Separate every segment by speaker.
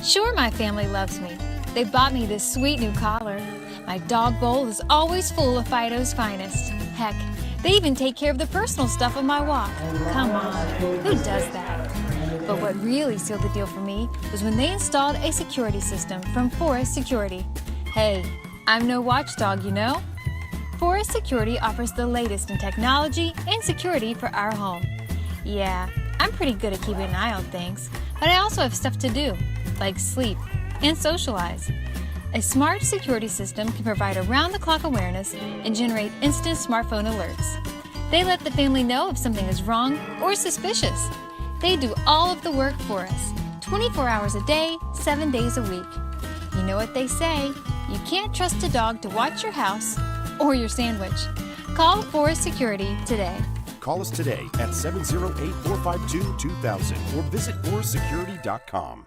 Speaker 1: Sure, my family loves me. They bought me this sweet new collar. My dog bowl is always full of Fido's finest. Heck, they even take care of the personal stuff of my walk. Come on, who does that? But what really sealed the deal for me was when they installed a security system from Forest Security. Hey, I'm no watchdog, you know? Forest Security offers the latest in technology and security for our home. Yeah, I'm pretty good at keeping an eye on things, but I also have stuff to do, like sleep and socialize. A smart security system can provide around-the-clock awareness and generate instant smartphone alerts. They let the family know if something is wrong or suspicious. They do all of the work for us, 24 hours a day, 7 days a week. You know what they say, you can't trust a dog to watch your house or your sandwich. Call Forest Security today.
Speaker 2: Call us today at 708-452-2000 or visit forestsecurity.com.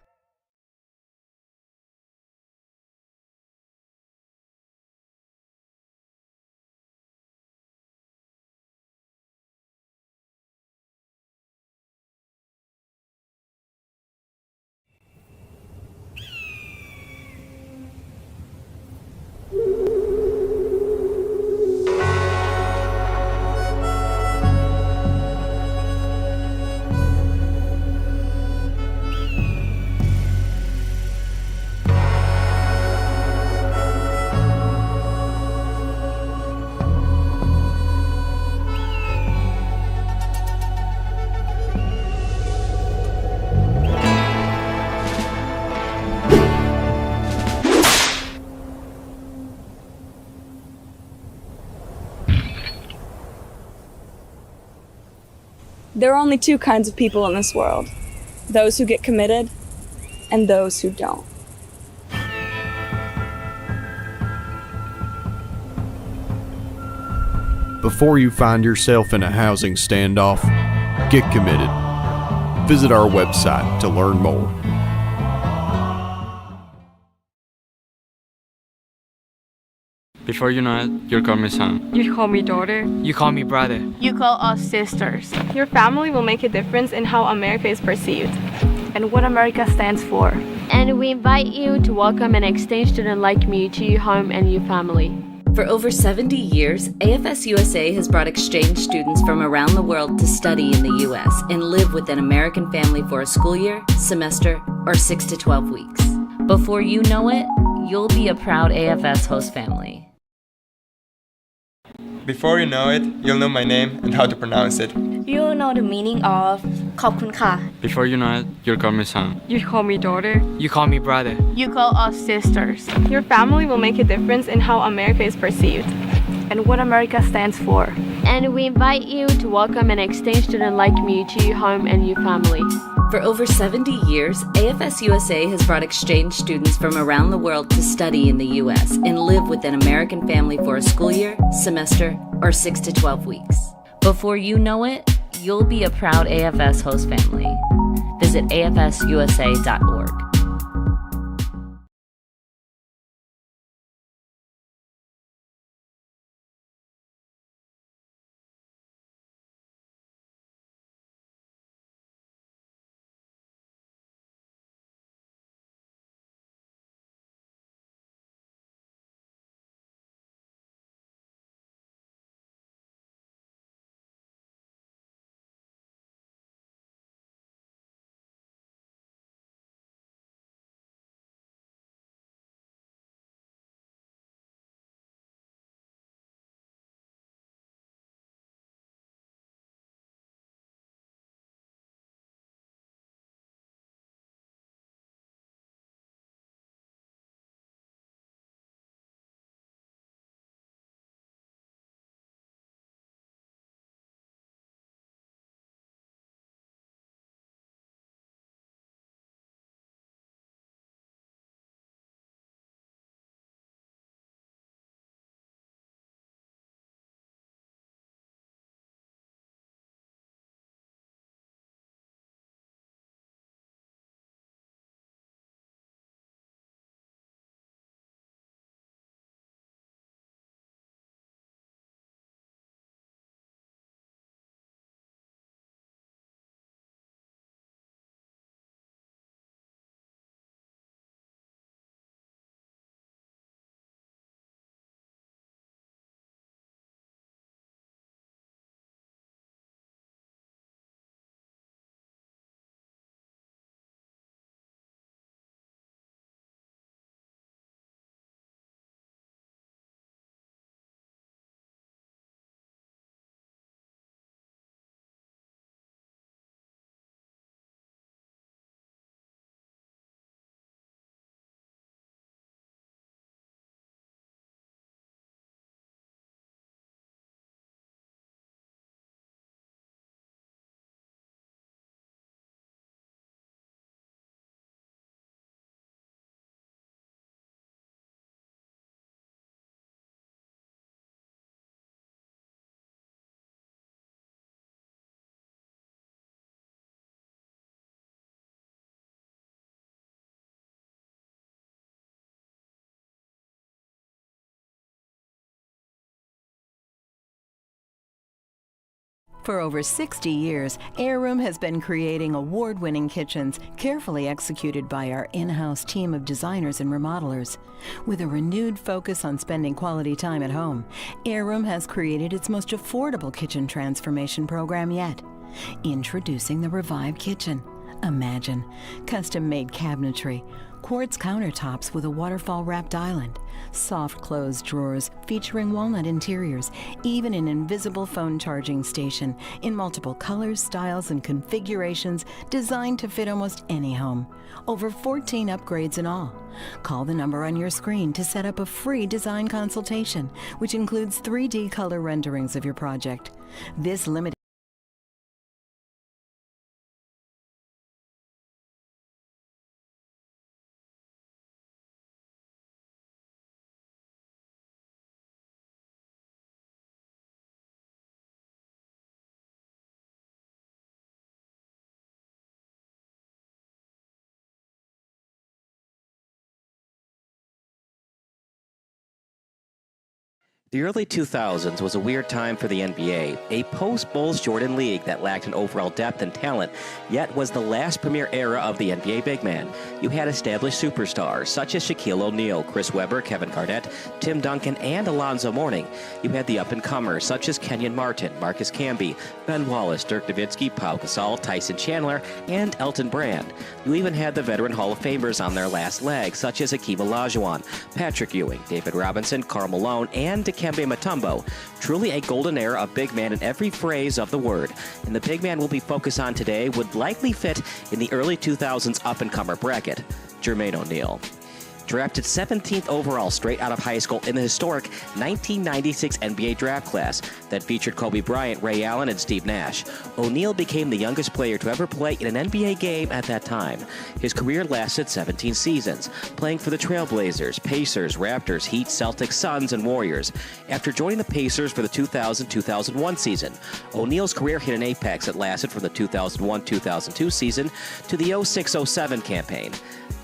Speaker 3: There are only two kinds of people in this world. Those who get committed and those who don't.
Speaker 4: Before you find yourself in a housing standoff, get committed. Visit our website to learn more.
Speaker 5: Before you know it, you'll call me son.
Speaker 6: You call me daughter.
Speaker 5: You call me brother.
Speaker 7: You call us sisters.
Speaker 3: Your family will make a difference in how America is perceived and what America stands for.
Speaker 8: And we invite you to welcome an exchange student like me to your home and your family.
Speaker 9: For over 70 years, AFS USA has brought exchange students from around the world to study in the U.S. and live with an American family for a school year, semester, or 6 to 12 weeks. Before you know it, you'll be a proud AFS host family.
Speaker 5: Before you know it, you'll know my name and how to pronounce it.
Speaker 7: You'll know the meaning of ขอบคุณค่ะ
Speaker 5: Before you know it, you'll call me son.
Speaker 6: You call me daughter.
Speaker 5: You call me brother.
Speaker 7: You call us sisters.
Speaker 3: Your family will make a difference in how America is perceived and what America stands for.
Speaker 8: And we invite you to welcome an exchange student like me to your home and your family.
Speaker 9: For over 70 years, AFS USA has brought exchange students from around the world to study in the U.S. and live with an American family for a school year, semester, or 6 to 12 weeks. Before you know it, you'll be a proud AFS host family. Visit afsusa.org.
Speaker 6: For over 60 years, Heirloom has been creating award-winning kitchens carefully executed by our in-house team of designers and remodelers. With a renewed focus on spending quality time at home, Heirloom has created its most affordable kitchen transformation program yet. Introducing the Revive Kitchen. Imagine custom-made cabinetry, quartz countertops with a waterfall-wrapped island, soft closed drawers featuring walnut interiors, even an invisible phone charging station in multiple colors, styles, and configurations designed to fit almost any home. Over 14 upgrades in all. Call the number on your screen to set up a free design consultation, which includes 3D color renderings of your project. This limited
Speaker 10: The early 2000s was a weird time for the NBA, a post-Bulls Jordan league that lacked an overall depth and talent, yet was the last premier era of the NBA big man. You had established superstars such as Shaquille O'Neal, Chris Webber, Kevin Garnett, Tim Duncan, and Alonzo Mourning. You had the up-and-comers such as Kenyon Martin, Marcus Camby, Ben Wallace, Dirk Nowitzki, Pau Gasol, Tyson Chandler, and Elton Brand. You even had the veteran Hall of Famers on their last leg, such as Hakeem Olajuwon, Patrick Ewing, David Robinson, Karl Malone, and Dikembe Mutombo. Truly a golden era of big man in every phrase of the word. And the big man we'll be focused on today would likely fit in the early 2000s up-and-comer bracket, Jermaine O'Neal. Drafted 17th overall straight out of high school in the historic 1996 NBA draft class that featured Kobe Bryant, Ray Allen, and Steve Nash. O'Neal became the youngest player to ever play in an NBA game at that time. His career lasted 17 seasons, playing for the Trailblazers, Pacers, Raptors, Heat, Celtics, Suns, and Warriors. After joining the Pacers for the 2000-2001 season, O'Neal's career hit an apex that lasted from the 2001-2002 season to the 06-07 campaign.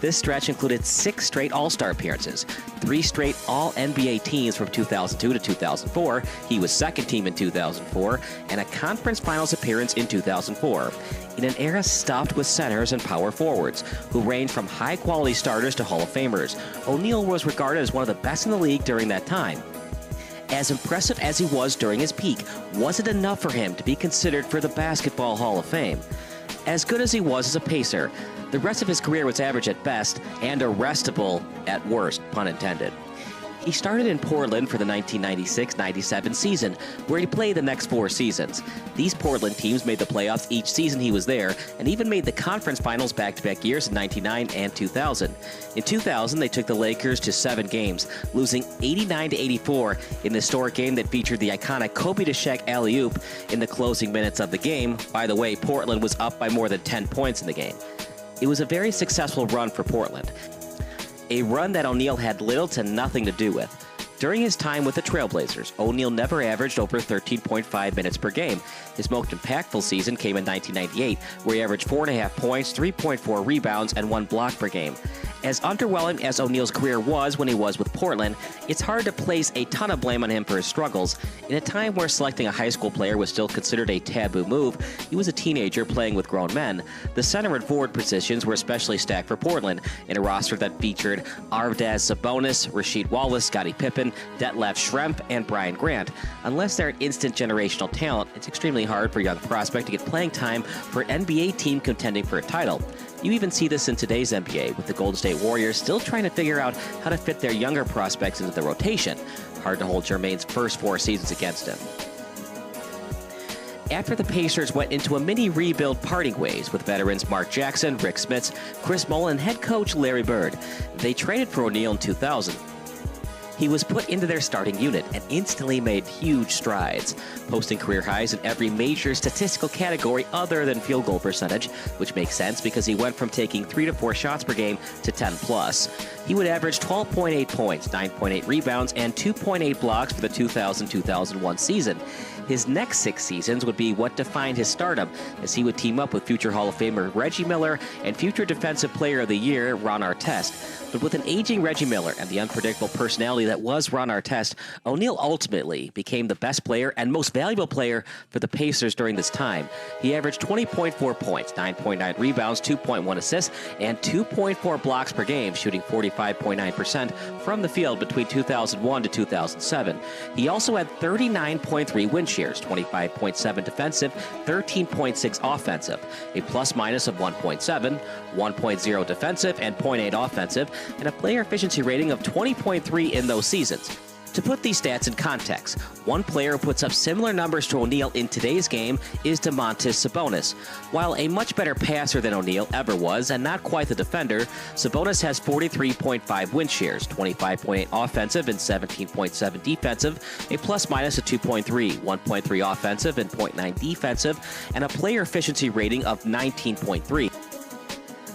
Speaker 10: This stretch included 6 straight All-Star appearances, 3 straight All-NBA teams from 2002 to 2004, he was second team in 2004, and a conference finals appearance in 2004. In an era stuffed with centers and power forwards, who ranged from high-quality starters to Hall of Famers, O'Neal was regarded as one of the best in the league during that time. As impressive as he was during his peak, was it enough for him to be considered for the Basketball Hall of Fame? As good as he was as a Pacer, the rest of his career was average at best and arrestable at worst, pun intended. He started in Portland for the 1996-97 season, where he played the next 4 seasons. These Portland teams made the playoffs each season he was there, and even made the conference finals back-to-back years in 99 and 2000. In 2000, they took the Lakers to 7 games, losing 89-84 in the historic game that featured the iconic Kobe to Shaq alley-oop in the closing minutes of the game. By the way, Portland was up by more than 10 points in the game. It was a very successful run for Portland, a run that O'Neal had little to nothing to do with. During his time with the Trailblazers, O'Neal never averaged over 13.5 minutes per game. His most impactful season came in 1998, where he averaged 4.5 points, 3.4 rebounds, and 1 block per game. As underwhelming as O'Neal's career was when he was with Portland, it's hard to place a ton of blame on him for his struggles. In a time where selecting a high school player was still considered a taboo move, he was a teenager playing with grown men. The center and forward positions were especially stacked for Portland, in a roster that featured Arvydas Sabonis, Rasheed Wallace, Scottie Pippen, Detlef Schrempf, and Brian Grant. Unless they're an instant generational talent, it's extremely hard for a young prospect to get playing time for an NBA team contending for a title. You even see this in today's NBA, with the Golden State Warriors still trying to figure out how to fit their younger prospects into the rotation. Hard to hold Jermaine's first 4 seasons against him. After the Pacers went into a mini rebuild parting ways with veterans Mark Jackson, Rick Smits, Chris Mullin, and head coach Larry Bird, they traded for O'Neal in 2000. He was put into their starting unit and instantly made huge strides, posting career highs in every major statistical category other than field goal percentage, which makes sense because he went from taking 3 to 4 shots per game to 10 plus. He would average 12.8 points, 9.8 rebounds, and 2.8 blocks for the 2000-2001 season. His next 6 seasons would be what defined his stardom, as he would team up with future Hall of Famer Reggie Miller and future Defensive Player of the Year Ron Artest. But with an aging Reggie Miller and the unpredictable personality that was Ron Artest, O'Neal ultimately became the best player and most valuable player for the Pacers during this time. He averaged 20.4 points, 9.9 rebounds, 2.1 assists, and 2.4 blocks per game, shooting 45.9% from the field between 2001 to 2007. He also had 39.3 win shares, 25.7 defensive, 13.6 offensive, a plus-minus of 1.7, 1.0 defensive, and 0.8 offensive, and a player efficiency rating of 20.3 in those seasons. To put these stats in context, one player who puts up similar numbers to O'Neal in today's game is Domantas Sabonis. While a much better passer than O'Neal ever was, and not quite the defender, Sabonis has 43.5 win shares, 25.8 offensive and 17.7 defensive, a plus-minus of 2.3, 1.3 offensive and 0.9 defensive, and a player efficiency rating of 19.3.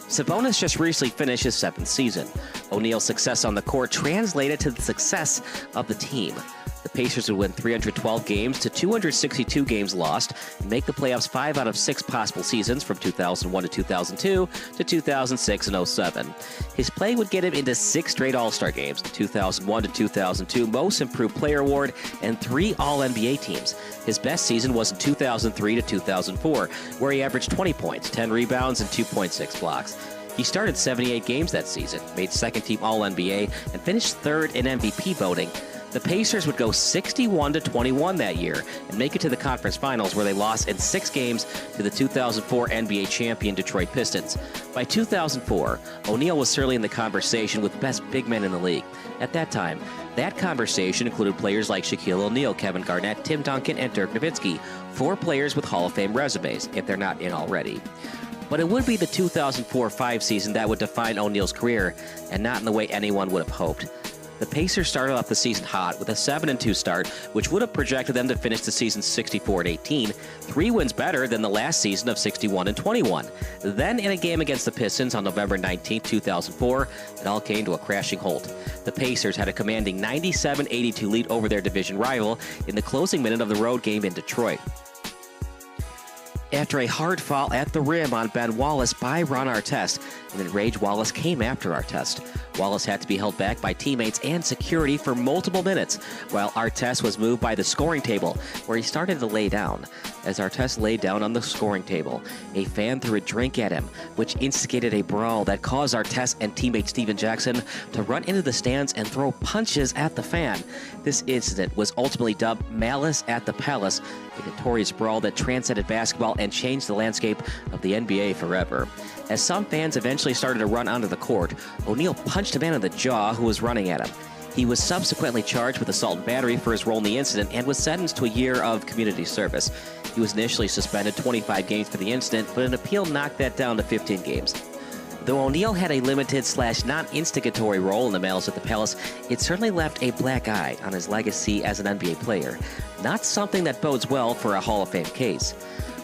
Speaker 10: Sabonis just recently finished his 7th season. O'Neal's success on the court translated to the success of the team. The Pacers would win 312 games to 262 games lost and make the playoffs 5 out of 6 possible seasons from 2001 to 2002 to 2006 and 07. His play would get him into 6 straight All-Star games, the 2001 to 2002 Most Improved Player Award, and 3 All-NBA teams. His best season was in 2003 to 2004, where he averaged 20 points, 10 rebounds, and 2.6 blocks. He started 78 games that season, made second-team All-NBA, and finished 3rd in MVP voting. The Pacers would go 61-21 that year and make it to the conference finals, where they lost in 6 games to the 2004 NBA champion Detroit Pistons. By 2004, O'Neal was certainly in the conversation with the best big men in the league. At that time, that conversation included players like Shaquille O'Neal, Kevin Garnett, Tim Duncan, and Dirk Nowitzki, 4 players with Hall of Fame resumes, if they're not in already. But it would be the 2004-05 season that would define O'Neal's career, and not in the way anyone would have hoped. The Pacers started off the season hot with a 7-2 start, which would have projected them to finish the season 64-18, 3 wins better than the last season of 61-21. Then, in a game against the Pistons on November 19, 2004, it all came to a crashing halt. The Pacers had a commanding 97-82 lead over their division rival in the closing minute of the road game in Detroit. After a hard foul at the rim on Ben Wallace by Ron Artest, an enraged Wallace came after Artest. Wallace had to be held back by teammates and security for multiple minutes, while Artest was moved by the scoring table, where he started to lay down. As Artest laid down on the scoring table, a fan threw a drink at him, which instigated a brawl that caused Artest and teammate Steven Jackson to run into the stands and throw punches at the fan. This incident was ultimately dubbed Malice at the Palace, a notorious brawl that transcended basketball and changed the landscape of the NBA forever. As some fans eventually started to run onto the court, O'Neal punched a man in the jaw who was running at him. He was subsequently charged with assault and battery for his role in the incident and was sentenced to a year of community service. He was initially suspended 25 games for the incident, but an appeal knocked that down to 15 games. Though O'Neal had a limited/non-instigatory role in the Malice at the Palace, it certainly left a black eye on his legacy as an NBA player. Not something that bodes well for a Hall of Fame case.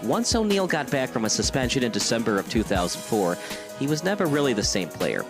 Speaker 10: Once O'Neal got back from a suspension in December of 2004, he was never really the same player.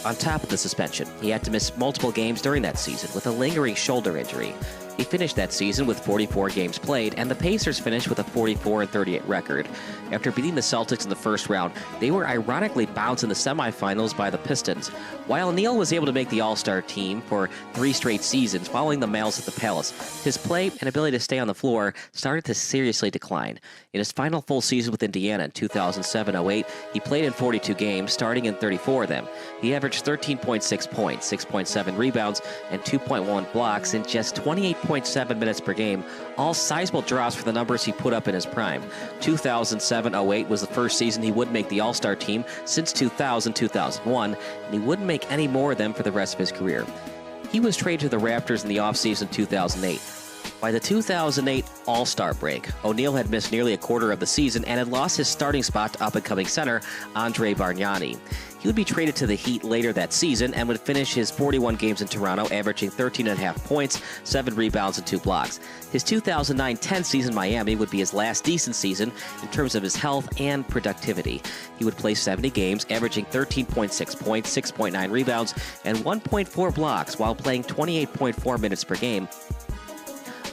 Speaker 10: On top of the suspension, he had to miss multiple games during that season with a lingering shoulder injury. He finished that season with 44 games played, and the Pacers finished with a 44-38 record. After beating the Celtics in the first round, they were ironically bounced in the semifinals by the Pistons. While O'Neal was able to make the All-Star team for 3 straight seasons following the Malice at the Palace, his play and ability to stay on the floor started to seriously decline. In his final full season with Indiana in 2007-08, he played in 42 games, starting in 34 of them. He averaged 13.6 points, 6.7 rebounds, and 2.1 blocks in just 28.7 minutes per game, all sizable drops for the numbers he put up in his prime. 2007-08 was the first season he would make the All-Star team since 2000-2001, and he wouldn't make any more of them for the rest of his career. He was traded to the Raptors in the offseason 2008. By the 2008 All-Star break, O'Neal had missed nearly a quarter of the season and had lost his starting spot to up-and-coming center Andre Bargnani. He would be traded to the Heat later that season and would finish his 41 games in Toronto, averaging 13.5 points, 7 rebounds, and 2 blocks. His 2009-10 season in Miami would be his last decent season in terms of his health and productivity. He would play 70 games, averaging 13.6 points, 6.9 rebounds, and 1.4 blocks while playing 28.4 minutes per game.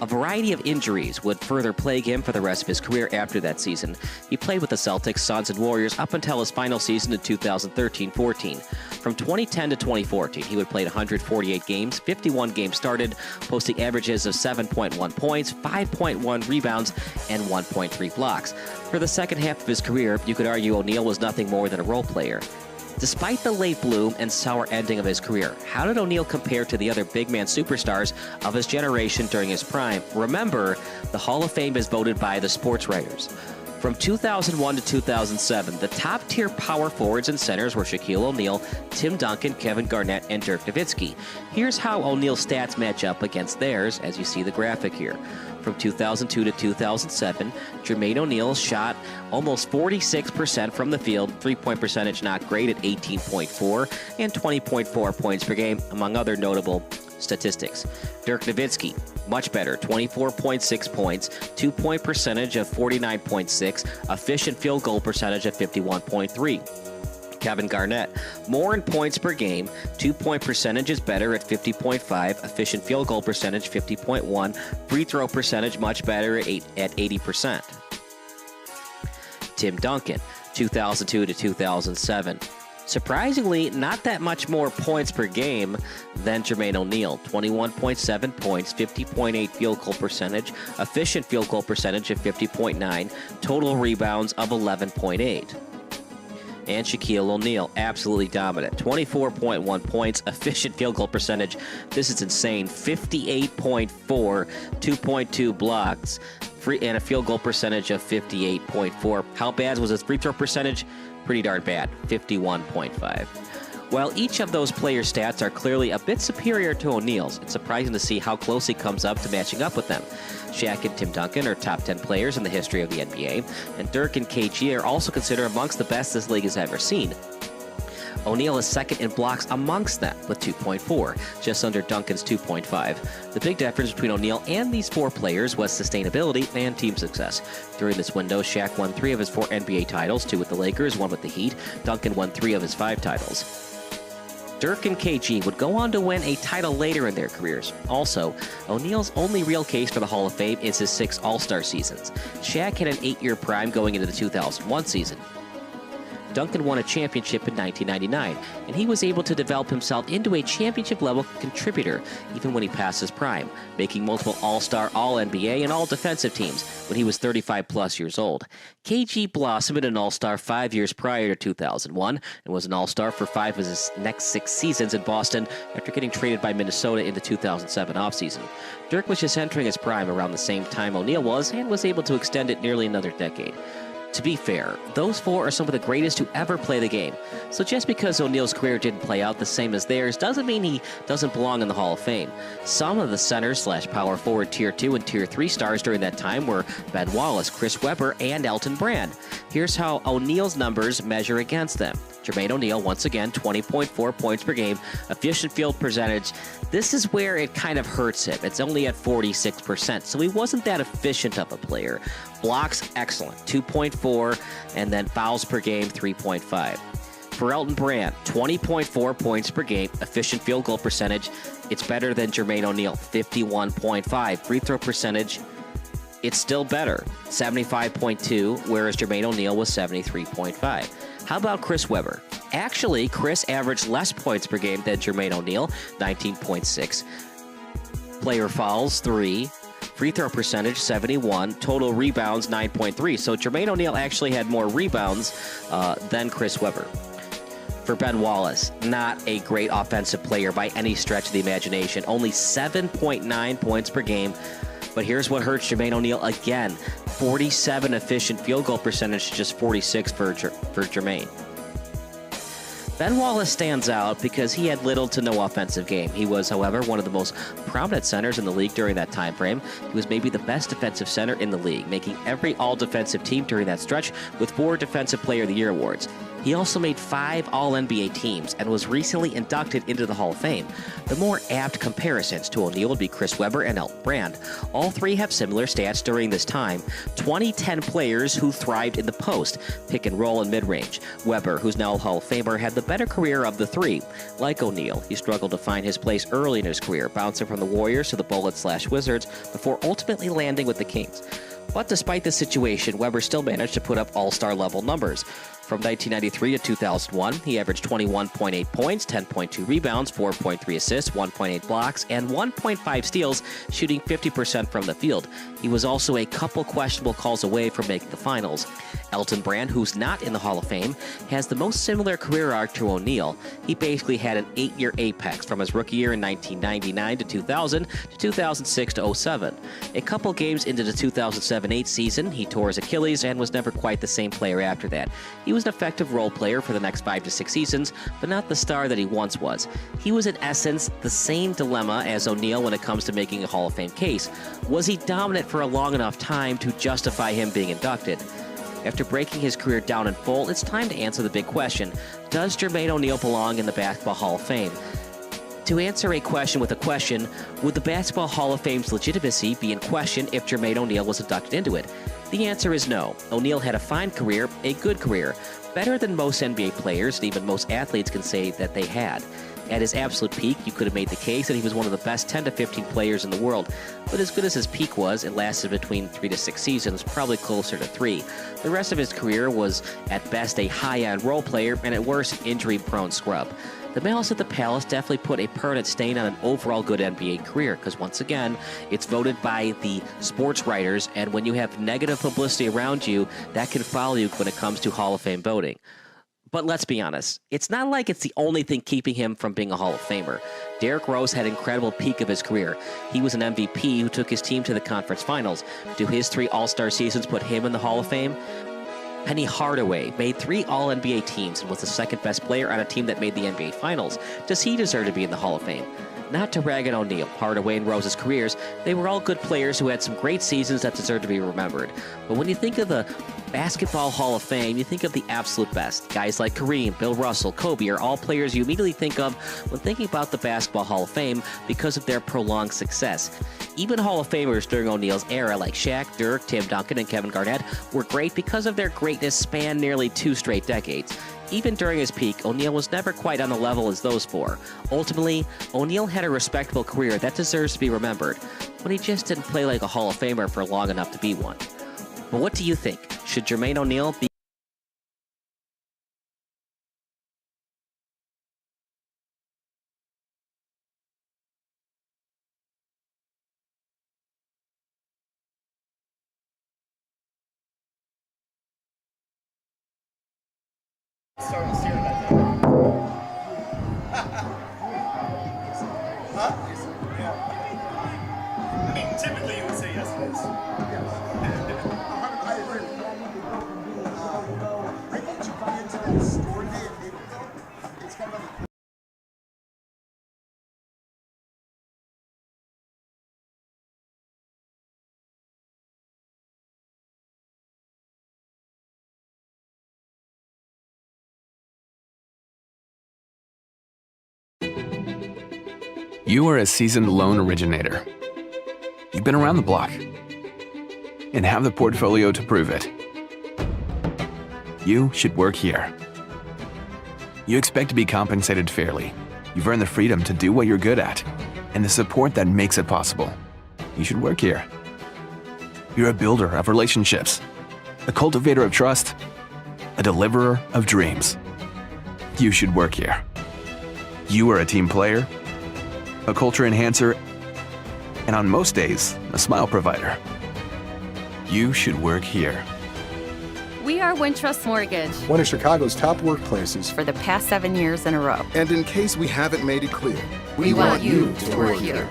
Speaker 10: A variety of injuries would further plague him for the rest of his career after that season. He played with the Celtics, Suns, and Warriors up until his final season in 2013-14. From 2010 to 2014, he would play 148 games, 51 games started, posting averages of 7.1 points, 5.1 rebounds, and 1.3 blocks. For the second half of his career, you could argue O'Neal was nothing more than a role player. Despite the late bloom and sour ending of his career, how did O'Neal compare to the other big man superstars of his generation during his prime? Remember, the Hall of Fame is voted by the sports writers. From 2001 to 2007, the top-tier power forwards and centers were Shaquille O'Neal, Tim Duncan, Kevin Garnett, and Dirk Nowitzki. Here's how O'Neal's stats match up against theirs, as you see the graphic here. From 2002 to 2007, Jermaine O'Neal shot almost 46% from the field, three-point percentage not great at 18.4, and 20.4 points per game, among other notable statistics. Dirk Nowitzki, much better, 24.6 points, 2-point percentage of 49.6, efficient field goal percentage of 51.3. Kevin Garnett, more in points per game, 2-point percentage is better at 50.5, efficient field goal percentage 50.1, free throw percentage much better at 80%. Tim Duncan, 2002 to 2007. Surprisingly, not that much more points per game than Jermaine O'Neal. 21.7 points, 50.8 field goal percentage, efficient field goal percentage of 50.9, total rebounds of 11.8. And Shaquille O'Neal, absolutely dominant. 24.1 points, efficient field goal percentage. This is insane. 58.4, 2.2 blocks, and a field goal percentage of 58.4. How bad was his free throw percentage? Pretty darn bad, 51.5. While each of those player stats are clearly a bit superior to O'Neal's, it's surprising to see how close he comes up to matching up with them. Shaq and Tim Duncan are top 10 players in the history of the NBA, and Dirk and KG are also considered amongst the best this league has ever seen. O'Neal is second in blocks amongst them with 2.4, just under Duncan's 2.5. The big difference between O'Neal and these four players was sustainability and team success. During this window, Shaq won 3 of his 4 NBA titles, 2 with the Lakers, 1 with the Heat. Duncan won 3 of his 5 titles. Dirk and KG would go on to win a title later in their careers. Also, O'Neal's only real case for the Hall of Fame is his 6 All-Star seasons. Shaq had an 8-year prime going into the 2001 season. Duncan won a championship in 1999, and he was able to develop himself into a championship-level contributor even when he passed his prime, making multiple All-Star, All-NBA, and All-Defensive teams when he was 35-plus years old. KG blossomed at an All-Star 5 years prior to 2001 and was an All-Star for 5 of his next 6 seasons in Boston after getting traded by Minnesota in the 2007 offseason. Dirk was just entering his prime around the same time O'Neal was and was able to extend it nearly another decade. To be fair, those 4 are some of the greatest to ever play the game. So just because O'Neal's career didn't play out the same as theirs doesn't mean he doesn't belong in the Hall of Fame. Some of the center/power forward Tier 2 and Tier 3 stars during that time were Ben Wallace, Chris Webber, and Elton Brand. Here's how O'Neal's numbers measure against them. Jermaine O'Neal, once again, 20.4 points per game, efficient field percentage. This is where it kind of hurts him. It's only at 46%, so he wasn't that efficient of a player. Blocks, excellent, 2.4, and then fouls per game, 3.5. For Elton Brand, 20.4 points per game, efficient field goal percentage. It's better than Jermaine O'Neal, 51.5. Free throw percentage, it's still better, 75.2, whereas Jermaine O'Neal was 73.5. How about Chris Webber? Actually, Chris averaged less points per game than Jermaine O'Neal, 19.6. Player fouls, 3. Free throw percentage, 71. Total rebounds, 9.3. So Jermaine O'Neal actually had more rebounds than Chris Webber. For Ben Wallace, not a great offensive player by any stretch of the imagination. Only 7.9 points per game. But here's what hurts Jermaine O'Neal again. 47 efficient field goal percentage to just 46 for Jermaine. Ben Wallace stands out because he had little to no offensive game. He was, however, one of the most prominent centers in the league during that time frame. He was maybe the best defensive center in the league, making every all-defensive team during that stretch with 4 Defensive Player of the Year awards. He also made 5 All-NBA teams and was recently inducted into the Hall of Fame. The more apt comparisons to O'Neal would be Chris Webber and Elton Brand. All three have similar stats during this time. 2010 players who thrived in the post, pick and roll, and mid-range. Webber, who's now a Hall of Famer, had the better career of the three. Like O'Neal, he struggled to find his place early in his career, bouncing from the Warriors to the Bullets/Wizards before ultimately landing with the Kings. But despite the situation, Webber still managed to put up all-star level numbers. From 1993 to 2001, he averaged 21.8 points, 10.2 rebounds, 4.3 assists, 1.8 blocks, and 1.5 steals, shooting 50% from the field. He was also a couple questionable calls away from making the finals. Elton Brand, who's not in the Hall of Fame, has the most similar career arc to O'Neal. He basically had an 8-year apex from his rookie year in 1999 to 2000 to 2006 to 07. A couple games into the 2007-8 season, he tore his Achilles and was never quite the same player after that. He was an effective role player for the next 5 to 6 seasons, but not the star that he once was. He was in essence the same dilemma as O'Neal when it comes to making a Hall of Fame case. Was he dominant for a long enough time to justify him being inducted? After breaking his career down in full, it's time to answer the big question. Does Jermaine O'Neal belong in the Basketball Hall of Fame? To answer a question with a question, would the Basketball Hall of Fame's legitimacy be in question if Jermaine O'Neal was inducted into it? The answer is no. O'Neal had a fine career, a good career, better than most NBA players and even most athletes can say that they had. At his absolute peak, you could have made the case that he was one of the best 10 to 15 players in the world. But as good as his peak was, it lasted between 3 to 6 seasons, probably closer to 3. The rest of his career was at best a high-end role player and at worst an injury-prone scrub. The Malice at the Palace definitely put a permanent stain on an overall good NBA career because, once again, it's voted by the sports writers, and when you have negative publicity around you, that can follow you when it comes to Hall of Fame voting. But let's be honest, it's not like it's the only thing keeping him from being a Hall of Famer. Derrick Rose had an incredible peak of his career. He was an MVP who took his team to the conference finals. Do his 3 All-Star seasons put him in the Hall of Fame? Penny Hardaway made 3 All-NBA teams and was the second best player on a team that made the NBA Finals. Does he deserve to be in the Hall of Fame? Not to rag on O'Neal, Hardaway, and Rose's careers, they were all good players who had some great seasons that deserve to be remembered. But when you think of the Basketball Hall of Fame, you think of the absolute best. Guys like Kareem, Bill Russell, Kobe are all players you immediately think of when thinking about the Basketball Hall of Fame because of their prolonged success. Even Hall of Famers during O'Neal's era like Shaq, Dirk, Tim Duncan, and Kevin Garnett were great because of their greatness spanned nearly 2 straight decades. Even during his peak, O'Neal was never quite on the level as those 4. Ultimately, O'Neal had a respectable career that deserves to be remembered, but he just didn't play like a Hall of Famer for long enough to be one. But what do you think? Should Jermaine O'Neal be
Speaker 11: Typically, you would say yes to this. I agree. I think you buy into that story. It's kind of
Speaker 12: You are a seasoned loan originator. You've been around the block and have the portfolio to prove it. You should work here. You expect to be compensated fairly. You've earned the freedom to do what you're good at and the support that makes it possible. You should work here. You're a builder of relationships, a cultivator of trust, a deliverer of dreams. You should work here. You are a team player, a culture enhancer, and on most days, a smile provider. You should work here.
Speaker 13: We are Wintrust Mortgage.
Speaker 14: One of Chicago's top workplaces.
Speaker 13: For the past 7 years in a row.
Speaker 14: And in case we haven't made it clear,
Speaker 13: we want you to work here.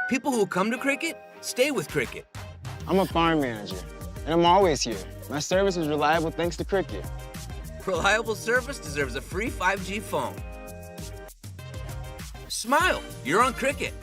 Speaker 15: People who come to cricket stay with cricket.
Speaker 16: I'm a farm manager, and I'm always here. My service is reliable thanks to cricket.
Speaker 15: Reliable service deserves a free 5G phone. Smile, you're on cricket.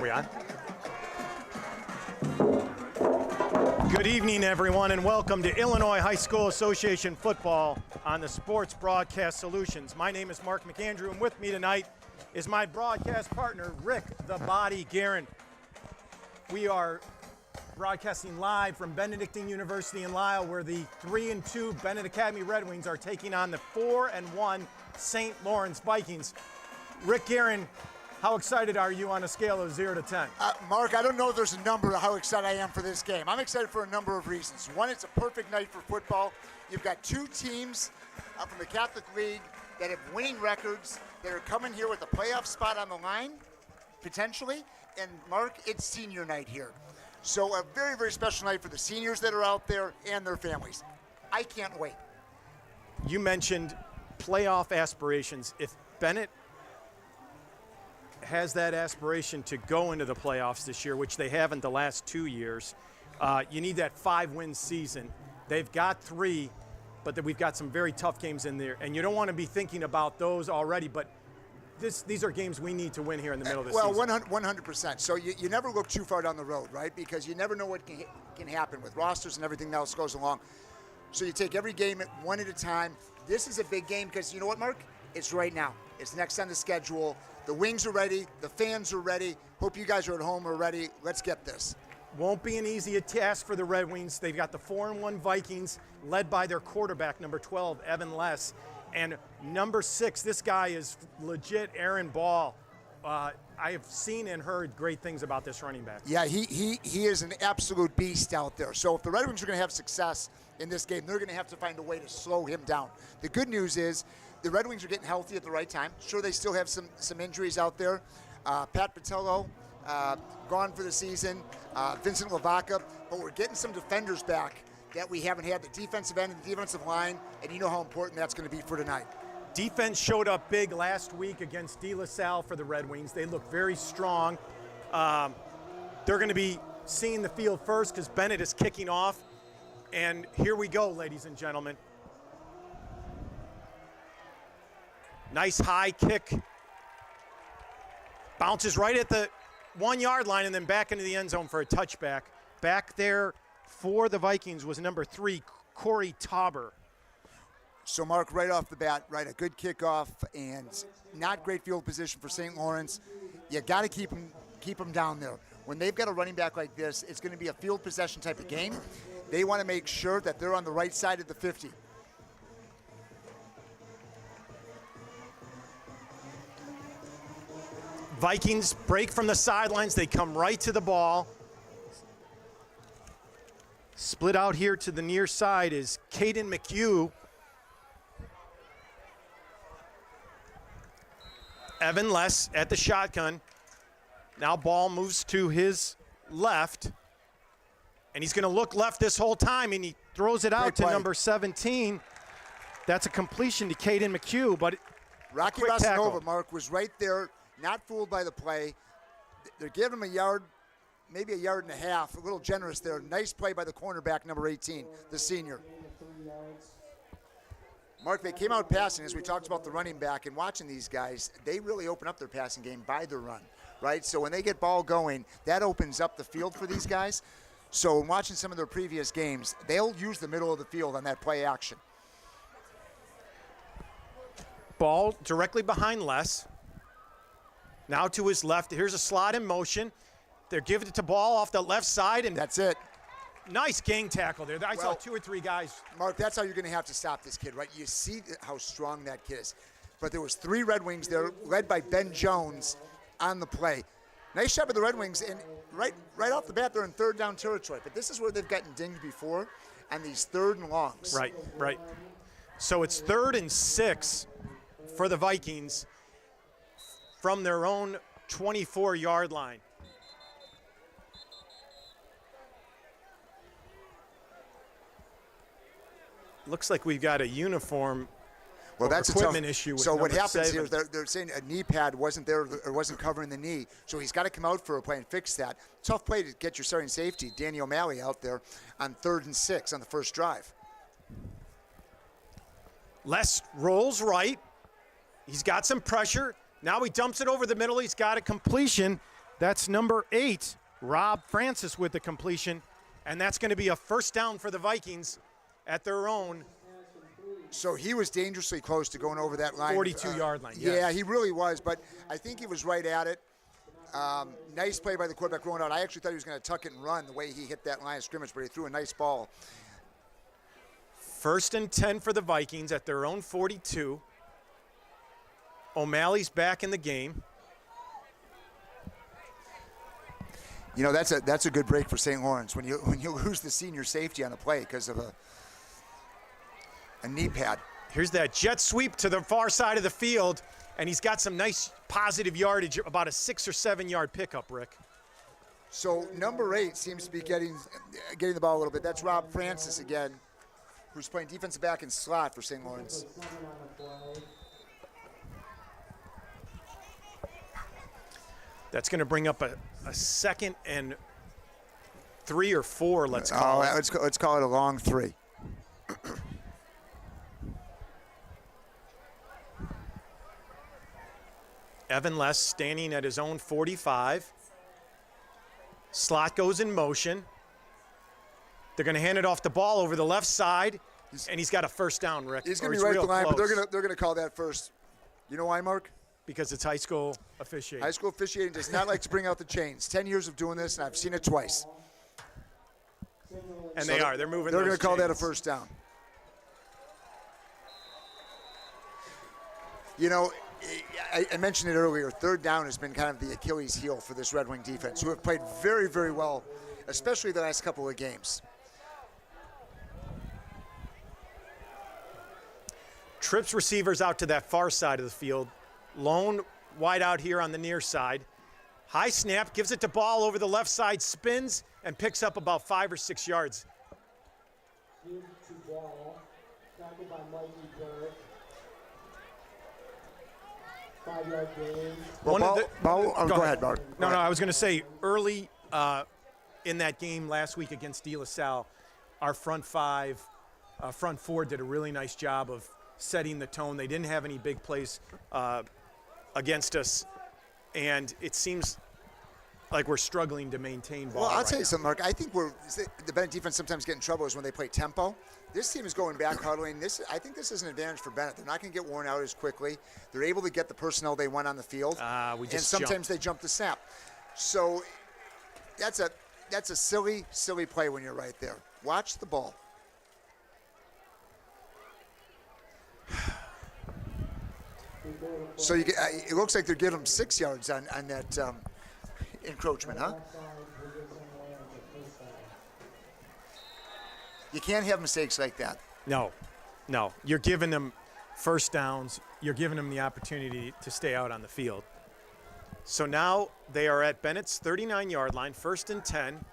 Speaker 17: We on? Good evening, everyone, and welcome to Illinois High School Association football on the Sports Broadcast Solutions. My name is Mark McAndrew, and with me tonight is my broadcast partner, Rick the Body Guerin. We are broadcasting live from Benedictine University in Lisle, where the 3-2 Benet Academy Red Wings are taking on the 4-1 St. Laurence Vikings. Rick Guerin, how excited are you on a scale of 0 to 10?
Speaker 11: Mark, I don't know if there's a number of how excited I am for this game. I'm excited for a number of reasons. One, it's a perfect night for football. You've got two teams from the Catholic League that have winning records that are coming here with a playoff spot on the line, potentially. And Mark, it's senior night here. So a very, very special night for the seniors that are out there and their families. I can't wait.
Speaker 17: You mentioned playoff aspirations. If Benet has that aspiration to go into the playoffs this year, which they haven't the last 2 years, you need that 5-win season. They've got 3, but we've got some very tough games in there, and you don't want to be thinking about those already, but these are games we need to win here in the middle of the season.
Speaker 11: Well, 100%. So you never look too far down the road, right? Because you never know what can happen with rosters and everything else goes along. So you take every game one at a time. This is a big game because you know what, Mark? It's right now. It's next on the schedule. The Wings are ready. The fans are ready. Hope you guys are at home are ready. Let's get this.
Speaker 17: Won't be an easy task for the Red Wings. They've got the 4-1 Vikings led by their quarterback, number 12, Evan Less. And number 6, this guy is legit Aaron Ball. I have seen and heard great things about this running back.
Speaker 11: Yeah, he is an absolute beast out there. So if the Red Wings are going to have success in this game, they're going to have to find a way to slow him down. The good news is the Red Wings are getting healthy at the right time. Sure, they still have some injuries out there. Pat Patello, gone for the season. Vincent Lavaca, but we're getting some defenders back that we haven't had, the defensive end and the defensive line, and you know how important that's going to be for tonight.
Speaker 17: Defense showed up big last week against De La Salle for the Red Wings. They look very strong. They're going to be seeing the field first because Benet is kicking off. And here we go, ladies and gentlemen. Nice high kick. Bounces right at the 1 yard line and then back into the end zone for a touchback. Back there for the Vikings was number 3, Corey Tauber.
Speaker 11: So, Mark, right off the bat, right, a good kickoff and not great field position for St. Laurence. You got to keep them down there. When they've got a running back like this, it's going to be a field possession type of game. They want to make sure that they're on the right side of the 50.
Speaker 17: Vikings break from the sidelines. They come right to the ball. Split out here to the near side is Caden McHugh. Evan Less at the shotgun. Now ball moves to his left. And he's going to look left this whole time, and he throws it out to number 17. That's a completion to Caden McHugh, but
Speaker 11: Rocky Vasanova, Mark, was right there, not fooled by the play. They're giving him a yard, maybe a yard and a half, a little generous there. Nice play by the cornerback, number 18, the senior. Mark, they came out passing, as we talked about the running back, and watching these guys, they really open up their passing game by the run, right? So when they get ball going, that opens up the field for these guys. So in watching some of their previous games, they'll use the middle of the field on that play action.
Speaker 17: Ball directly behind Les. Now to his left. Here's a slot in motion. They're giving it to Ball off the left side, and
Speaker 11: that's it.
Speaker 17: Nice gang tackle there. I saw 2 or 3 guys.
Speaker 11: Mark, that's how you're going to have to stop this kid, right? You see how strong that kid is. But there was 3 Red Wings there, led by Ben Jones on the play. Nice shot by the Red Wings, and right off the bat, they're in third down territory. But this is where they've gotten dinged before, on these 3rd and longs.
Speaker 17: Right. So it's 3rd and 6 for the Vikings from their own 24-yard line. Looks like we've got a uniform
Speaker 11: that's
Speaker 17: equipment
Speaker 11: a tough
Speaker 17: issue.
Speaker 11: So what happens
Speaker 17: 7.
Speaker 11: here is they're saying a knee pad wasn't there or wasn't covering the knee, so he's got to come out for a play and fix that. Tough play to get your starting safety, Danny O'Malley, out there on 3rd and 6 on the first drive.
Speaker 17: Les rolls right. He's got some pressure. Now he dumps it over the middle. He's got a completion. That's number 8, Rob Francis, with the completion, and that's going to be a first down for the Vikings at their own.
Speaker 11: So he was dangerously close to going over that line.
Speaker 17: 42-yard line,
Speaker 11: yes.
Speaker 17: yes.
Speaker 11: Yeah, he really was, but I think he was right at it. Nice play by the quarterback rolling out. I actually thought he was going to tuck it and run the way he hit that line of scrimmage, but he threw a nice ball.
Speaker 17: 1st and 10 for the Vikings at their own 42. O'Malley's back in the game.
Speaker 11: You know, that's a good break for St. Laurence when you lose the senior safety on a play because of a knee pad.
Speaker 17: Here's that jet sweep to the far side of the field, and he's got some nice positive yardage, about a 6 or 7 yard pickup, Rick.
Speaker 11: So number 8 seems to be getting the ball a little bit. That's Rob Francis again, who's playing defensive back in slot for St. Laurence.
Speaker 17: That's going to bring up a 2nd and 3 or 4, let's call it.
Speaker 11: Let's call it a long 3.
Speaker 17: Evan Less standing at his own 45. Slot goes in motion. They're going to hand it off the ball over the left side, and he's got a first down, Rick.
Speaker 11: He's going to be right at the line, but they're going to call that first. You know why, Mark?
Speaker 17: Because it's high school officiating.
Speaker 11: High school officiating does not like to bring out the chains. 10 years of doing this, and I've seen it twice.
Speaker 17: And so they're moving.
Speaker 11: They're going to call that a first down. You know, I mentioned it earlier. 3rd down has been kind of the Achilles heel for this Red Wing defense, who have played very, very well, especially the last couple of games.
Speaker 17: Trips receivers out to that far side of the field. Lone wide out here on the near side. High snap, gives it to Ball over the left side, spins, and picks up about 5 or 6 yards.
Speaker 11: Well, go ahead, Bart.
Speaker 17: No, I was going to say early in that game last week against De La Salle, our front 4 did a really nice job of setting the tone. They didn't have any big plays against us and it seems like we're struggling to maintain ball.
Speaker 11: Well, I'll
Speaker 17: right
Speaker 11: tell you
Speaker 17: now.
Speaker 11: something, Mark. I think the Benet defense sometimes get in trouble is when they play tempo. This team is going back huddling. I think this is an advantage for Benet. They're not going to get worn out as quickly. They're able to get the personnel they want on the field.
Speaker 17: And
Speaker 11: sometimes they jump the snap. So that's a silly, silly play when you're right there. Watch the ball. So it looks like they're giving them 6 yards on that encroachment, huh? You can't have mistakes like that.
Speaker 17: No. You're giving them first downs. You're giving them the opportunity to stay out on the field. So now they are at Bennett's 39-yard line, 1st and 10.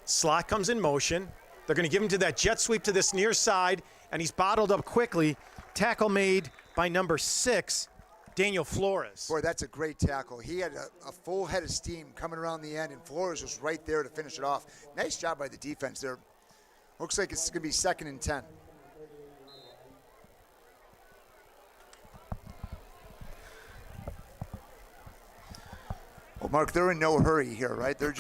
Speaker 17: Slot comes in motion. They're going to give him to that jet sweep to this near side, and he's bottled up quickly. Tackle made by number 6, Daniel Flores.
Speaker 11: Boy, that's a great tackle. He had a full head of steam coming around the end, and Flores was right there to finish it off. Nice job by the defense there. Looks like it's going to be 2nd and 10. Well, Mark, they're in no hurry here, right? They're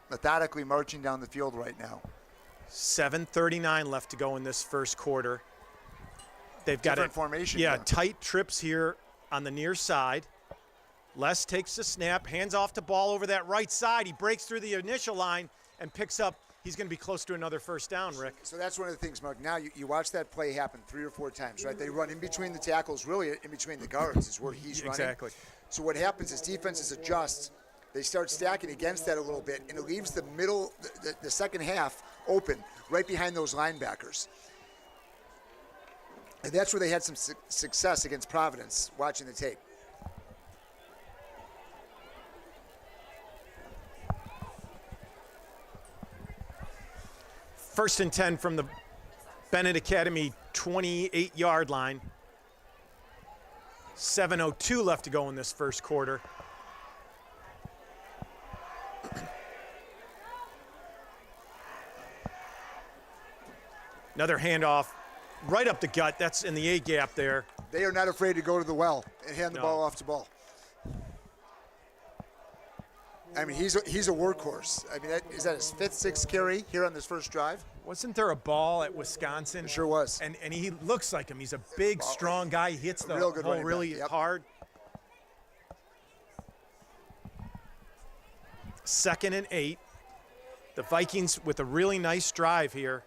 Speaker 11: methodically marching down the field right now.
Speaker 17: 7:39 left to go in this first quarter. They've got
Speaker 11: different formation.
Speaker 17: Yeah, tight trips here on the near side. Les takes the snap, hands off the ball over that right side. He breaks through the initial line and picks up. He's going to be close to another first down, Rick.
Speaker 11: So that's one of the things, Mark. Now you watch that play happen 3 or 4 times, right? They run in between the tackles, really in between the guards is where he's running.
Speaker 17: Exactly.
Speaker 11: So what happens is defenses adjust. They start stacking against that a little bit, and it leaves the middle, the second half open, right behind those linebackers. And that's where they had some success against Providence, watching the tape.
Speaker 17: First and 10 from the Benet Academy 28-yard line. 7:02 left to go in this first quarter. Another handoff right up the gut. That's in the A gap there.
Speaker 11: They are not afraid to go to the well and hand the ball off to ball. I mean, he's a workhorse. I mean, is that his 5th, 6th carry here on this first drive?
Speaker 17: Wasn't there a ball at Wisconsin?
Speaker 11: It sure was.
Speaker 17: And he looks like him. He's a big, strong guy. He hits the
Speaker 11: real good
Speaker 17: hole really hard. 2nd and 8. The Vikings with a really nice drive here.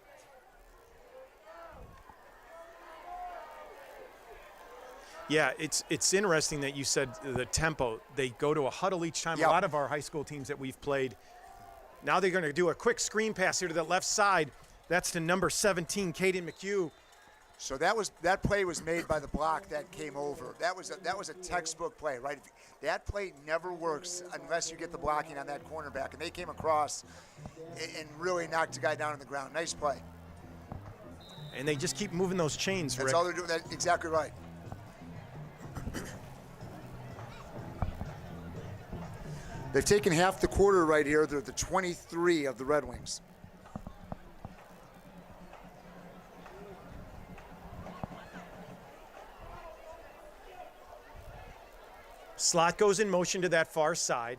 Speaker 17: Yeah, it's interesting that you said the tempo. They go to a huddle each time.
Speaker 11: Yep.
Speaker 17: A lot of our high school teams that we've played. Now they're going to do a quick screen pass here to the left side. That's to number 17, Caden McHugh.
Speaker 11: So that play was made by the block that came over. That was a textbook play, right? That play never works unless you get the blocking on that cornerback. And they came across and really knocked the guy down on the ground. Nice play.
Speaker 17: And they just keep moving those chains,
Speaker 11: That's
Speaker 17: Rick.
Speaker 11: all they're doing. That's exactly right. They've taken half the quarter right here. They're at the 23 of the Red Wings.
Speaker 17: Slot goes in motion to that far side.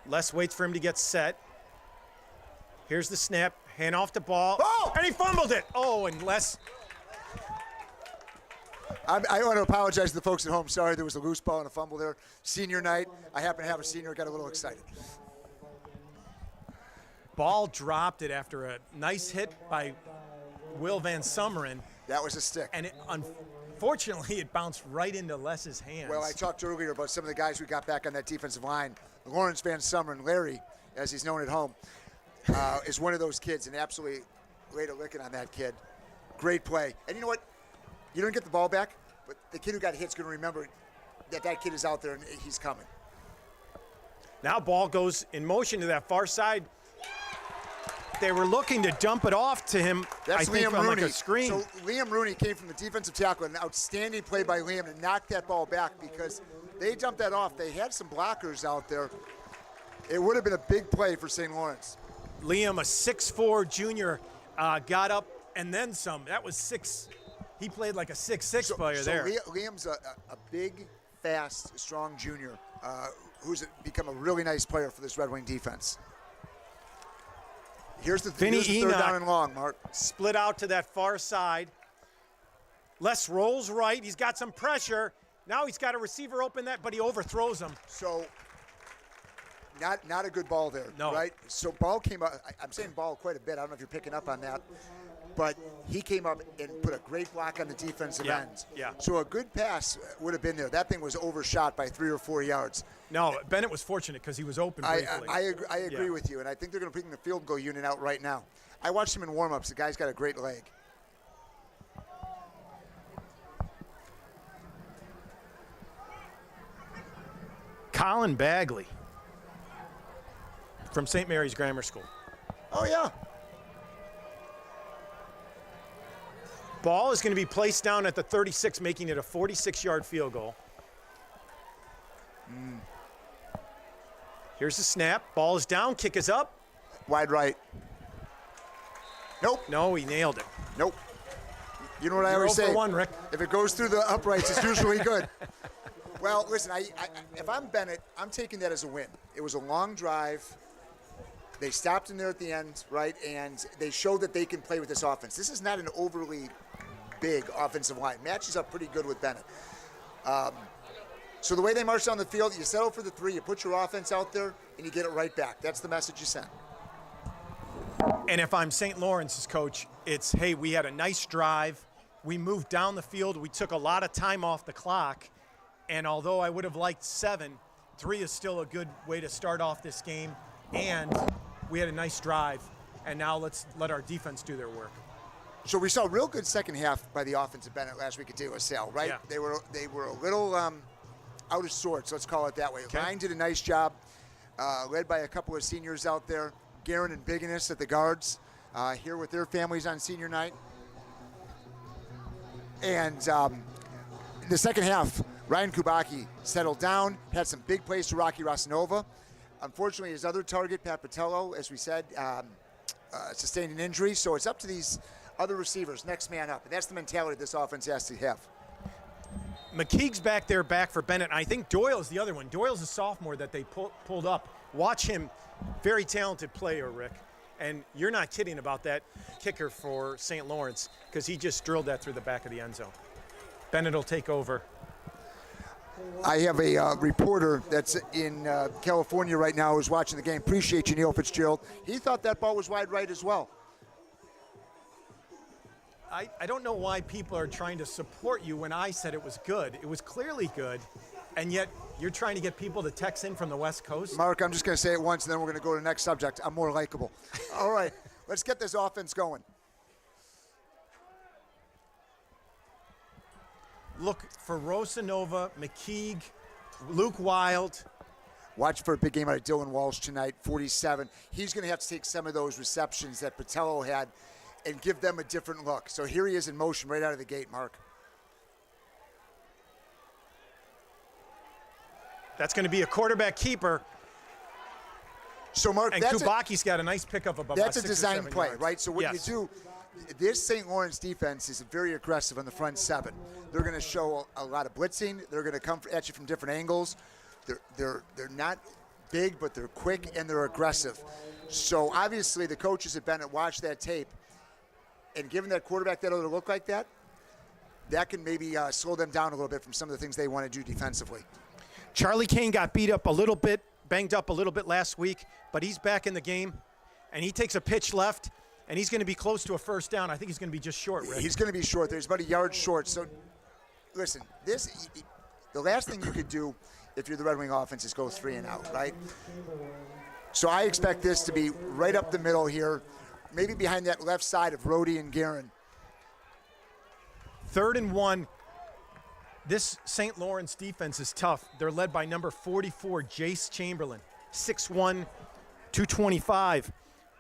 Speaker 17: Les waits for him to get set. Here's the snap. Hand off the ball.
Speaker 11: Oh!
Speaker 17: And he fumbled it. Oh, and Les.
Speaker 11: I want to apologize to the folks at home. Sorry, there was a loose ball and a fumble there. Senior night. I happen to have a senior. Got a little excited.
Speaker 17: Ball dropped it after a nice hit by Will Van Summeren.
Speaker 11: That was a stick.
Speaker 17: And unfortunately, it bounced right into Les's hands.
Speaker 11: Well, I talked earlier about some of the guys we got back on that defensive line. Laurence Van Summeren, Larry, as he's known at home, is one of those kids, and absolutely laid a licking on that kid. Great play. And you know what? You don't get the ball back, but the kid who got hit's going to remember that kid is out there and he's coming.
Speaker 17: Now ball goes in motion to that far side. They were looking to dump it off to him.
Speaker 11: That's
Speaker 17: I think
Speaker 11: Liam
Speaker 17: on
Speaker 11: Rooney.
Speaker 17: like a screen.
Speaker 11: So Liam Rooney came from the defensive tackle. An outstanding play by Liam to knock that ball back because they dumped that off. They had some blockers out there. It would have been a big play for St. Lawrence.
Speaker 17: Liam, a 6'4 junior, got up and then some. That was 6. He played like a 6'6" player there.
Speaker 11: Liam's a big, fast, strong junior who's become a really nice player for this Red Wing defense. Here's the third down and long, Mark.
Speaker 17: Split out to that far side. Les rolls right. He's got some pressure. Now he's got a receiver open but he overthrows him.
Speaker 11: So not a good ball there,
Speaker 17: no.
Speaker 11: Right? So ball came up. I'm saying ball quite a bit. I don't know if you're picking up on that. But he came up and put a great block on the defensive end.
Speaker 17: Yeah.
Speaker 11: So a good pass would have been there. That thing was overshot by 3 or 4 yards.
Speaker 17: No, Benet was fortunate because he was open briefly.
Speaker 11: I agree with you, and I think they're going to bring the field goal unit out right now. I watched him in warm-ups. The guy's got a great leg.
Speaker 17: Colin Bagley from St. Mary's Grammar School.
Speaker 11: Oh, yeah.
Speaker 17: Ball is going to be placed down at the 36, making it a 46-yard field goal. Here's the snap. Ball is down. Kick is up.
Speaker 11: Wide right. Nope.
Speaker 17: No, he nailed it.
Speaker 11: Nope. You know what I always say?
Speaker 17: 0 for 1, Rick.
Speaker 11: If it goes through the uprights, it's usually good. Well, listen, if I'm Benet, I'm taking that as a win. It was a long drive. They stopped in there at the end, right? And they showed that they can play with this offense. This is not an overly big offensive line. Matches up pretty good with Benet. So the way they march down the field, you settle for the 3, you put your offense out there, and you get it right back. That's the message you send.
Speaker 17: And if I'm St. Lawrence's coach, it's, hey, we had a nice drive. We moved down the field. We took a lot of time off the clock. And although I would have liked 7, 3 is still a good way to start off this game. And we had a nice drive. And now let's let our defense do their work.
Speaker 11: So we saw a real good second half by the offense of Benet last week at De La Salle, right?
Speaker 17: Yeah.
Speaker 11: They were a little out of sorts, let's call it that way.
Speaker 17: Okay.
Speaker 11: Ryan did a nice job, led by a couple of seniors out there. Guerin and Biggins at the guards, here with their families on senior night. And the second half, Ryan Kubacki settled down, had some big plays to Rocky Rosanova. Unfortunately, his other target, Pat Patello, as we said, sustained an injury. So it's up to these other receivers, next man up. And that's the mentality this offense has to have.
Speaker 17: McKeague's back there, back for Benet. I think Doyle's the other one. Doyle's a sophomore that they pulled up. Watch him. Very talented player, Rick. And you're not kidding about that kicker for St. Lawrence because he just drilled that through the back of the end zone. Benet will take over.
Speaker 11: I have a reporter that's in California right now who's watching the game. Appreciate you, Neil Fitzgerald. He thought that ball was wide right as well.
Speaker 17: I don't know why people are trying to support you when I said it was good. It was clearly good, and yet you're trying to get people to text in from the West Coast.
Speaker 11: Mark, I'm just going to say it once, and then we're going to go to the next subject. I'm more likable. All right, let's get this offense going.
Speaker 17: Look for Rosanova, McKeague, Luke Wild.
Speaker 11: Watch for a big game out of Dylan Walsh tonight, 47. He's going to have to take some of those receptions that Patello had and give them a different look. So here he is in motion right out of the gate, Mark.
Speaker 17: That's going to be a quarterback keeper.
Speaker 11: So, Mark,
Speaker 17: and Kubaki's got a nice pickup of about 6 or 7
Speaker 11: That's a design play,
Speaker 17: yards.
Speaker 11: right? So what you do, this St. Lawrence defense is very aggressive on the front 7. They're going to show a lot of blitzing. They're going to come at you from different angles. They're not big, but they're quick and they're aggressive. So obviously the coaches at Benet watch that tape, and giving that quarterback that other look like that, that can maybe slow them down a little bit from some of the things they want to do defensively.
Speaker 17: Charlie Kane got beat up a little bit, banged up a little bit last week, but he's back in the game, and he takes a pitch left, and he's going to be close to a first down. I think he's going to be just short, Rick.
Speaker 11: He's going to be short. There's about a yard short. So, listen, the last thing you could do if you're the Red Wing offense is go 3 and out, right? So I expect this to be right up the middle here, maybe behind that left side of Rhodey and Guerin.
Speaker 17: 3rd and 1. This St. Lawrence defense is tough. They're led by number 44, Jace Chamberlain, 6'1", 225.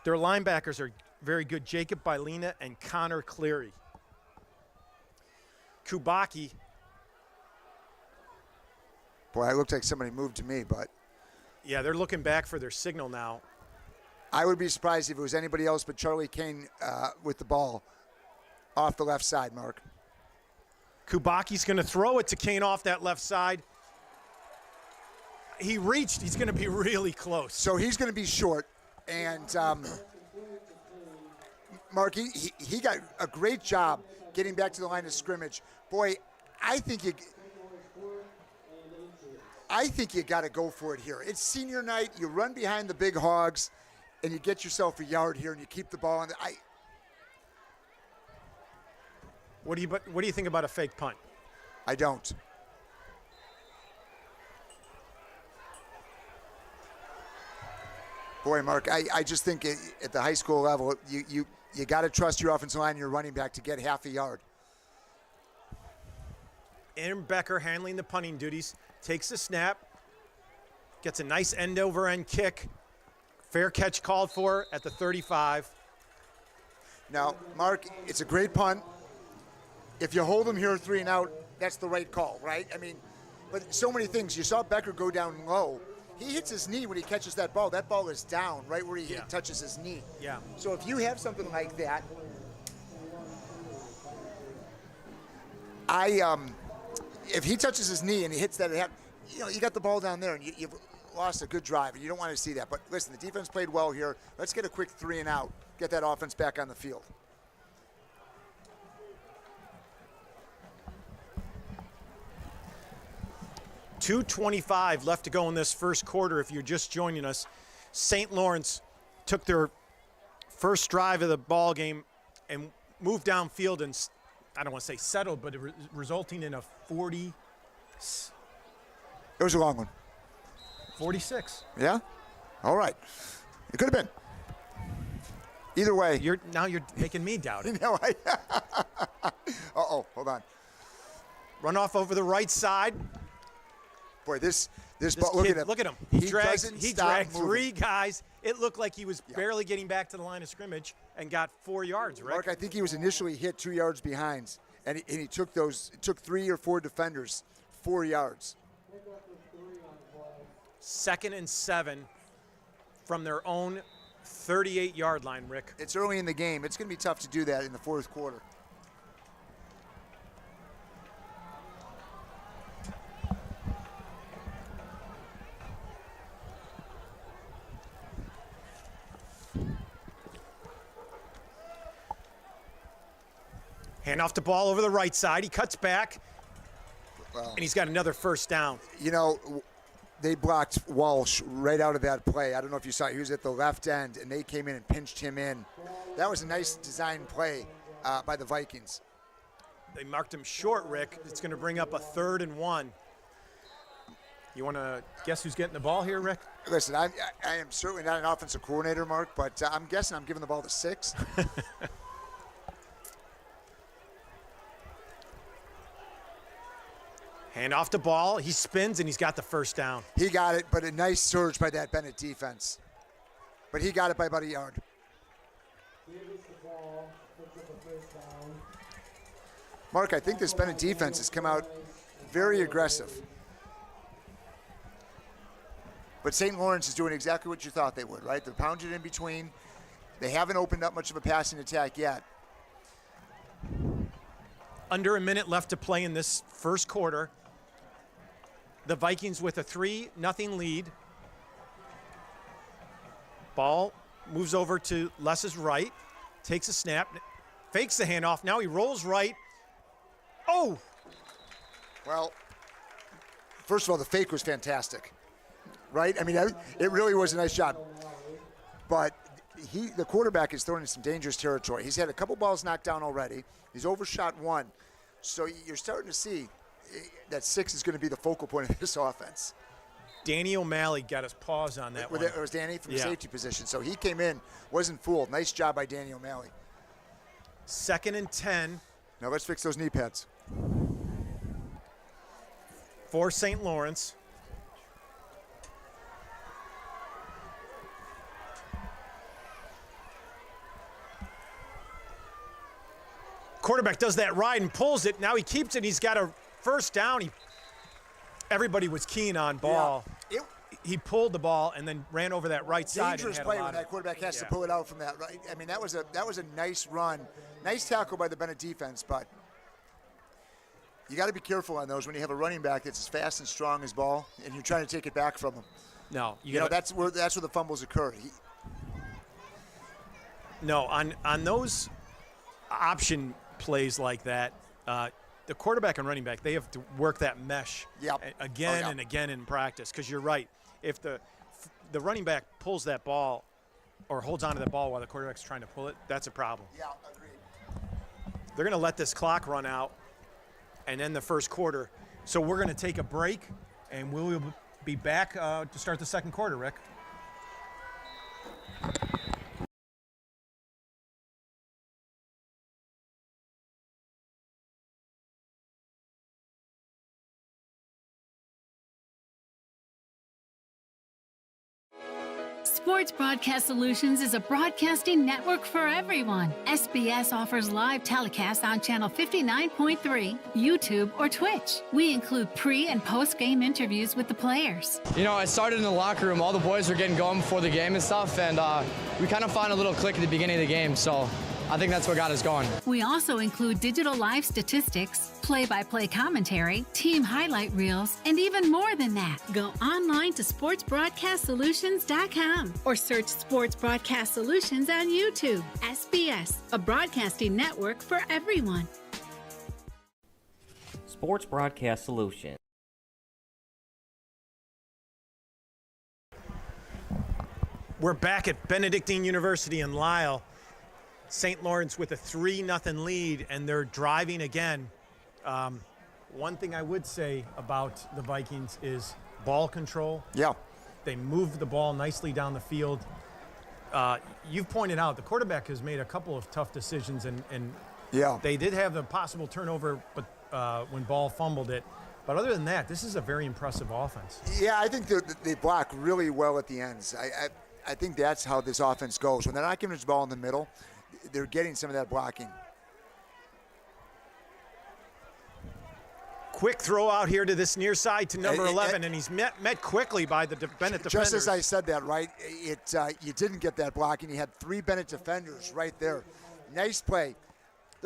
Speaker 17: Their linebackers are very good, Jacob Bailina and Connor Cleary. Kubacki.
Speaker 11: Boy, it looked like somebody moved to me, but.
Speaker 17: Yeah, they're looking back for their signal now.
Speaker 11: I would be surprised if it was anybody else but Charlie Kane with the ball. off the left side, Mark.
Speaker 17: Kubaki's going to throw it to Kane off that left side. He reached. He's going to be really close.
Speaker 11: So he's going to be short. And Mark, he got a great job getting back to the line of scrimmage. Boy, I think you got to go for it here. It's senior night. You run behind the big hogs, and you get yourself a yard here, and you keep the ball on.
Speaker 17: What do you think about a fake punt?
Speaker 11: I don't. Boy, Mark, I just think at the high school level, you got to trust your offensive line and your running back to get half a yard.
Speaker 17: Aaron Becker handling the punting duties, takes the snap, gets a nice end-over-end kick. Fair catch called for at the 35.
Speaker 11: Now, Mark, it's a great punt. If you hold him here 3 and out, that's the right call, right? I mean, but so many things. You saw Becker go down low. He hits his knee when he catches that ball. That ball is down right where he touches his knee.
Speaker 17: Yeah.
Speaker 11: So if you have something like that, if he touches his knee and he hits that, you got the ball down there and you've lost a good drive, and you don't want to see that. But listen, the defense played well here. Let's get a quick 3 and out, get that offense back on the field.
Speaker 17: .225 left to go in this first quarter. If you're just joining us, St. Laurence took their first drive of the ball game and moved downfield and, I don't want to say settled, but resulting in a 40.
Speaker 11: It was a long one.
Speaker 17: 46.
Speaker 11: Yeah? All right. It could have been. Either way.
Speaker 17: Now you're making me doubt it.
Speaker 11: No, uh-oh, hold on.
Speaker 17: Run off over the right side.
Speaker 11: Boy, this ball,
Speaker 17: kid,
Speaker 11: look at him.
Speaker 17: He dragged 3 guys. It looked like he was barely getting back to the line of scrimmage and got 4 yards, right?
Speaker 11: Mark, I think he was initially hit 2 yards behind, and he took 3 or 4 defenders 4 yards.
Speaker 17: 2nd and 7 from their own 38-yard line, Rick.
Speaker 11: It's early in the game. It's going to be tough to do that in the fourth quarter.
Speaker 17: Hand off the ball over the right side. He cuts back, and he's got another first down.
Speaker 11: You know, they blocked Walsh right out of that play. I don't know if you saw it. He was at the left end, and they came in and pinched him in. That was a nice design play by the Vikings.
Speaker 17: They marked him short, Rick. It's going to bring up a 3rd and 1. You want to guess who's getting the ball here, Rick?
Speaker 11: Listen, I am certainly not an offensive coordinator, Mark, but I'm guessing I'm giving the ball to 6.
Speaker 17: Hand off the ball. He spins, and he's got the first down.
Speaker 11: He got it, but a nice surge by that Benet defense. But he got it by about a yard. Mark, I think this Benet defense has come out very aggressive. But St. Laurence is doing exactly what you thought they would, right? They're pounding in between. They haven't opened up much of a passing attack yet.
Speaker 17: Under a minute left to play in this first quarter. The Vikings with a 3-0 lead. Ball moves over to Les's right. Takes a snap. Fakes the handoff. Now he rolls right. Oh!
Speaker 11: Well, first of all, the fake was fantastic. Right? I mean, it really was a nice job. But the quarterback is throwing in some dangerous territory. He's had a couple balls knocked down already. He's overshot 1. So you're starting to see that 6 is going to be the focal point of this offense.
Speaker 17: Danny O'Malley got his paws on that one.
Speaker 11: It was Danny from the safety position. So he came in, wasn't fooled. Nice job by Danny O'Malley.
Speaker 17: 2nd and 10.
Speaker 11: Now let's fix those knee pads.
Speaker 17: For St. Laurence. Quarterback does that ride and pulls it. Now he keeps it. He's got a first down. Everybody was keen on ball.
Speaker 11: Yeah.
Speaker 17: he pulled the ball and then ran over that right side.
Speaker 11: Dangerous
Speaker 17: and had
Speaker 11: play
Speaker 17: a lot
Speaker 11: when that quarterback has to
Speaker 17: yeah.
Speaker 11: pull it out from that right. I mean, that was a nice run, nice tackle by the Benet defense, but you got to be careful on those when you have a running back that's as fast and strong as Ball, and you're trying to take it back from him.
Speaker 17: No,
Speaker 11: you know that's where the fumbles occur.
Speaker 17: No, on those option plays like that, the quarterback and running back, they have to work that mesh again and again in practice. Because you're right, if the running back pulls that ball or holds onto the ball while the quarterback's trying to pull it, that's a problem.
Speaker 11: Yeah, agreed.
Speaker 17: They're going to let this clock run out and end the first quarter. So we're going to take a break, and we'll be back to start the second quarter, Rick.
Speaker 18: Sports Broadcast Solutions is a broadcasting network for everyone. SBS offers live telecasts on Channel 59.3, YouTube, or Twitch. We include pre- and post-game interviews with the players.
Speaker 19: You know, I started in the locker room. All the boys were getting going before the game and stuff, and we kind of found a little click at the beginning of the game, so I think that's what got us going.
Speaker 18: We also include digital live statistics, play-by-play commentary, team highlight reels, and even more than that. Go online to sportsbroadcastsolutions.com or search Sports Broadcast Solutions on YouTube. SBS, a broadcasting network for everyone.
Speaker 20: Sports Broadcast Solutions.
Speaker 17: We're back at Benedictine University in Lisle. St. Laurence with a 3-0 lead, and they're driving again. One thing I would say about the Vikings is ball control.
Speaker 11: Yeah.
Speaker 17: They move the ball nicely down the field. You've pointed out the quarterback has made a couple of tough decisions, and
Speaker 11: yeah,
Speaker 17: they did have the possible turnover, but when Ball fumbled it. But other than that, this is a very impressive offense.
Speaker 11: Yeah, I think they block really well at the ends. I think that's how this offense goes. When they're not giving the ball in the middle, they're getting some of that blocking.
Speaker 17: Quick throw out here to this near side to number 11, and he's met quickly by the Benet defenders.
Speaker 11: Just as I said that, right? You didn't get that blocking. You had 3 Benet defenders right there. Nice play.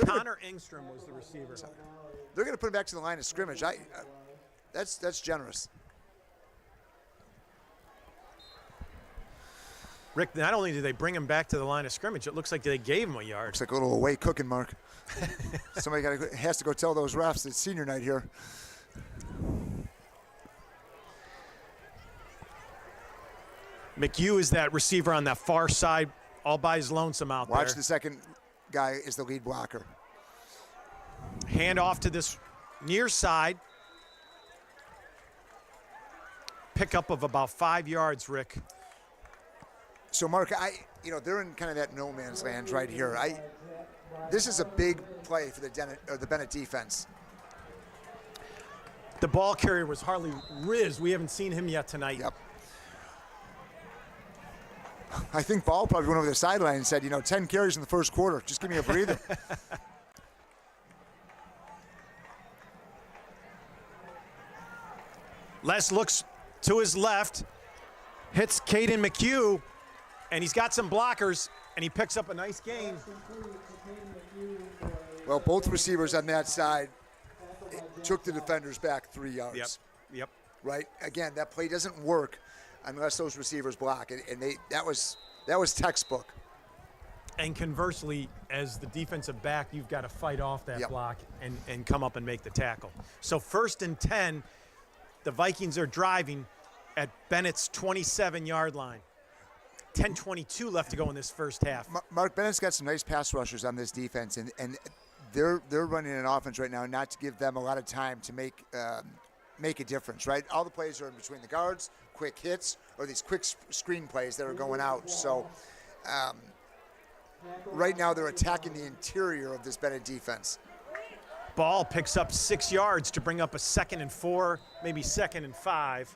Speaker 17: Connor Engstrom was the receiver.
Speaker 11: They're going to put him back to the line of scrimmage. That's generous.
Speaker 17: Rick, not only did they bring him back to the line of scrimmage, it looks like they gave him a yard.
Speaker 11: Looks like a little away cooking, Mark. Somebody has to go tell those refs it's senior night here.
Speaker 17: McHugh is that receiver on that far side, all by his lonesome out there.
Speaker 11: Watch the second guy is the lead blocker.
Speaker 17: Hand off to this near side. Pickup of about 5 yards, Rick.
Speaker 11: So, Mark, they're in kind of that no man's land right here. This is a big play for the Benet defense.
Speaker 17: The ball carrier was Harley Riz. We haven't seen him yet tonight.
Speaker 11: Yep. I think Ball probably went over the sideline and said, 10 carries in the first quarter. Just give me a breather.
Speaker 17: Les looks to his left, hits Caden McHugh, and he's got some blockers, and he picks up a nice gain.
Speaker 11: Well, both receivers on that side took the defenders back 3 yards.
Speaker 17: Yep.
Speaker 11: Right? Again, that play doesn't work unless those receivers block it, and that was textbook.
Speaker 17: And conversely, as the defensive back, you've got to fight off that block and come up and make the tackle. So 1st and 10, the Vikings are driving at Bennett's 27-yard line. 10:22 left to go in this first half.
Speaker 11: Mark, Bennett's got some nice pass rushers on this defense, and they're running an offense right now not to give them a lot of time to make a difference, right? All the plays are in between the guards, quick hits, or these quick screen plays that are going out. So right now they're attacking the interior of this Benet defense.
Speaker 17: Ball picks up 6 yards to bring up a 2nd and 4, maybe 2nd and 5.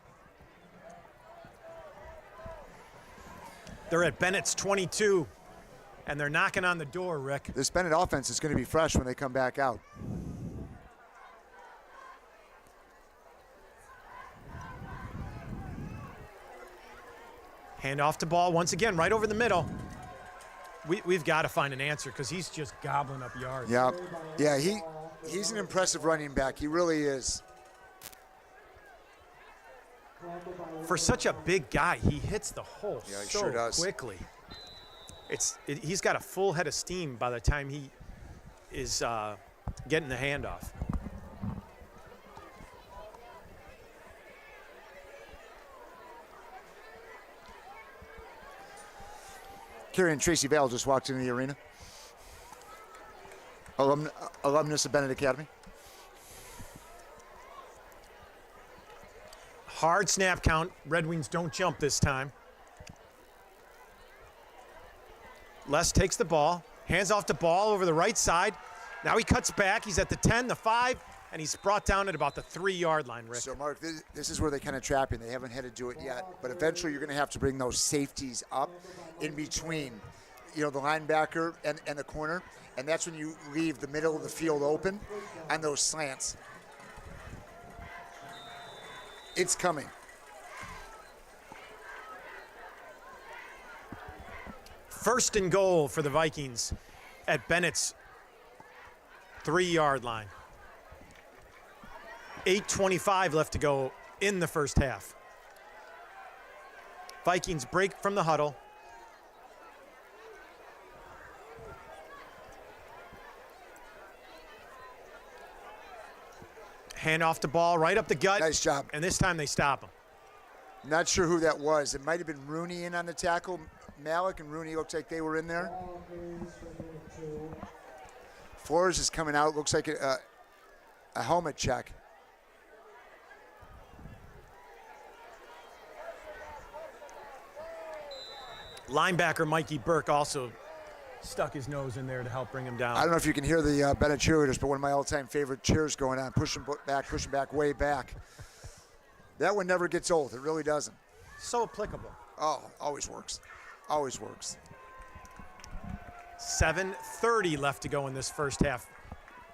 Speaker 17: They're at Bennett's 22, and they're knocking on the door, Rick.
Speaker 11: This Benet offense is going to be fresh when they come back out.
Speaker 17: Hand off to Ball once again, right over the middle. We've got to find an answer because he's just gobbling up yards.
Speaker 11: Yeah, he's an impressive running back. He really is.
Speaker 17: For such a big guy, he hits the hole so
Speaker 11: sure does.
Speaker 17: quickly. He's got a full head of steam by the time he is getting the handoff.
Speaker 11: Kerry and Tracy Vale just walked into the arena. Alumnus of Benet Academy.
Speaker 17: Hard snap count. Red Wings don't jump this time. Les takes the ball, hands off the ball over the right side. Now he cuts back. He's at the 10, the 5, and he's brought down at about the 3-yard line, Rick.
Speaker 11: So, Mark, this is where they kind of trap you. They haven't had to do it yet, but eventually you're going to have to bring those safeties up in between, the linebacker and the corner, and that's when you leave the middle of the field open on those slants. It's coming.
Speaker 17: First and goal for the Vikings at Bennett's 3-yard line. 8:25 left to go in the first half. Vikings break from the huddle. Hand off the ball right up the gut.
Speaker 11: Nice job.
Speaker 17: And this time they stop him.
Speaker 11: Not sure who that was. It might have been Rooney in on the tackle. Malik and Rooney looked like they were in there. Flores is coming out. Looks like a helmet check.
Speaker 17: Linebacker Mikey Burke also stuck his nose in there to help bring him down.
Speaker 11: I don't know if you can hear the Benet cheerleaders, but one of my all-time favorite cheers going on, pushing back, way back. That one never gets old. It really doesn't.
Speaker 17: So applicable.
Speaker 11: Oh, always works. Always works.
Speaker 17: 7:30 left to go in this first half.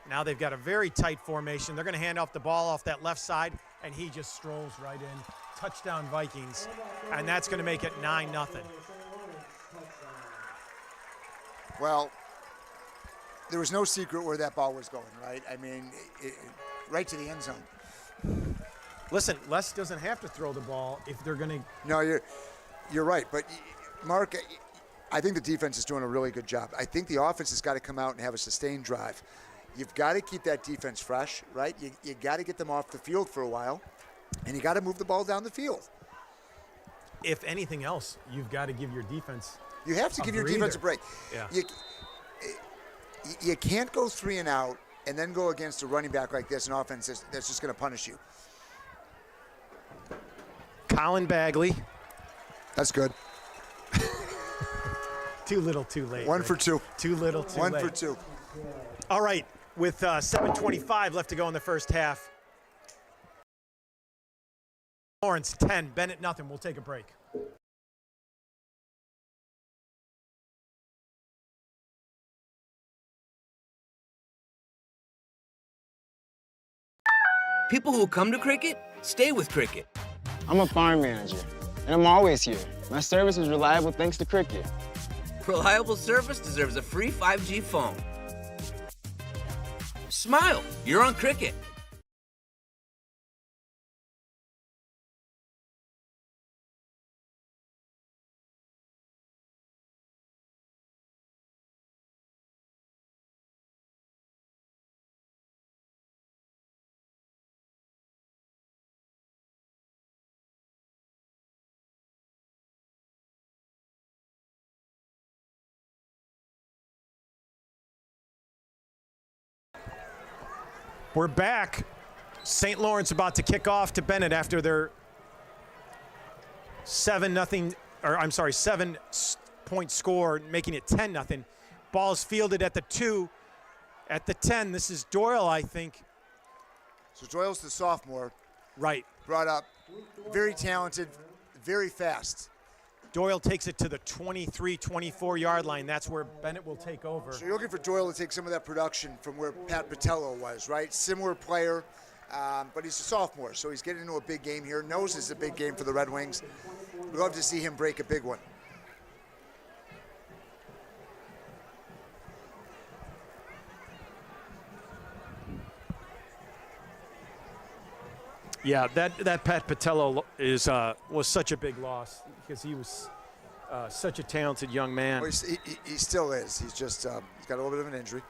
Speaker 17: Now they've got a very tight formation. They're going to hand off the ball off that left side, and he just strolls right in. Touchdown Vikings, and that's going to make it 9-0.
Speaker 11: Well, there was no secret where that ball was going, right? I mean, right to the end zone.
Speaker 17: Listen, Les doesn't have to throw the ball if they're going to.
Speaker 11: No, you're right. But, Mark, I think the defense is doing a really good job. I think the offense has got to come out and have a sustained drive. You've got to keep that defense fresh, right? You got to get them off the field for a while, and you got to move the ball down the field.
Speaker 17: If anything else, you've got to give your defense.
Speaker 11: You have to give your defense a break.
Speaker 17: Yeah.
Speaker 11: You can't go 3 and out and then go against a running back like this, an offense that's just going to punish you.
Speaker 17: Colin Bagley.
Speaker 11: That's good.
Speaker 17: Too little, too late.
Speaker 11: 1 for 2.
Speaker 17: Too little, too late.
Speaker 11: 1 for 2.
Speaker 17: All right, with 7:25 left to go in the first half. Laurence 10, Benet nothing. We'll take a break.
Speaker 15: People who come to cricket, stay with cricket.
Speaker 16: I'm a farm manager, and I'm always here. My service is reliable thanks to cricket.
Speaker 15: Reliable service deserves a free 5G phone. Smile, you're on cricket.
Speaker 17: We're back. St. Lawrence about to kick off to Benet after their 7-point score, making it 10-0. Ball's fielded at the 2. At the 10, this is Doyle, I think.
Speaker 11: So Doyle's the sophomore.
Speaker 17: Right.
Speaker 11: Brought up. Very talented, very fast.
Speaker 17: Doyle takes it to the 23, 24-yard line. That's where Benet will take over.
Speaker 11: So you're looking for Doyle to take some of that production from where Pat Patello was, right? Similar player, but he's a sophomore, so he's getting into a big game here. Knows it's a big game for the Red Wings. We'd love to see him break a big one.
Speaker 17: Yeah, that Pat Patello was such a big loss because he was such a talented young man.
Speaker 11: Well, he still is. He's just he's got a little bit of an injury.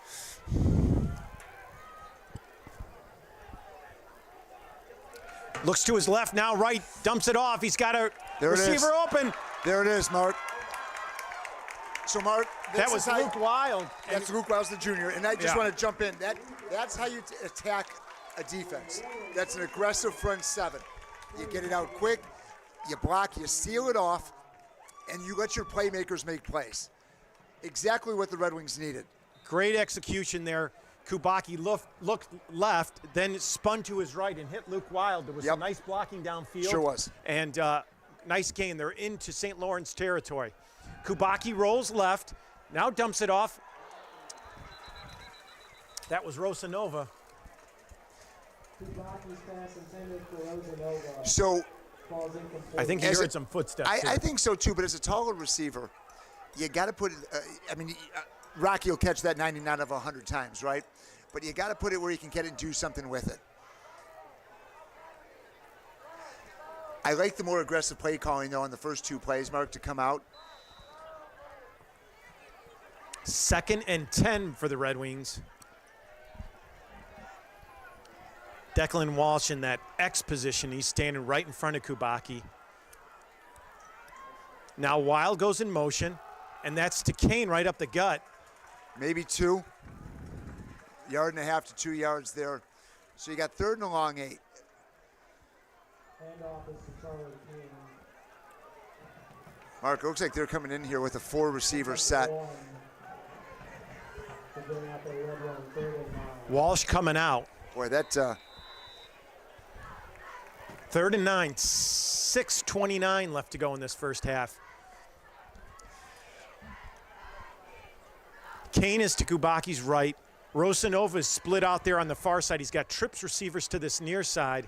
Speaker 17: Looks to his left now, right, dumps it off. He's got a receiver open.
Speaker 11: There it is, Mark. So, Mark,
Speaker 17: that was Luke Wild.
Speaker 11: That's Luke Wild, the junior. And I just want to jump in. That's how you attack a defense. That's an aggressive front seven. You get it out quick, you block, you seal it off, and you let your playmakers make plays. Exactly what the Red Wings needed.
Speaker 17: Great execution there. Kubacki looked left, then spun to his right and hit Luke Wild. There was some nice blocking downfield.
Speaker 11: Sure was.
Speaker 17: And nice gain. They're into St. Lawrence territory. Kubacki rolls left, now dumps it off. That was Rosanova.
Speaker 11: So
Speaker 17: I think he heard some footsteps.
Speaker 11: I think so too, but as a taller receiver, you got to put it, Rocky will catch that 99 of 100 times, right? But you got to put it where you can get it and do something with it. I like the more aggressive play calling, though, on the first two plays, Mark, to come out.
Speaker 17: 2nd and 10 for the Red Wings. Declan Walsh in that X position. He's standing right in front of Kubacki. Now Wild goes in motion, and that's to Kane right up the gut.
Speaker 11: Maybe 2. 1.5 to 2 yards there. So you got 3rd and a long 8. Mark, it looks like they're coming in here with a 4-receiver set.
Speaker 17: Walsh coming out.
Speaker 11: Boy, that...
Speaker 17: 3rd and 9, 6:29 left to go in this first half. Kane is to Kubacki's right. Rosanova is split out there on the far side. He's got trips receivers to this near side.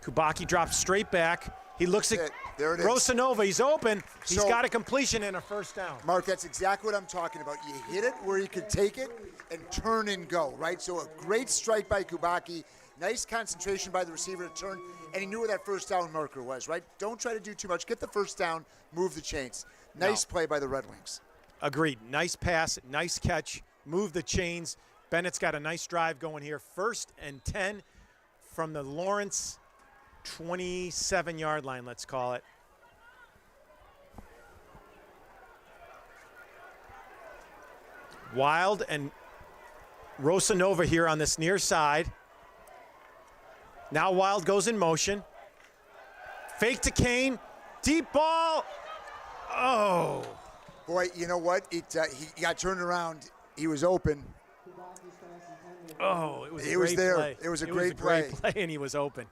Speaker 17: Kubacki drops straight back. He looks at
Speaker 11: there it is.
Speaker 17: Rosanova. He's open. He's got a completion and a first down.
Speaker 11: Mark, that's exactly what I'm talking about. You hit it where you could take it and turn and go, right? So a great strike by Kubacki. Nice concentration by the receiver to turn, and he knew where that first down marker was, right? Don't try to do too much. Get the first down, move the chains. Nice play by the Red Wings.
Speaker 17: Agreed. Nice pass, nice catch, move the chains. Bennett's got a nice drive going here. 1st and 10 from the Laurence 27-yard line, let's call it. Wild and Rosanova here on this near side. Now Wild goes in motion. Fake to Kane. Deep ball. Oh.
Speaker 11: Boy, you know what? He got turned around. He was open.
Speaker 17: Oh, it was
Speaker 11: there.
Speaker 17: Play.
Speaker 11: It was a
Speaker 17: great
Speaker 11: play.
Speaker 17: And he was open.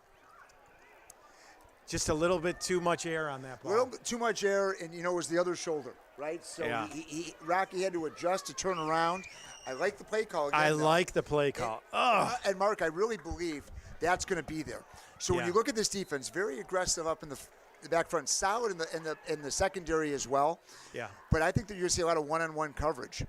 Speaker 17: Just a little bit too much air on that ball.
Speaker 11: A little bit too much air, and, it was the other shoulder, right? So Rocky had to adjust to turn around. I like the play call.
Speaker 17: I like the play call.
Speaker 11: And Mark, I really believe that's going to be there. So when you look at this defense, very aggressive up in the back front, solid in the secondary as well.
Speaker 17: Yeah.
Speaker 11: But I think that you're going to see a lot of one-on-one coverage.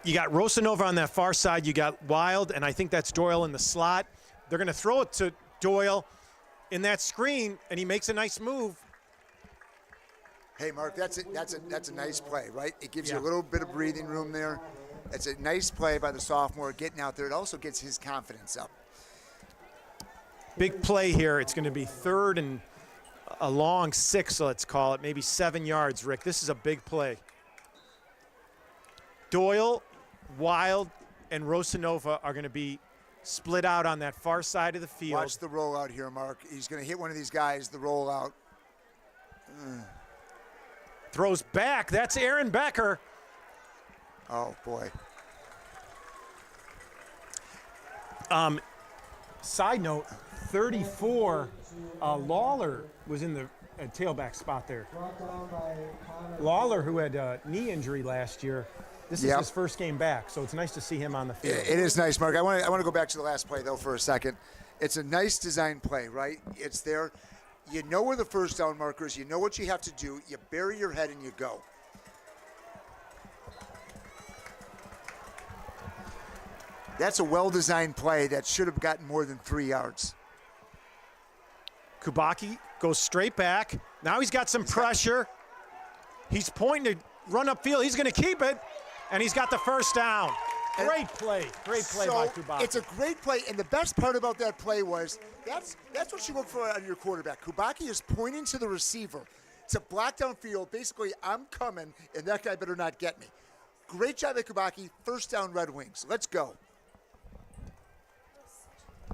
Speaker 17: You got Rosanova on that far side. You got Wild, and I think that's Doyle in the slot. They're going to throw it to Doyle in that screen, and he makes a nice move.
Speaker 11: Hey, Mark, that's a nice play, right? It gives you a little bit of breathing room there. It's a nice play by the sophomore getting out there. It also gets his confidence up.
Speaker 17: Big play here. It's going to be 3rd and a long 6, let's call it, maybe 7 yards, Rick. This is a big play. Doyle, Wild, and Rosanova are going to be split out on that far side of the field.
Speaker 11: Watch the rollout here, Mark. He's going to hit one of these guys, the rollout.
Speaker 17: Throws back. That's Aaron Becker.
Speaker 11: Oh, boy.
Speaker 17: Side note, 34, Lawler was in the tailback spot there. Lawler, who had a knee injury last year, This is his first game back, so it's nice to see him on the field.
Speaker 11: It is nice, Mark. I want to go back to the last play, though, for a second. It's a nice design play, right? It's there. You know where the first down marker is. You know what you have to do. You bury your head and you go. That's a well-designed play that should have gotten more than 3 yards.
Speaker 17: Kubacki goes straight back. Now he's got some pressure. He's pointing to run upfield. He's going to keep it, and he's got the first down. Great play by Kubacki.
Speaker 11: It's a great play, and the best part about that play was that's what you look for out of your quarterback. Kubacki is pointing to the receiver to block downfield. Basically, I'm coming, and that guy better not get me. Great job at Kubacki. First down, Red Wings. Let's go.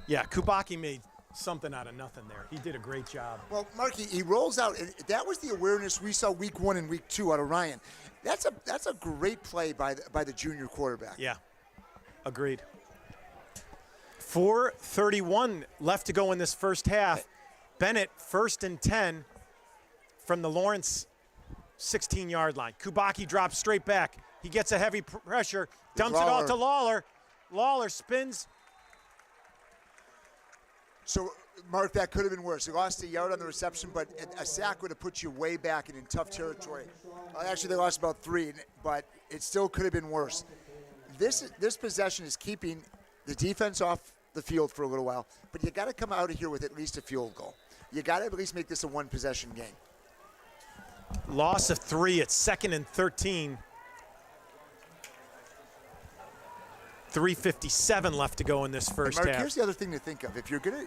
Speaker 17: Yeah, Kubacki made something out of nothing there. He did a great job.
Speaker 11: Well, Marky, he rolls out. That was the awareness we saw week 1 and week 2 out of Ryan. That's a great play by the junior quarterback.
Speaker 17: Yeah, agreed. 4:31 left to go in this first half. Benet 1st and 10 from the Laurence 16-yard line. Kubacki drops straight back. He gets a heavy pressure, dumps it off to Lawler. Lawler spins.
Speaker 11: So, Mark, that could have been worse. He lost a yard on the reception, but a sack would have put you way back and in tough territory. Actually, they lost about 3, but it still could have been worse. This possession is keeping the defense off the field for a little while, but you got to come out of here with at least a field goal. You got to at least make this a one-possession game.
Speaker 17: Loss of 3 at 2nd and 13. 3:57 left to go in this first
Speaker 11: Mark,
Speaker 17: half.
Speaker 11: here's the other thing to think of. If you're gonna,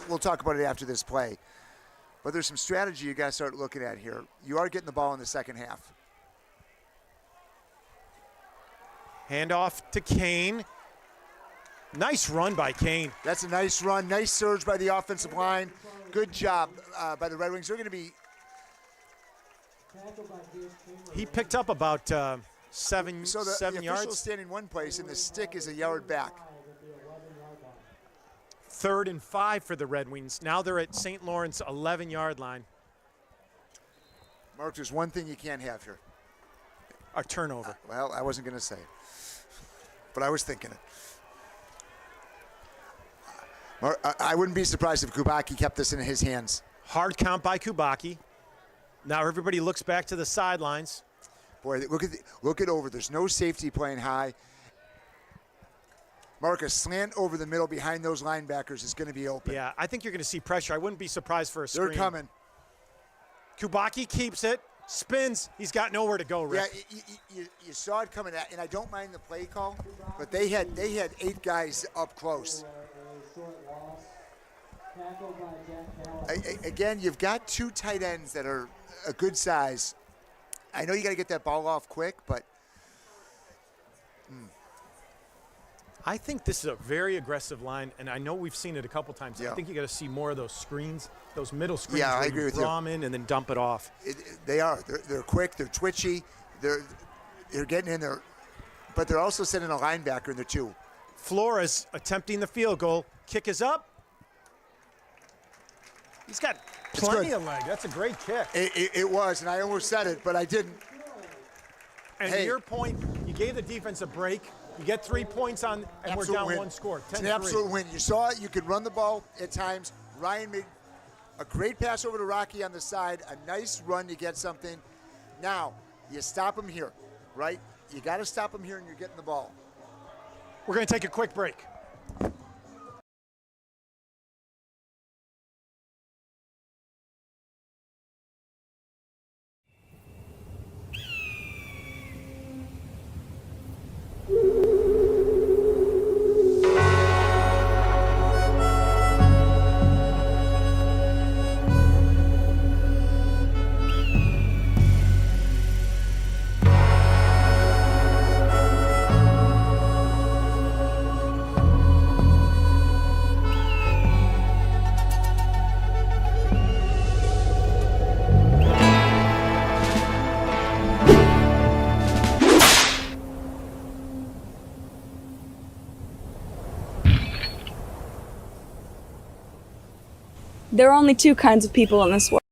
Speaker 11: we'll talk about it after this play, but there's some strategy you got to start looking at here. You are getting the ball in the second half.
Speaker 17: Handoff to Kane. Nice run by Kane.
Speaker 11: That's a nice run. Nice surge by the offensive line. Good job by the Red Wings. They're going to be.
Speaker 17: He picked up about 7 yards.
Speaker 11: The official's standing one place, and the stick is a yard back.
Speaker 17: 3rd and 5 for the Red Wings. Now they're at St. Lawrence 11-yard line.
Speaker 11: Mark, there's one thing you can't have here.
Speaker 17: A turnover.
Speaker 11: Well, I wasn't going to say it, but I was thinking it. Mark, I wouldn't be surprised if Kubacki kept this in his hands.
Speaker 17: Hard count by Kubacki. Now everybody looks back to the sidelines.
Speaker 11: Boy, look at over. There's no safety playing high. Mark, a slant over the middle behind those linebackers is going to be open.
Speaker 17: Yeah, I think you're going to see pressure. I wouldn't be surprised for a screen.
Speaker 11: They're coming.
Speaker 17: Kubacki keeps it, spins. He's got nowhere to go, Rick.
Speaker 11: Yeah, you saw it coming at, and I don't mind the play call, but they had 8 guys up close. Again, you've got 2 tight ends that are a good size. I know you got to get that ball off quick, but
Speaker 17: I think this is a very aggressive line, and I know we've seen it a couple times.
Speaker 11: Yeah.
Speaker 17: I think you got to see more of those screens, those middle screens.
Speaker 11: Yeah,
Speaker 17: where
Speaker 11: I agree with you.
Speaker 17: Draw them in and then dump it off.
Speaker 11: They are. They're quick. They're twitchy. They're getting in there, but they're also sending a linebacker in there too.
Speaker 17: Flores attempting the field goal. Kick is up. He's got plenty of leg. That's a great kick.
Speaker 11: It was, and I almost said it, but I didn't.
Speaker 17: And to your point, you gave the defense a break. You get 3 points on, and we're down
Speaker 11: win.
Speaker 17: 1 score. 10-3.
Speaker 11: It's an absolute win. You saw it. You could run the ball at times. Ryan made a great pass over to Rocky on the side. A nice run to get something. Now, you stop him here, right? You got to stop him here, and you're getting the ball.
Speaker 17: We're going to take a quick break.
Speaker 3: There are only 2 kinds of people in this world.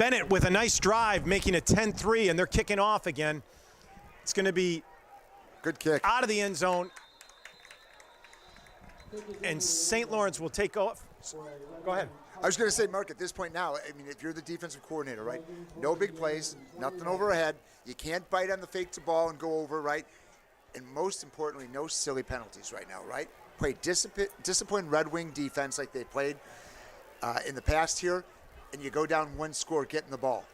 Speaker 17: Benet with a nice drive, making it 10-3, and they're kicking off again. It's going to be
Speaker 11: good kick
Speaker 17: out of the end zone. And St. Lawrence will take off. Go ahead.
Speaker 11: I was going to say, Mark, at this point now, I mean, if you're the defensive coordinator, right, no big plays, nothing overhead. You can't bite on the fake to ball and go over, right? And most importantly, no silly penalties right now, right? Play disciplined Red Wing defense like they played in the past here, and you go down one score getting the ball.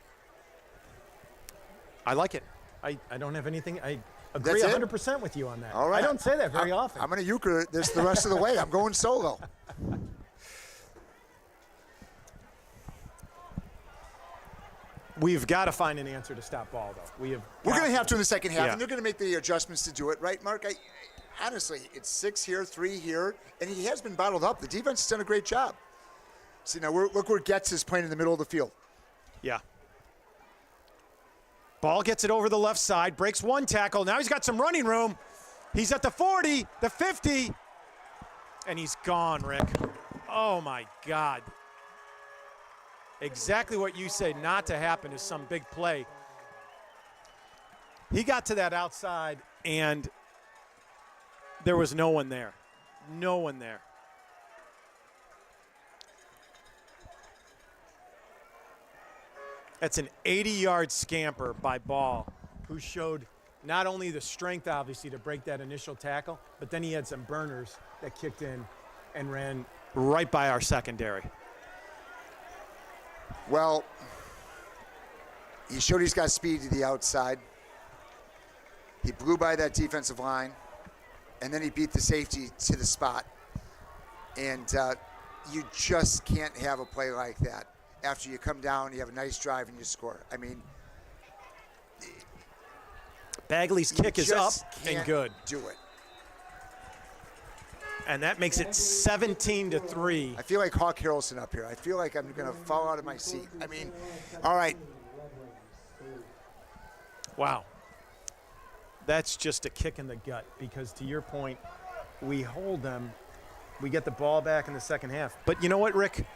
Speaker 17: I like it. I don't have anything. I agree 100% with you on that.
Speaker 11: All right.
Speaker 17: I don't say that very often.
Speaker 11: I'm going to euchre this the rest of the way. I'm going solo.
Speaker 17: We've got to find an answer to stop ball, though. We're
Speaker 11: going to have to in the second half,
Speaker 17: Yeah.
Speaker 11: and they're going to make the adjustments to do it, right, Mark? Honestly, it's 6 here, 3 here, and he has been bottled up. The defense has done a great job. See, now look where Getz is playing in the middle of the field.
Speaker 17: Yeah. Ball gets it over the left side, breaks one tackle. Now he's got some running room. He's at the 40, the 50, and he's gone, Rick. Oh, my God. Exactly what you say not to happen is some big play. He got to that outside, and there was no one there. No one there. That's an 80-yard scamper by Ball, who showed not only the strength, obviously, to break that initial tackle, but then he had some burners that kicked in and ran right by our secondary.
Speaker 11: Well, he showed he's got speed to the outside. He blew by that defensive line, and then he beat the safety to the spot. And you just can't have a play like that after you come down, you have a nice drive, and you score. I mean,
Speaker 17: Bagley's kick is up and
Speaker 11: can't
Speaker 17: good.
Speaker 11: Do it.
Speaker 17: And that makes it 17-3.
Speaker 11: I feel like Hawk Harrelson up here. I feel like I'm going to fall out of my seat. I mean, all right.
Speaker 17: Wow. That's just a kick in the gut because, to your point, we hold them. We get the ball back in the second half. But you know what, Rick?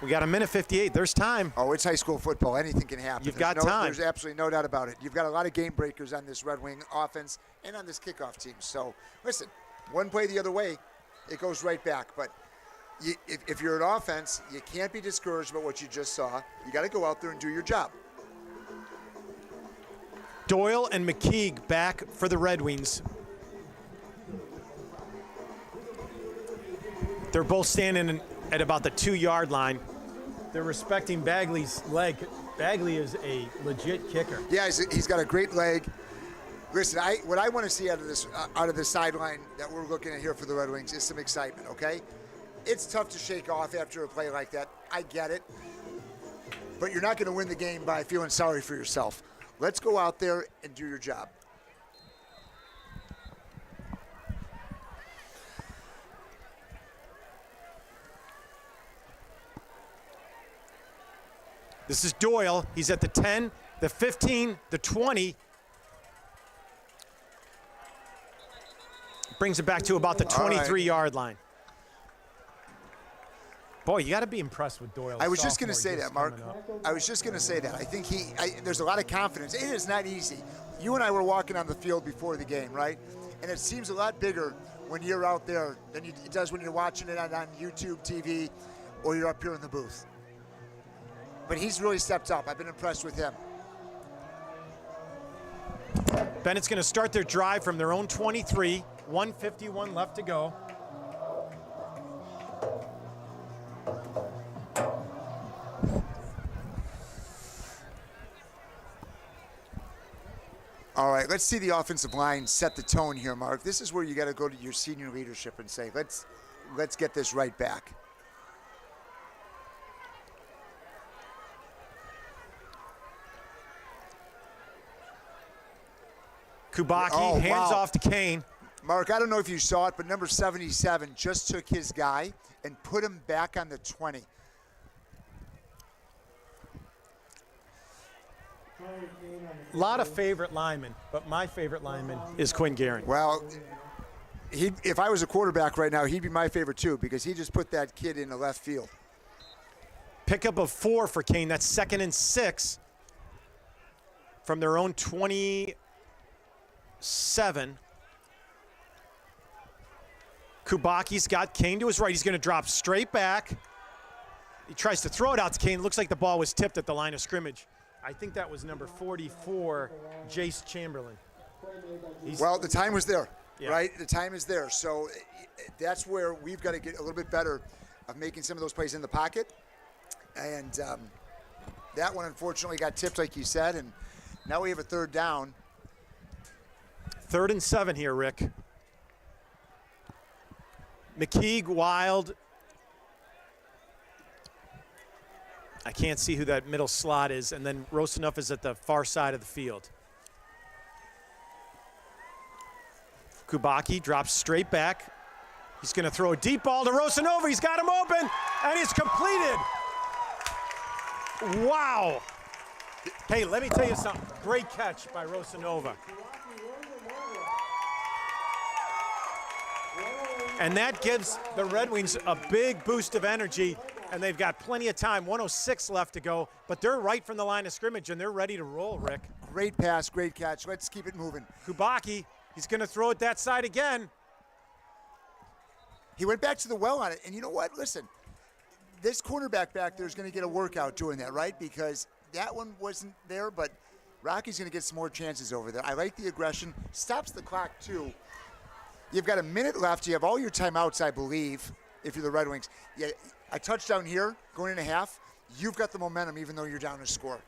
Speaker 17: We got a minute 58. There's time.
Speaker 11: Oh, it's high school football. Anything can happen.
Speaker 17: You've got time.
Speaker 11: There's absolutely no doubt about it. You've got a lot of game breakers on this Red Wing offense and on this kickoff team. So, listen, one play the other way, it goes right back. But if you're an offense, you can't be discouraged about what you just saw. You got to go out there and do your job.
Speaker 17: Doyle and McKeague back for the Red Wings. They're both standing at about the 2-yard line. They're respecting Bagley's leg. Bagley is a legit kicker.
Speaker 11: Yeah, he's got a great leg. Listen, what I want to see out of the sideline that we're looking at here for the Red Wings is some excitement, okay? It's tough to shake off after a play like that. I get it. But you're not going to win the game by feeling sorry for yourself. Let's go out there and do your job.
Speaker 17: This is Doyle. He's at the 10, the 15, the 20. Brings it back to about the 23-yard line. Boy, you got to be impressed with Doyle.
Speaker 11: I was just going to say that, Mark. I was just going to say that. I think there's a lot of confidence. It is not easy. You and I were walking on the field before the game, right? And it seems a lot bigger when you're out there than it does when you're watching it on YouTube TV or you're up here in the booth. But he's really stepped up. I've been impressed with him.
Speaker 17: Bennett's going to start their drive from their own 23. 1:51 left to go.
Speaker 11: All right, let's see the offensive line set the tone here, Mark. This is where you got to go to your senior leadership and say, let's get this right back.
Speaker 17: Kubaki hands off to Kane.
Speaker 11: Mark, I don't know if you saw it, but number 77 just took his guy and put him back on the 20.
Speaker 17: A lot of favorite linemen, but my favorite lineman is Quinn Guerin.
Speaker 11: Well, if I was a quarterback right now, he'd be my favorite too because he just put that kid in the left field.
Speaker 17: Pickup of 4 for Kane. That's 2nd and 6 from their own 27. Kubaki's got Kane to his right. He's going to drop straight back. He tries to throw it out to Kane. Looks like the ball was tipped at the line of scrimmage. I think that was number 44, Jace Chamberlain.
Speaker 11: Well, the time was there,
Speaker 17: Yeah.
Speaker 11: right? The time is there. So that's where we've got to get a little bit better of making some of those plays in the pocket. And that one, unfortunately, got tipped, like you said, and now we have a 3rd down.
Speaker 17: 3rd and 7 here, Rick. McKeague, Wild. I can't see who that middle slot is, and then Rosanov is at the far side of the field. Kubaki drops straight back. He's going to throw a deep ball to Rosanova. He's got him open, and it's completed. Wow. Hey, let me tell you something. Great catch by Rosanova. And that gives the Red Wings a big boost of energy, and they've got plenty of time. 1:06 left to go, but they're right from the line of scrimmage, and they're ready to roll, Rick.
Speaker 11: Great pass, great catch. Let's keep it moving.
Speaker 17: Kubaki, he's going to throw it that side again.
Speaker 11: He went back to the well on it, and you know what? Listen, this cornerback back there is going to get a workout doing that, right? Because that one wasn't there, but Rocky's going to get some more chances over there. I like the aggression. Stops the clock, too. You've got a minute left. You have all your timeouts, I believe, if you're the Red Wings. Yeah, a touchdown here, going in a half. You've got the momentum, even though you're down a score.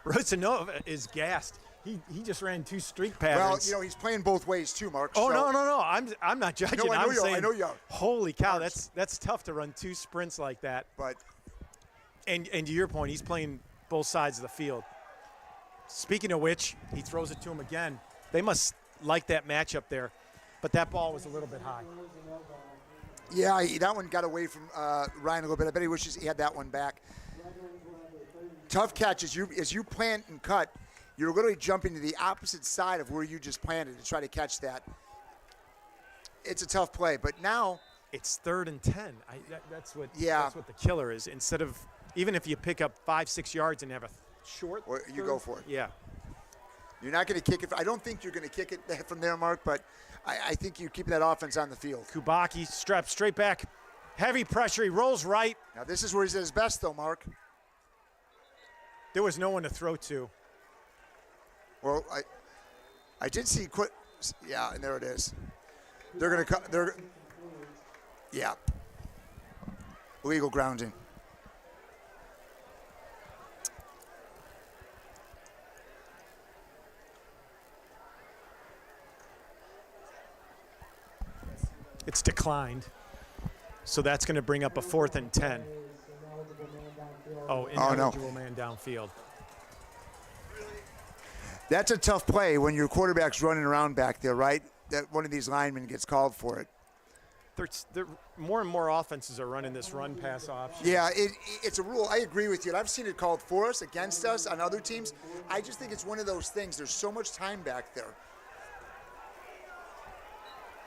Speaker 17: Rosanova is gassed. He just ran 2 streak patterns.
Speaker 11: Well, he's playing both ways too, Mark.
Speaker 17: Oh, so. No. I'm not judging.
Speaker 11: No, I know
Speaker 17: saying,
Speaker 11: I know you are.
Speaker 17: Holy cow, that's tough to run 2 sprints like that.
Speaker 11: But
Speaker 17: and to your point, he's playing both sides of the field. Speaking of which, he throws it to him again. They must like that matchup there, but that ball was a little bit high.
Speaker 11: Yeah, that one got away from Ryan a little bit. I bet he wishes he had that one back. Tough catch as you plant and cut. You're literally jumping to the opposite side of where you just planted to try to catch that. It's a tough play, but now
Speaker 17: it's 3rd and 10. That's what the killer is. Instead of, even if you pick up 5-6 yards and have a short,
Speaker 11: or you go for it.
Speaker 17: Yeah.
Speaker 11: You're not going to kick it. I don't think you're going to kick it from there, Mark, but I think you keep that offense on the field.
Speaker 17: Kubaki straps straight back. Heavy pressure. He rolls right.
Speaker 11: Now, this is where he's at his best, though, Mark.
Speaker 17: There was no one to throw to.
Speaker 11: Well, I did see quick. Yeah, and there it is. They're going to cut. Yeah. Illegal grounding.
Speaker 17: It's declined. So that's going to bring up a 4th and 10. Oh, ineligible man downfield.
Speaker 11: That's a tough play when your quarterback's running around back there, right? That one of these linemen gets called for it.
Speaker 17: More and more offenses are running this run-pass option.
Speaker 11: Yeah, it's a rule. I agree with you. And I've seen it called for us, against us, on other teams. I just think it's one of those things. There's so much time back there.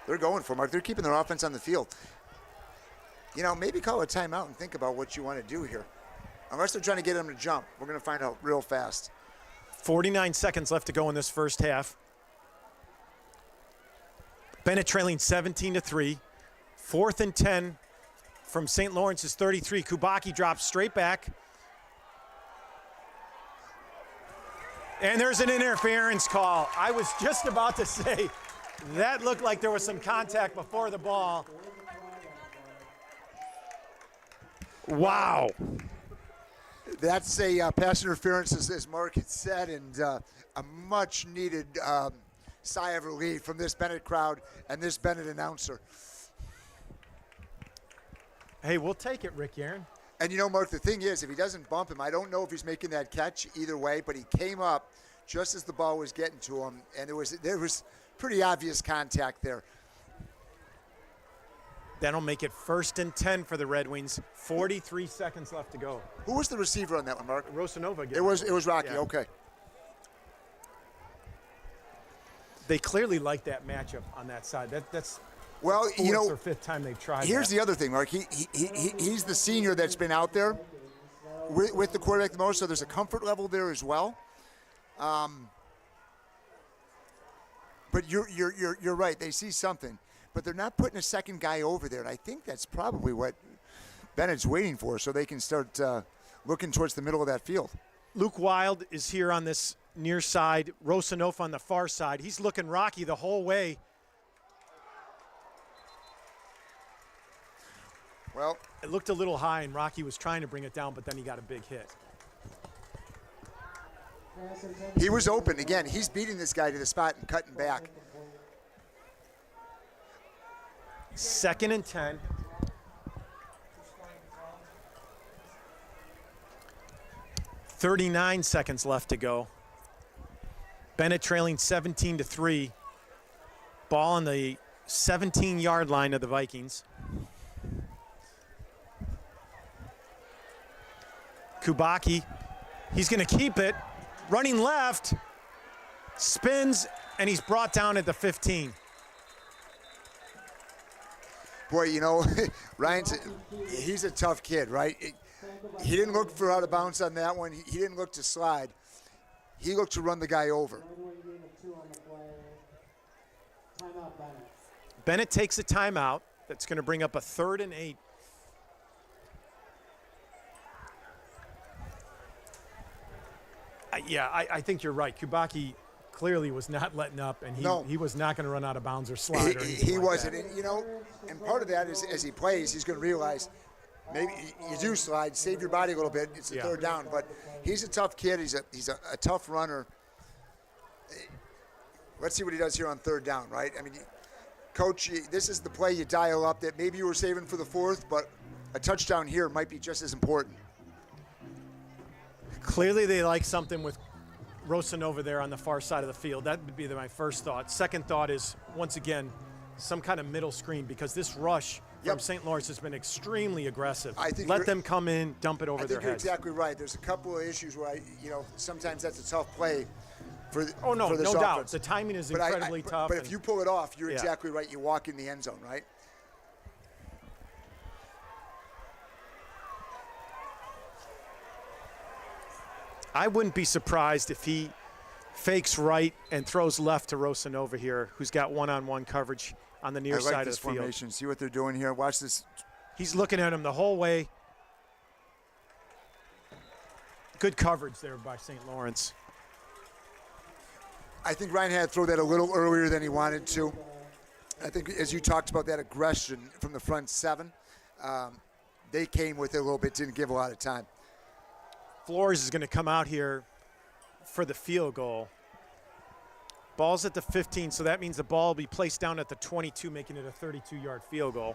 Speaker 11: They're going for Mark. They're keeping their offense on the field. Maybe call a timeout and think about what you want to do here. Unless they're trying to get them to jump. We're going to find out real fast.
Speaker 17: 49 seconds left to go in this first half. Benet trailing 17-3. 4th and 10 from St. Lawrence's 33. Kubaki drops straight back. And there's an interference call. I was just about to say that looked like there was some contact before the ball. Wow.
Speaker 11: That's a pass interference, as Mark had said, and a much-needed sigh of relief from this Benet crowd and this Benet announcer.
Speaker 17: Hey, we'll take it, Rick Aaron.
Speaker 11: And Mark, the thing is, if he doesn't bump him, I don't know if he's making that catch either way, but he came up just as the ball was getting to him, and there was pretty obvious contact there.
Speaker 17: That'll make it 1st and 10 for the Red Wings. 43 seconds left to go.
Speaker 11: Who was the receiver on that one, Mark?
Speaker 17: Rosanova.
Speaker 11: It was Rocky. Yeah. Okay.
Speaker 17: They clearly like that matchup on that side.
Speaker 11: Well, you know,
Speaker 17: fourth or fifth time they've tried.
Speaker 11: Here's the other thing, Mark. He's the senior that's been out there with the quarterback the most, so there's a comfort level there as well. But you're right. They see something, but they're not putting a second guy over there. And I think that's probably what Bennett's waiting for, so they can start looking towards the middle of that field.
Speaker 17: Luke Wild is here on this near side. Rosanov on the far side. He's looking rocky the whole way.
Speaker 11: Well,
Speaker 17: it looked a little high, and Rocky was trying to bring it down, but then he got a big hit.
Speaker 11: He was open. Again, he's beating this guy to the spot and cutting back.
Speaker 17: 2nd and 10. .39 seconds left to go. Benet trailing 17-3. Ball on the 17-yard line of the Vikings. Kubacki, he's going to keep it. Running left, spins, and he's brought down at the 15.
Speaker 11: Boy, you know, he's a tough kid, right? He didn't look for out of bounds on that one. He didn't look to slide. He looked to run the guy over.
Speaker 17: Benet takes a timeout. That's going to bring up a 3rd and 8. I think you're right. Kubacki clearly was not letting up, and he was not going to run out of bounds or slide or anything.
Speaker 11: He wasn't. And, you know, and part of that is as he plays, he's going to realize maybe you do slide, save your body a little bit. It's a 3rd down, but he's a tough kid. He's a tough runner. Let's see what he does here on 3rd down, right? I mean, Coach, this is the play you dial up that maybe you were saving for the 4th, but a touchdown here might be just as important.
Speaker 17: Clearly they like something with Rosen over there on the far side of the field. That would be my first thought. Second thought is, once again, some kind of middle screen, because this rush from St. Lawrence has been extremely aggressive. Let them come in, dump it over their heads.
Speaker 11: You're exactly right. There's a couple of issues where, sometimes that's a tough play for this
Speaker 17: no
Speaker 11: offense.
Speaker 17: doubt. The timing is incredibly tough.
Speaker 11: But if you pull it off, you're exactly right. You walk in the end zone, right?
Speaker 17: I wouldn't be surprised if he fakes right and throws left to Rosen over here, who's got one-on-one coverage on the near side of the field.
Speaker 11: Formation. See what they're doing here. Watch this.
Speaker 17: He's looking at him the whole way. Good coverage there by St. Lawrence.
Speaker 11: I think Ryan had to throw that a little earlier than he wanted to. I think, as you talked about, that aggression from the front 7, they came with it a little bit, didn't give a lot of time.
Speaker 17: Flores is going to come out here for the field goal. Ball's at the 15, so that means the ball will be placed down at the 22, making it a 32-yard field goal.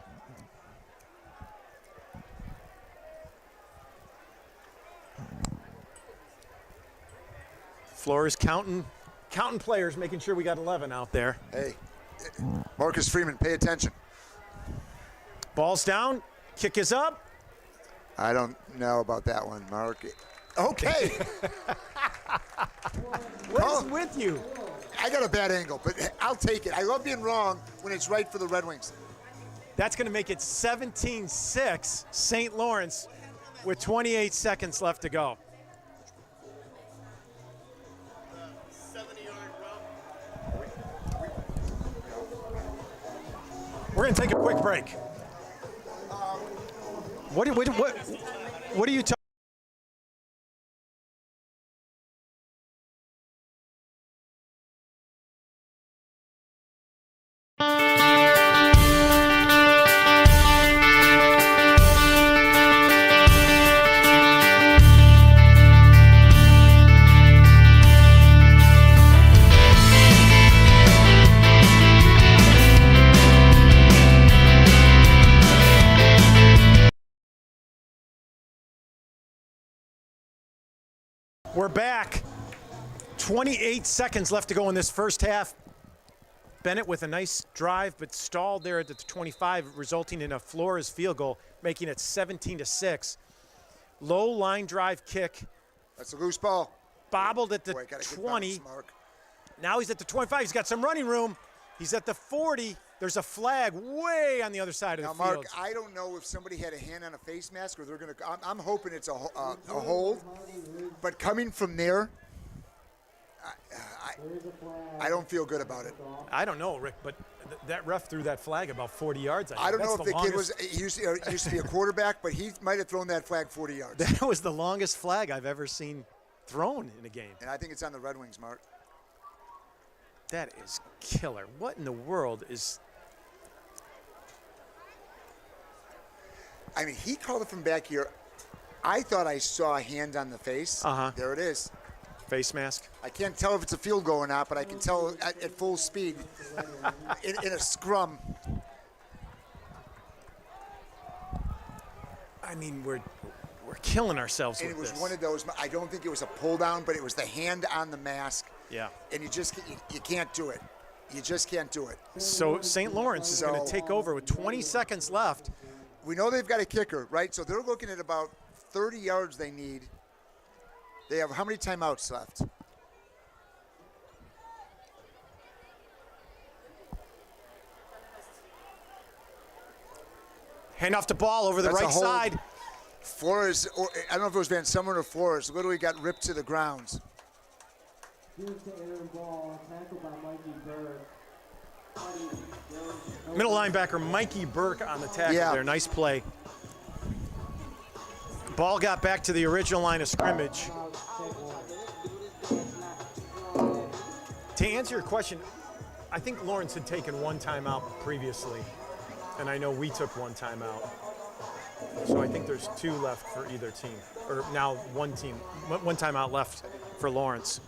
Speaker 17: Flores counting players, making sure we got 11 out there.
Speaker 11: Hey, Marcus Freeman, pay attention.
Speaker 17: Ball's down, kick is up.
Speaker 11: I don't know about that one, Mark. Okay.
Speaker 17: What is with you?
Speaker 11: I got a bad angle, but I'll take it. I love being wrong when it's right for the Red Wings.
Speaker 17: That's going to make it 17-6, St. Lawrence, with 28 seconds left to go. We're going to take a quick break. What are you talking? We're back. 28 seconds left to go in this first half. Benet with a nice drive, but stalled there at the 25, resulting in a Flores field goal, making it 17-6. Low line drive kick.
Speaker 11: That's a loose ball.
Speaker 17: Bobbled at the 20. Now he's at the 25. He's got some running room. He's at the 40, There's a flag way on the other side of the
Speaker 11: Mark,
Speaker 17: field.
Speaker 11: I don't know if somebody had a hand on a face mask or they're going to. I'm hoping it's a hold. But coming from there, I don't feel good about it.
Speaker 17: I don't know, Rick, but that ref threw that flag about 40 yards.
Speaker 11: I don't know if the kid used to be a quarterback, but he might have thrown that flag 40 yards.
Speaker 17: That was the longest flag I've ever seen thrown in a game.
Speaker 11: And I think it's on the Red Wings, Mark.
Speaker 17: That is killer. What in the world is...
Speaker 11: I mean, he called it from back here. I thought I saw a hand on the face. There it is.
Speaker 17: Face mask.
Speaker 11: I can't tell if it's a field goal or not, but I can tell at full speed in a scrum.
Speaker 17: I mean, we're killing ourselves
Speaker 11: and
Speaker 17: with
Speaker 11: it was
Speaker 17: this.
Speaker 11: one of those. I don't think it was a pull down, but it was the hand on the mask.
Speaker 17: Yeah.
Speaker 11: And you can't do it. You just can't do it.
Speaker 17: So St. Lawrence is going to take over with 20 seconds left.
Speaker 11: We know they've got a kicker, right? So they're looking at about 30 yards they need. They have how many timeouts left?
Speaker 17: Hand off the ball over the right side.
Speaker 11: Flores, or I don't know if it was Van Summer or Flores, literally got ripped to the ground.
Speaker 17: Middle linebacker Mikey Burke on the tackle there. Nice play. Ball got back to the original line of scrimmage. To answer your question, I think Laurence had taken one timeout previously, and I know we took one timeout. So I think there's 2 left for either team, or now one timeout left for Laurence.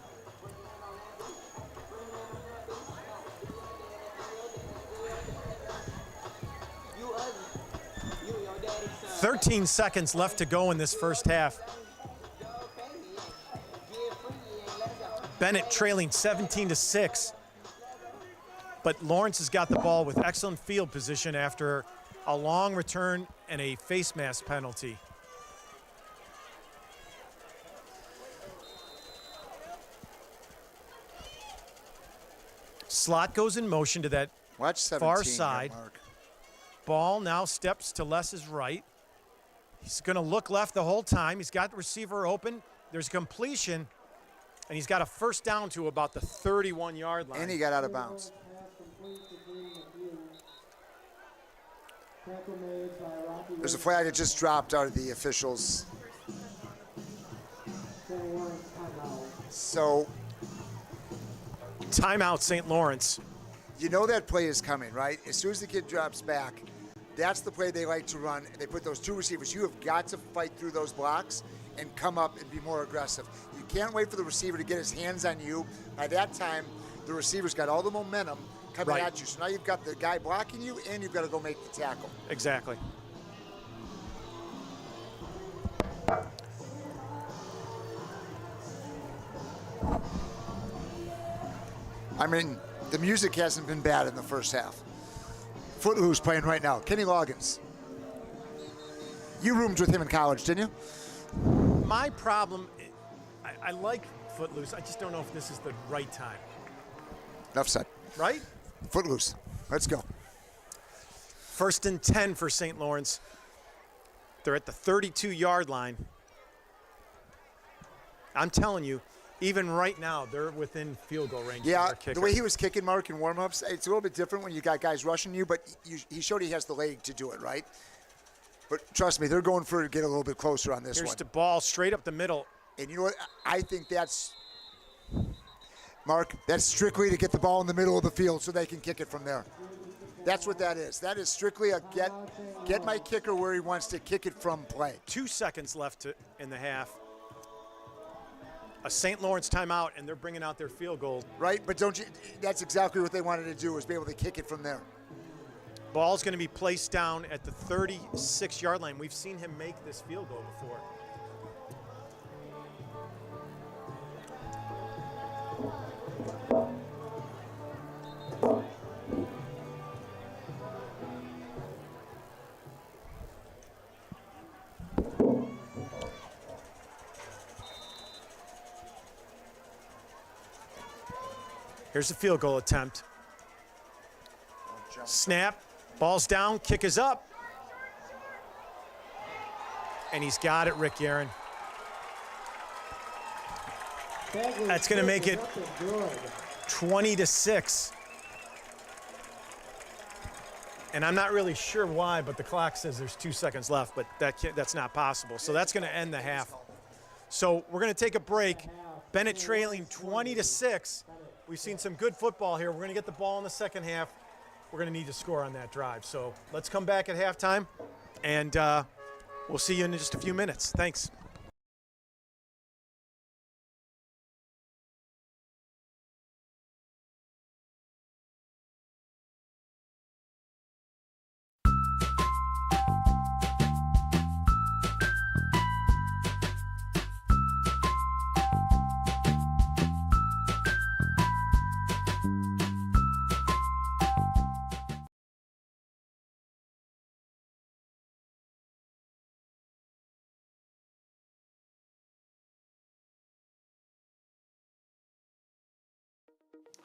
Speaker 17: "13 seconds left to go in this first half. Benet trailing 17-6. But Laurence has got the ball with excellent field position after a long return and a face mask penalty. Slot goes in motion to that far side. Ball now steps to Les's right. He's going to look left the whole time. He's got the receiver open. There's completion, and he's got a first down to about the 31-yard line.
Speaker 11: And he got out of bounds. There's a flag that just dropped out of the officials. So,
Speaker 17: timeout, St. Lawrence.
Speaker 11: You know that play is coming, right? As soon as the kid drops back, that's the play they like to run. They put those 2 receivers. You have got to fight through those blocks and come up and be more aggressive. You can't wait for the receiver to get his hands on you. By that time, the receiver's got all the momentum coming at you. So now you've got the guy blocking you, and you've got to go make the tackle.
Speaker 17: Exactly.
Speaker 11: I mean, the music hasn't been bad in the first half. Footloose playing right now. Kenny Loggins. You roomed with him in college, didn't you?
Speaker 17: My problem, I like Footloose. I just don't know if this is the right time.
Speaker 11: Enough said.
Speaker 17: Right?
Speaker 11: Footloose. Let's go.
Speaker 17: 1st and 10 for St. Lawrence. They're at the 32-yard line. I'm telling you, even right now, they're within field goal range.
Speaker 11: Yeah, the way he was kicking, Mark, in warm-ups, it's a little bit different when you got guys rushing you, but he showed he has the leg to do it, right? But trust me, they're going for it to get a little bit closer on this one.
Speaker 17: Here's the ball straight up the middle.
Speaker 11: And you know what? I think that's, Mark, that's strictly to get the ball in the middle of the field so they can kick it from there. That's what that is. That is strictly a get my kicker where he wants to kick it from play.
Speaker 17: 2 seconds left in the half. A St. Lawrence timeout, and they're bringing out their field goal.
Speaker 11: Right, but don't you? That's exactly what they wanted to do, was be able to kick it from there.
Speaker 17: Ball's going to be placed down at the 36-yard line. We've seen him make this field goal before. Here's the field goal attempt. Snap, ball's down, kick is up. And he's got it, Rick Guerin. That's going to make it 20-6. And I'm not really sure why, but the clock says there's 2 seconds left, but that's not possible. So that's going to end the half. So we're going to take a break. Benet trailing 20-6. We've seen some good football here. We're going to get the ball in the second half. We're going to need to score on that drive. So let's come back at halftime, and we'll see you in just a few minutes. Thanks.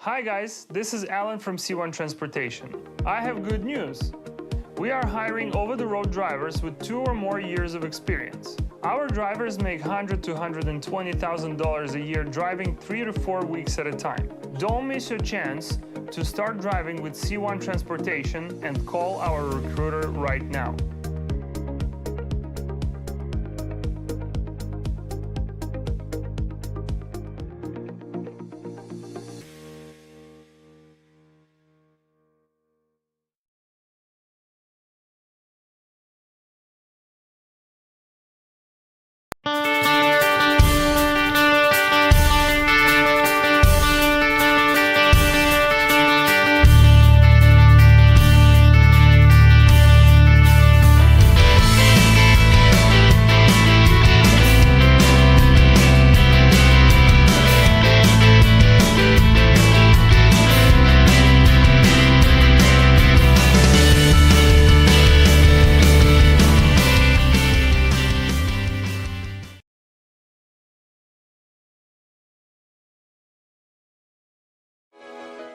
Speaker 21: Hi guys, this is Alan from C1 Transportation. I have good news. We are hiring over-the-road drivers with 2 or more years of experience. Our drivers make $100,000 to $120,000 a year driving 3 to 4 weeks at a time. Don't miss your chance to start driving with C1 Transportation and call our recruiter right now.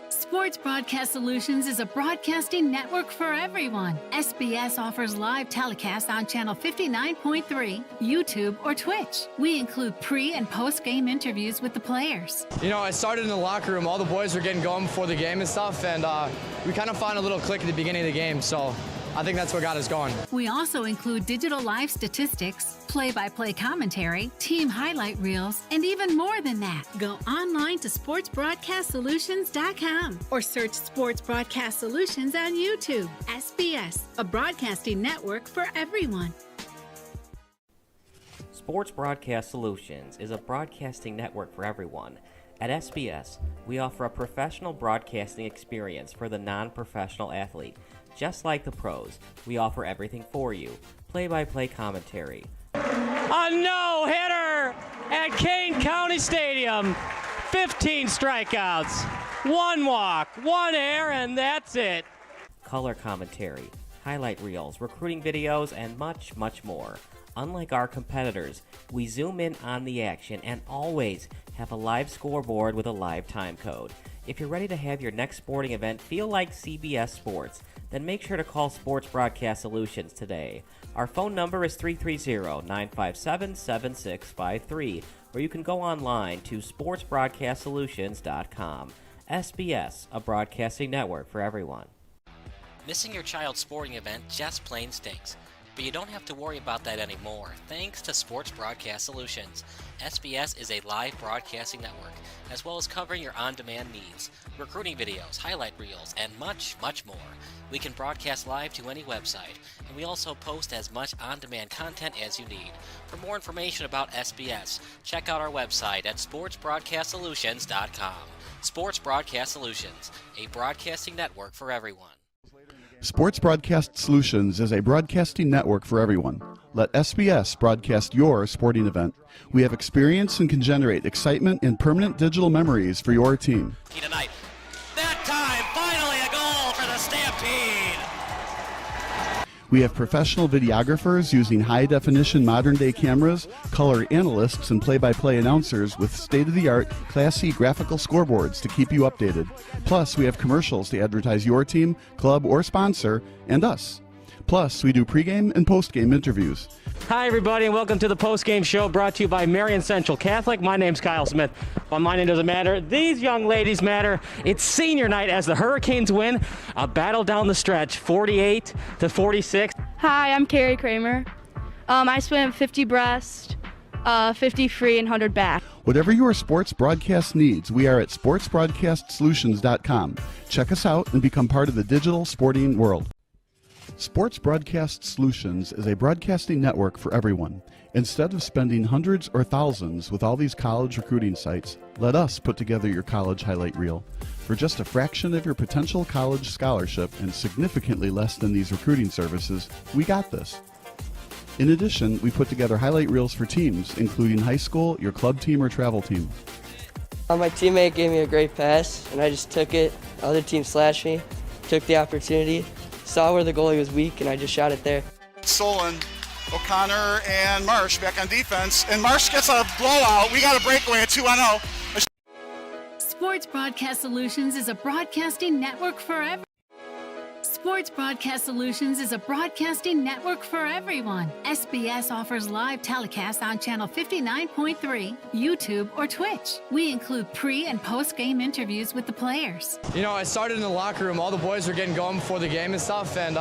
Speaker 18: Sports Broadcast Solutions is a broadcasting network for everyone. SBS offers live telecasts on channel 59.3, YouTube, or Twitch. We include pre- and post-game interviews with the players.
Speaker 19: You know, I started in the locker room. All the boys were getting going before the game and stuff, and we kind of found a little click at the beginning of the game, so I think that's what got us going.
Speaker 18: We also include digital live statistics, play-by-play commentary, team highlight reels, and even more than that. Go online to sportsbroadcastsolutions.com or search Sports Broadcast Solutions on YouTube. SBS, a broadcasting network for everyone.
Speaker 20: Sports Broadcast Solutions is a broadcasting network for everyone. At SBS, we offer a professional broadcasting experience for the non-professional athlete. Just like the pros, we offer everything for you. Play-by-play commentary.
Speaker 22: A no-hitter at Kane County Stadium. 15 strikeouts, 1 walk, 1 error, and that's it.
Speaker 20: Color commentary, highlight reels, recruiting videos, and much, much more. Unlike our competitors, we zoom in on the action and always have a live scoreboard with a live time code. If you're ready to have your next sporting event feel like CBS Sports, then make sure to call Sports Broadcast Solutions today. Our phone number is 330-957-7653, or you can go online to sportsbroadcastsolutions.com. SBS, a broadcasting network for everyone.
Speaker 23: Missing your child's sporting event just plain stinks. But you don't have to worry about that anymore, thanks to Sports Broadcast Solutions. SBS is a live broadcasting network, as well as covering your on-demand needs, recruiting videos, highlight reels, and much, much more. We can broadcast live to any website, and we also post as much on-demand content as you need. For more information about SBS, check out our website at sportsbroadcastsolutions.com. Sports Broadcast Solutions, a broadcasting network for everyone.
Speaker 24: Sports Broadcast Solutions is a broadcasting network for everyone. Let SBS broadcast your sporting event. We have experience and can generate excitement and permanent digital memories for your team.
Speaker 23: Tonight. That time, finally a goal for the Stampede.
Speaker 24: We have professional videographers using high-definition modern-day cameras, color analysts, and play-by-play announcers with state-of-the-art, Class C graphical scoreboards to keep you updated. Plus, we have commercials to advertise your team, club, or sponsor, and us. Plus, we do pregame and postgame interviews.
Speaker 22: Hi, everybody, and welcome to the postgame show brought to you by Marion Central Catholic. My name's Kyle Smith. Well, my name doesn't matter. These young ladies matter. It's senior night as the Hurricanes win a battle down the stretch, 48-46.
Speaker 7: Hi, I'm Carrie Kramer. I swim 50 breast, 50 free, and 100 back.
Speaker 24: Whatever your sports broadcast needs, we are at sportsbroadcastsolutions.com. Check us out and become part of the digital sporting world. Sports Broadcast Solutions is a broadcasting network for everyone. Instead of spending hundreds or thousands with all these college recruiting sites, let us put together your college highlight reel. For just a fraction of your potential college scholarship and significantly less than these recruiting services, we got this. In addition, we put together highlight reels for teams, including high school, your club team, or travel team.
Speaker 1: My teammate gave me a great pass, and I just took it. The other team slashed me, took the opportunity, saw where the goalie was weak, and I just shot it there.
Speaker 2: Solon, O'Connor, and Marsh back on defense. And Marsh gets a blowout. We got a breakaway at 2-0.
Speaker 18: Sports Broadcast Solutions is a broadcasting network for everyone. Sports Broadcast Solutions is a broadcasting network for everyone. SBS offers live telecasts on channel 59.3, YouTube, or Twitch. We include pre- and post-game interviews with the players.
Speaker 19: You know, I started in the locker room. All the boys were getting going before the game and stuff, and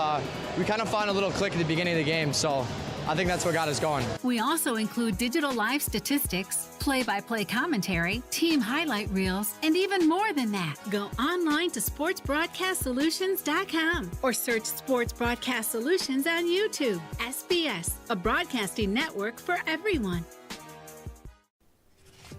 Speaker 19: we kind of found a little click at the beginning of the game, so I think that's what got us going.
Speaker 18: We also include digital live statistics, play-by-play commentary, team highlight reels, and even more than that. Go online to sportsbroadcastsolutions.com or search Sports Broadcast Solutions on YouTube. SBS, a broadcasting network for everyone.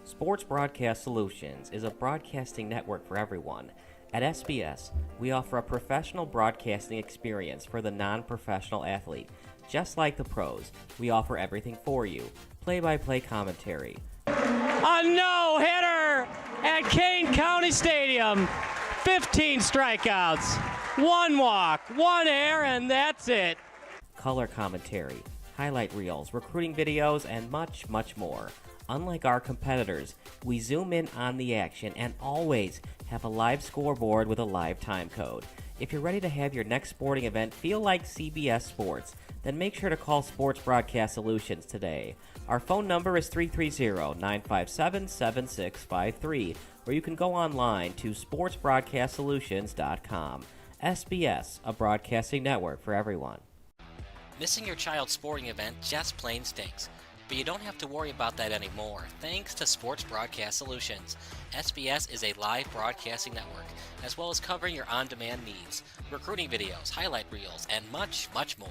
Speaker 20: Sports Broadcast Solutions is a broadcasting network for everyone. At SBS, we offer a professional broadcasting experience for the non-professional athlete. Just like the pros, we offer everything for you. Play-by-play commentary.
Speaker 22: A no-hitter at Kane County Stadium. 15 strikeouts, 1 walk, 1 error, and that's it.
Speaker 20: Color commentary, highlight reels, recruiting videos, and much, much more. Unlike our competitors, we zoom in on the action and always have a live scoreboard with a live time code. If you're ready to have your next sporting event feel like CBS Sports, then make sure to call Sports Broadcast Solutions today. Our phone number is 330-957-7653, or you can go online to sportsbroadcastsolutions.com. SBS, a broadcasting network for everyone.
Speaker 23: Missing your child's sporting event just plain stinks. But you don't have to worry about that anymore, thanks to Sports Broadcast Solutions. SBS is a live broadcasting network, as well as covering your on-demand needs, recruiting videos, highlight reels, and much, much more.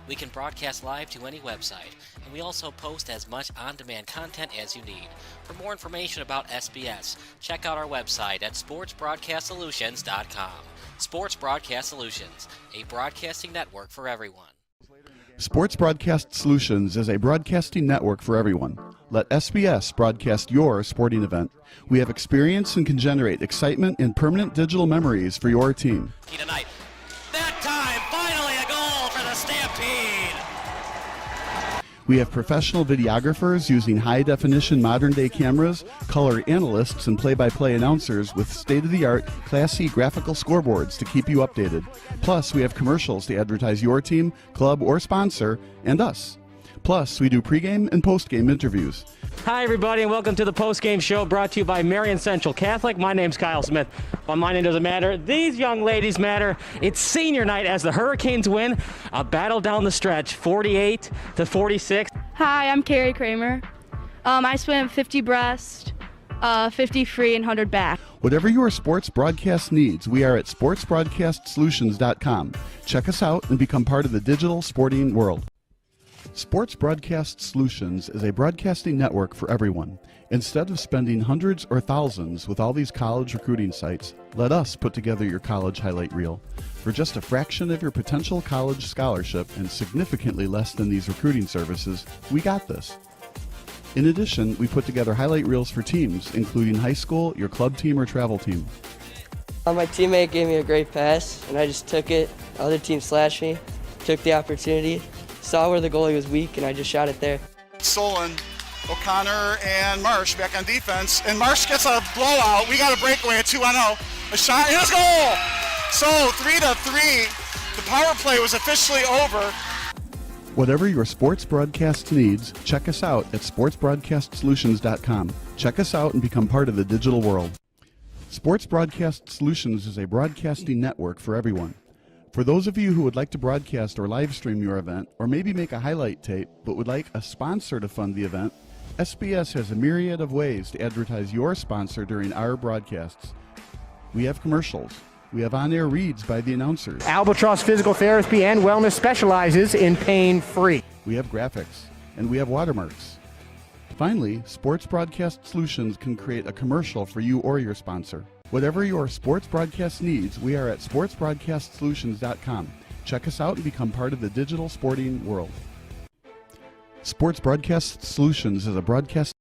Speaker 23: We can broadcast live to any website, and we also post as much on-demand content as you need. For more information about SBS, check out our website at sportsbroadcastsolutions.com. Sports Broadcast Solutions, a broadcasting network for everyone.
Speaker 24: Sports Broadcast Solutions is a broadcasting network for everyone. Let SBS broadcast your sporting event. We have experience and can generate excitement and permanent digital memories for your team.
Speaker 23: Tonight. That time, finally a goal for the Stampede!
Speaker 24: We have professional videographers using high-definition modern-day cameras, color analysts, and play-by-play announcers with state-of-the-art, Class C graphical scoreboards to keep you updated. Plus, we have commercials to advertise your team, club, or sponsor, and us. Plus, we do pregame and postgame interviews.
Speaker 22: Hi, everybody, and welcome to the postgame show brought to you by Marion Central Catholic. My name's Kyle Smith. Well, my name doesn't matter. These young ladies matter. It's senior night as the Hurricanes win a battle down the stretch, 48-46.
Speaker 7: Hi, I'm Carrie Kramer. I swim 50 breast, 50 free, and 100 back.
Speaker 24: Whatever your sports broadcast needs, we are at sportsbroadcastsolutions.com. Check us out and become part of the digital sporting world. Sports Broadcast Solutions is a broadcasting network for everyone. Instead of spending hundreds or thousands with all these college recruiting sites, let us put together your college highlight reel. For just a fraction of your potential college scholarship and significantly less than these recruiting services, we got this. In addition, we put together highlight reels for teams, including high school, your club team, or travel team.
Speaker 1: My teammate gave me a great pass, and I just took it. The other team slashed me, took the opportunity, saw where the goalie was weak, and I just shot it there.
Speaker 2: Solon, O'Connor, and Marsh back on defense. And Marsh gets a blowout. We got a breakaway at 2-0. A shot, and a goal! So 3-3. The power play was officially over.
Speaker 24: Whatever your sports broadcast needs, check us out at sportsbroadcastsolutions.com. Check us out and become part of the digital world. Sports Broadcast Solutions is a broadcasting network for everyone. For those of you who would like to broadcast or live stream your event, or maybe make a highlight tape but would like a sponsor to fund the event, SBS has a myriad of ways to advertise your sponsor during our broadcasts. We have commercials. We have on-air reads by the announcers.
Speaker 4: Albatross Physical Therapy and Wellness specializes in pain-free.
Speaker 24: We have graphics, and we have watermarks. Finally, Sports Broadcast Solutions can create a commercial for you or your sponsor. Whatever your sports broadcast needs, we are at sportsbroadcastsolutions.com. Check us out and become part of the digital sporting world. Sports Broadcast Solutions is a broadcast.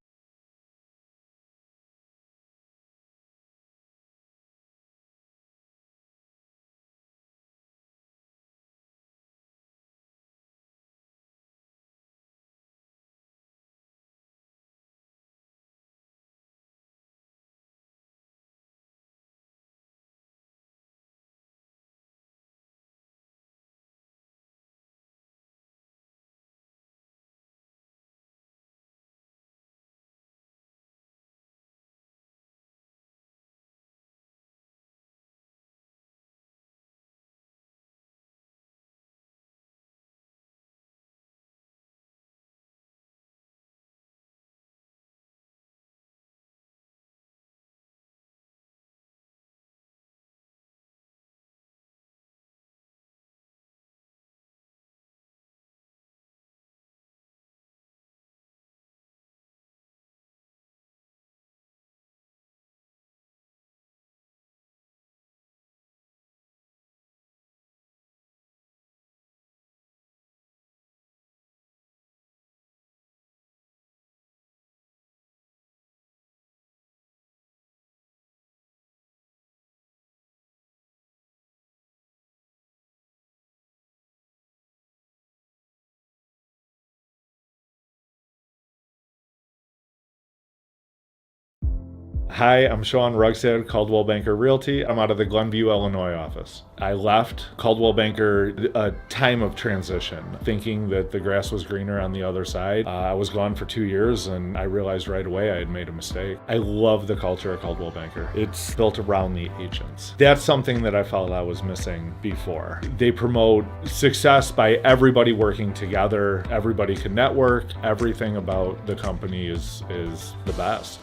Speaker 5: Hi, I'm Sean Rugstead, Caldwell Banker Realty. I'm out of the Glenview, Illinois office. I left Caldwell Banker a time of transition, thinking that the grass was greener on the other side. I was gone for 2 years and I realized right away I had made a mistake. I love the culture of Caldwell Banker. It's built around the agents. That's something that I felt I was missing before. They promote success by everybody working together. Everybody can network. Everything about the company is the best.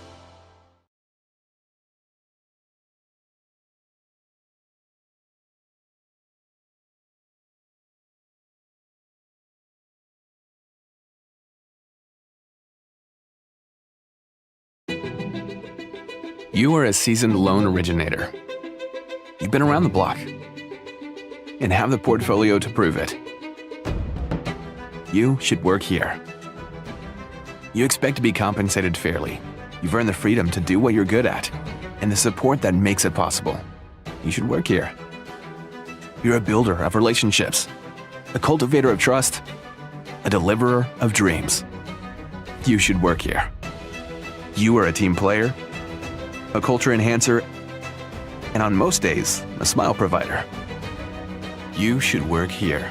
Speaker 12: You are a seasoned loan originator. You've been around the block and have the portfolio to prove it. You should work here. You expect to be compensated fairly. You've earned the freedom to do what you're good at and the support that makes it possible. You should work here. You're a builder of relationships, a cultivator of trust, a deliverer of dreams. You should work here. You are a team player, a culture enhancer, and on most days, a smile provider. You should work here.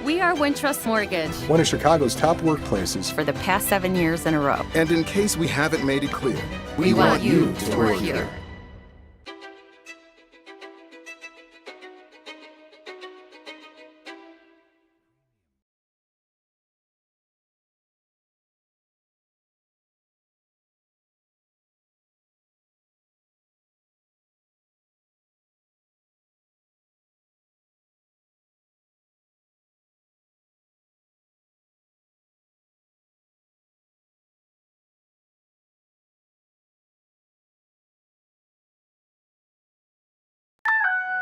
Speaker 13: We are Wintrust Mortgage.
Speaker 14: One of Chicago's top workplaces
Speaker 13: For the past 7 years in a row.
Speaker 14: And in case we haven't made it clear,
Speaker 13: We want you to work here.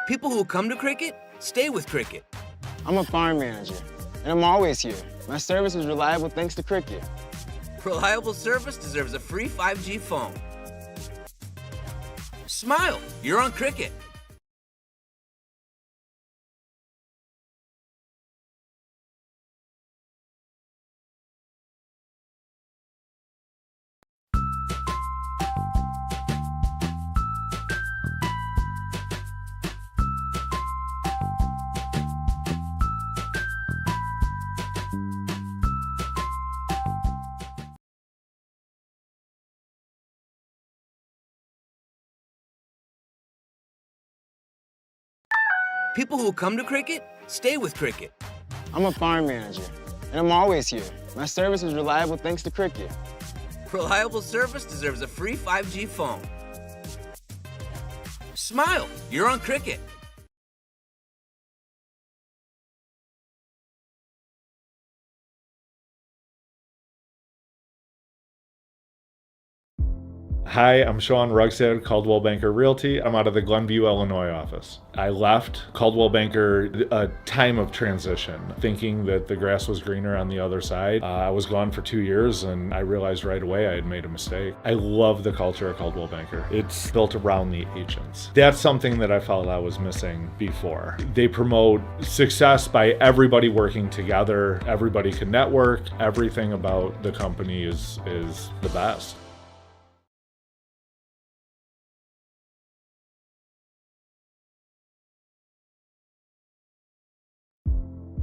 Speaker 15: People who come to cricket, stay with cricket.
Speaker 16: I'm a farm manager, and I'm always here. My service is reliable thanks to cricket.
Speaker 15: Reliable service deserves a free 5G phone. Smile, you're on cricket. People who come to cricket stay with cricket.
Speaker 16: I'm a farm manager, and I'm always here. My service is reliable thanks to cricket.
Speaker 15: Reliable service deserves a free 5G phone. Smile, you're on cricket.
Speaker 5: Hi, I'm Sean Rugstead, Caldwell Banker Realty. I'm out of the Glenview, Illinois office. I left Caldwell Banker a time of transition, thinking that the grass was greener on the other side. I was gone for 2 years and I realized right away I had made a mistake. I love the culture at Caldwell Banker. It's built around the agents. That's something that I felt I was missing before. They promote success by everybody working together. Everybody can network. Everything about the company is the best.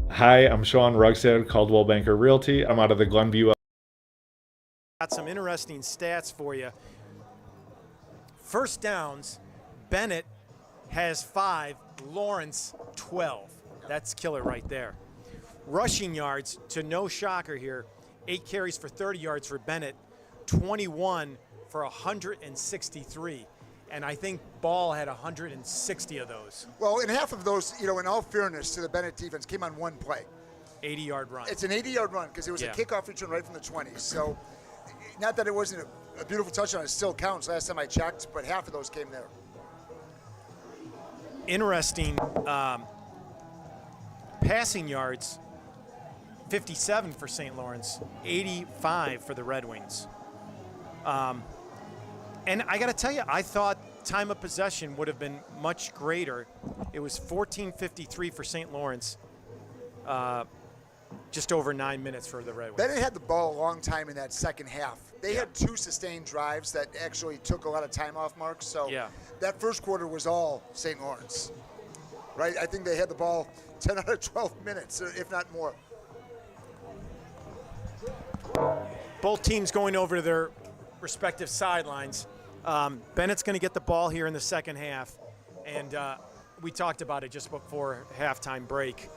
Speaker 5: Hi, I'm Sean Rugstead, Caldwell Banker Realty. I'm out of the Glenview.
Speaker 17: Got some interesting stats for you. First downs, Benet has 5, Laurence 12. That's killer right there. Rushing yards, to no shocker here, 8 carries for 30 yards for Benet, 21 for 163. And I think Ball had 160 of those.
Speaker 11: Well, and half of those, in all fairness to the Benet defense, came on one play.
Speaker 17: 80-yard run.
Speaker 11: It's an 80-yard run because it was a kickoff return right from the 20s. So, not that it wasn't a beautiful touchdown, it still counts last time I checked, but half of those came there.
Speaker 17: Interesting passing yards, 57 for St. Lawrence, 85 for the Red Wings. And I got to tell you, I thought time of possession would have been much greater. It was 14:53 for St. Lawrence, just over 9 minutes for the Red Wings.
Speaker 11: Benet had the ball a long time in that second half. They had 2 sustained drives that actually took a lot of time off Mark. So that first quarter was all St. Lawrence, right? I think they had the ball 10 out of 12 minutes, if not more.
Speaker 17: Both teams going over to their respective sidelines. Bennett's going to get the ball here in the second half, and we talked about it just before halftime break.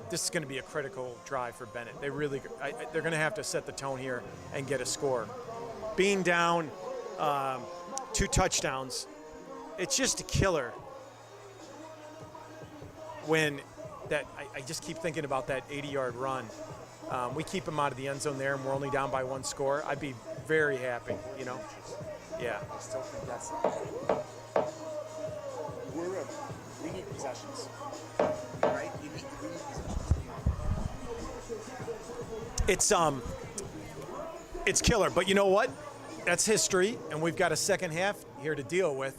Speaker 17: This is going to be a critical drive for Benet. They're going to have to set the tone here and get a score. Being down 2 touchdowns, it's just a killer when that. I just keep thinking about that 80-yard run. We keep them out of the end zone there, and we're only down by 1 score. I'd be very happy, Yeah.
Speaker 11: I still think that's. We need possessions, right? We need possessions.
Speaker 17: It's killer, but you know what? That's history, and we've got a second half here to deal with,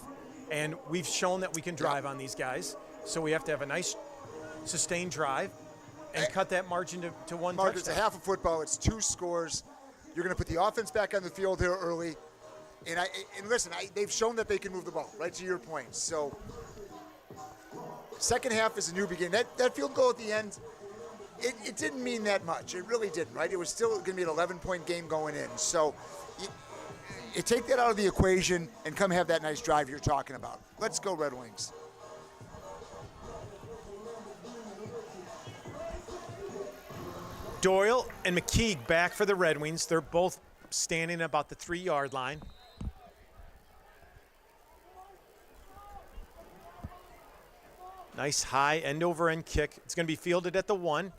Speaker 17: and we've shown that we can drive on these guys. So we have to have a nice, sustained drive and cut that margin to 1
Speaker 11: Mark,
Speaker 17: touchdown.
Speaker 11: it's a half of football. It's 2 scores. You're going to put the offense back on the field here early. And listen, they've shown that they can move the ball, right to your point. So, second half is a new beginning. That field goal at the end, it didn't mean that much. It really didn't, right? It was still going to be an 11-point game going in. So, you take that out of the equation and come have that nice drive you're talking about. Let's go, Red Wings.
Speaker 17: Doyle and McKeague back for the Red Wings. They're both standing about the 3-yard line. Nice high end-over-end kick. It's going to be fielded at the 1.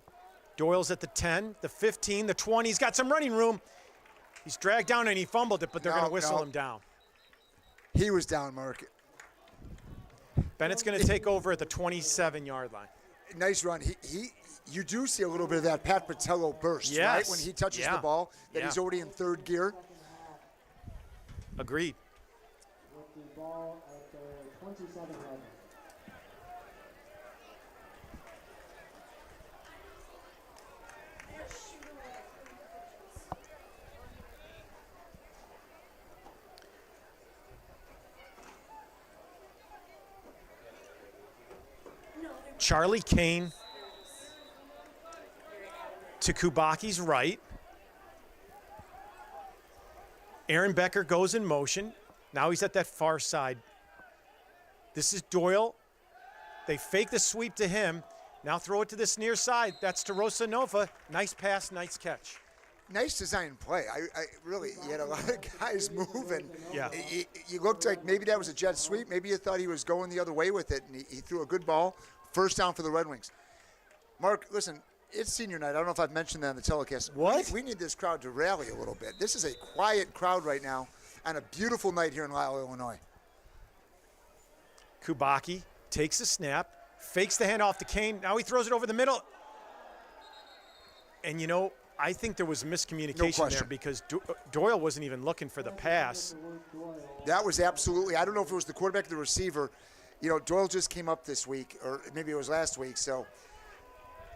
Speaker 17: Doyle's at the 10, the 15, the 20. He's got some running room. He's dragged down and he fumbled it, but they're going to whistle him down.
Speaker 11: He was down, Mark.
Speaker 17: Bennett's going to take over at the 27-yard line.
Speaker 11: Nice run. You do see a little bit of that Pat Patello burst, right? When he touches the ball, that he's already in 3rd gear.
Speaker 17: Agreed.
Speaker 4: With the ball at the 27-yard line.
Speaker 17: Charlie Kane to Kubaki's right. Aaron Becker goes in motion. Now he's at that far side. This is Doyle. They fake the sweep to him. Now throw it to this near side. That's to Rosanova. Nice pass, nice catch.
Speaker 11: Nice design play. I really, you had a lot of guys moving.
Speaker 17: Yeah.
Speaker 11: You looked like maybe that was a jet sweep. Maybe you thought he was going the other way with it, and he threw a good ball. First down for the Red Wings. Mark, listen, it's senior night. I don't know if I've mentioned that on the telecast.
Speaker 17: What?
Speaker 11: We need this crowd to rally a little bit. This is a quiet crowd right now on a beautiful night here in Lisle, Illinois.
Speaker 17: Kubacki takes a snap, fakes the handoff to Kane. Now he throws it over the middle. And, you know, I think there was miscommunication there because Doyle wasn't even looking for the pass.
Speaker 11: That was absolutely, I don't know if it was the quarterback or the receiver. You know, Doyle just came up this week, or maybe it was last week, so.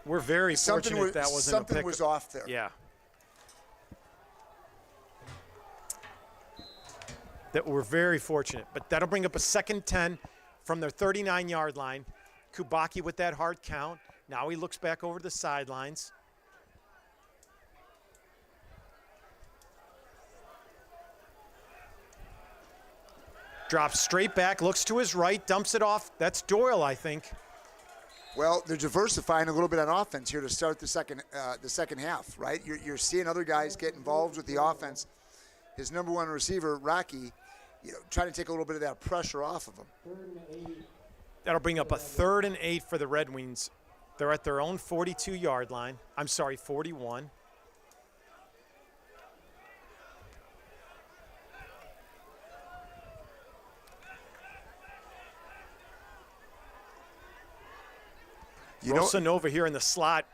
Speaker 17: We're very fortunate that wasn't a pick.
Speaker 11: Something was off there.
Speaker 17: Yeah. That we're very fortunate, but that'll bring up a 2nd 10 from their 39-yard line. Kubacki with that hard count. Now he looks back over the sidelines. Drops straight back, looks to his right, dumps it off. That's Doyle, I think.
Speaker 11: Well, they're diversifying a little bit on offense here to start the second half, right? You're seeing other guys get involved with the offense. His number one receiver, Rocky, trying to take a little bit of that pressure off of him.
Speaker 17: That'll bring up a 3rd and 8 for the Red Wings. They're at their own 42-yard line. I'm sorry, 41. Rosanova here in the slot.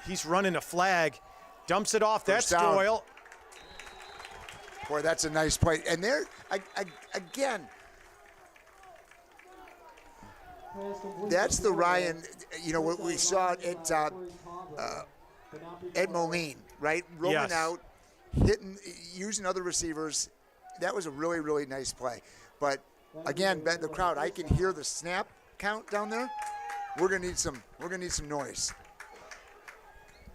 Speaker 17: He's running a flag. Dumps it off. That's Doyle.
Speaker 11: Boy, that's a nice play. And there, again, that's the Ryan, what we saw at Moline, right? Rolling out, hitting, using other receivers. That was a really, really nice play. But again, the crowd, I can hear the snap count down there. We're gonna need some noise.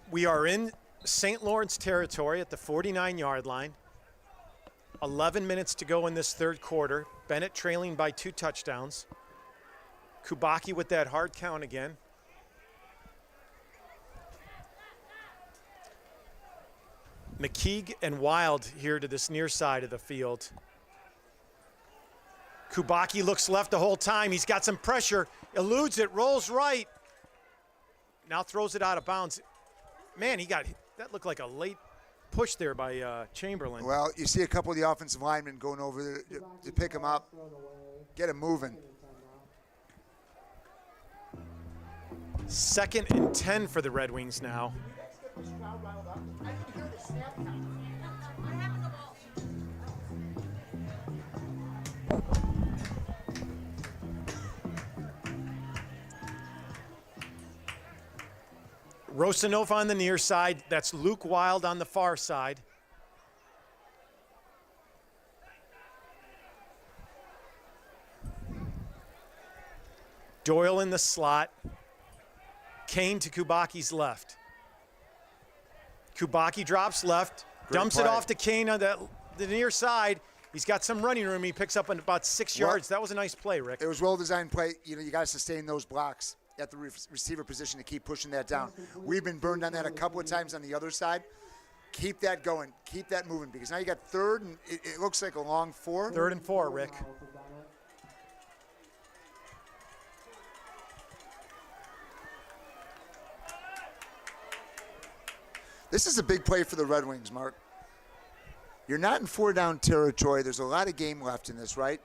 Speaker 17: We are in St. Lawrence territory at the 49-yard line. 11 minutes to go in this 3rd quarter. Benet trailing by 2 touchdowns. Kubacki with that hard count again. McKeague and Wild here to this near side of the field. Kubacki looks left the whole time. He's got some pressure, eludes it, rolls right. Now throws it out of bounds. Man, that looked like a late push there by Chamberlain.
Speaker 11: Well, you see a couple of the offensive linemen going over there to pick him up, get him moving.
Speaker 17: 2nd and 10 for the Red Wings now. Rosanova on the near side. That's Luke Wild on the far side. Doyle in the slot. Kane to Kubacki's left. Kubacki drops left, dumps it off to Kane on the near side. He's got some running room. He picks up in about 6 yards. That was a nice play, Rick.
Speaker 11: It was well-designed play. You got to sustain those blocks at the receiver position to keep pushing that down. We've been burned on that a couple of times on the other side. Keep that going. Keep that moving because now you got 3rd and it looks like a long 4.
Speaker 17: 3rd and 4, Rick.
Speaker 11: This is a big play for the Red Wings, Mark. You're not in 4-down territory. There's a lot of game left in this, right?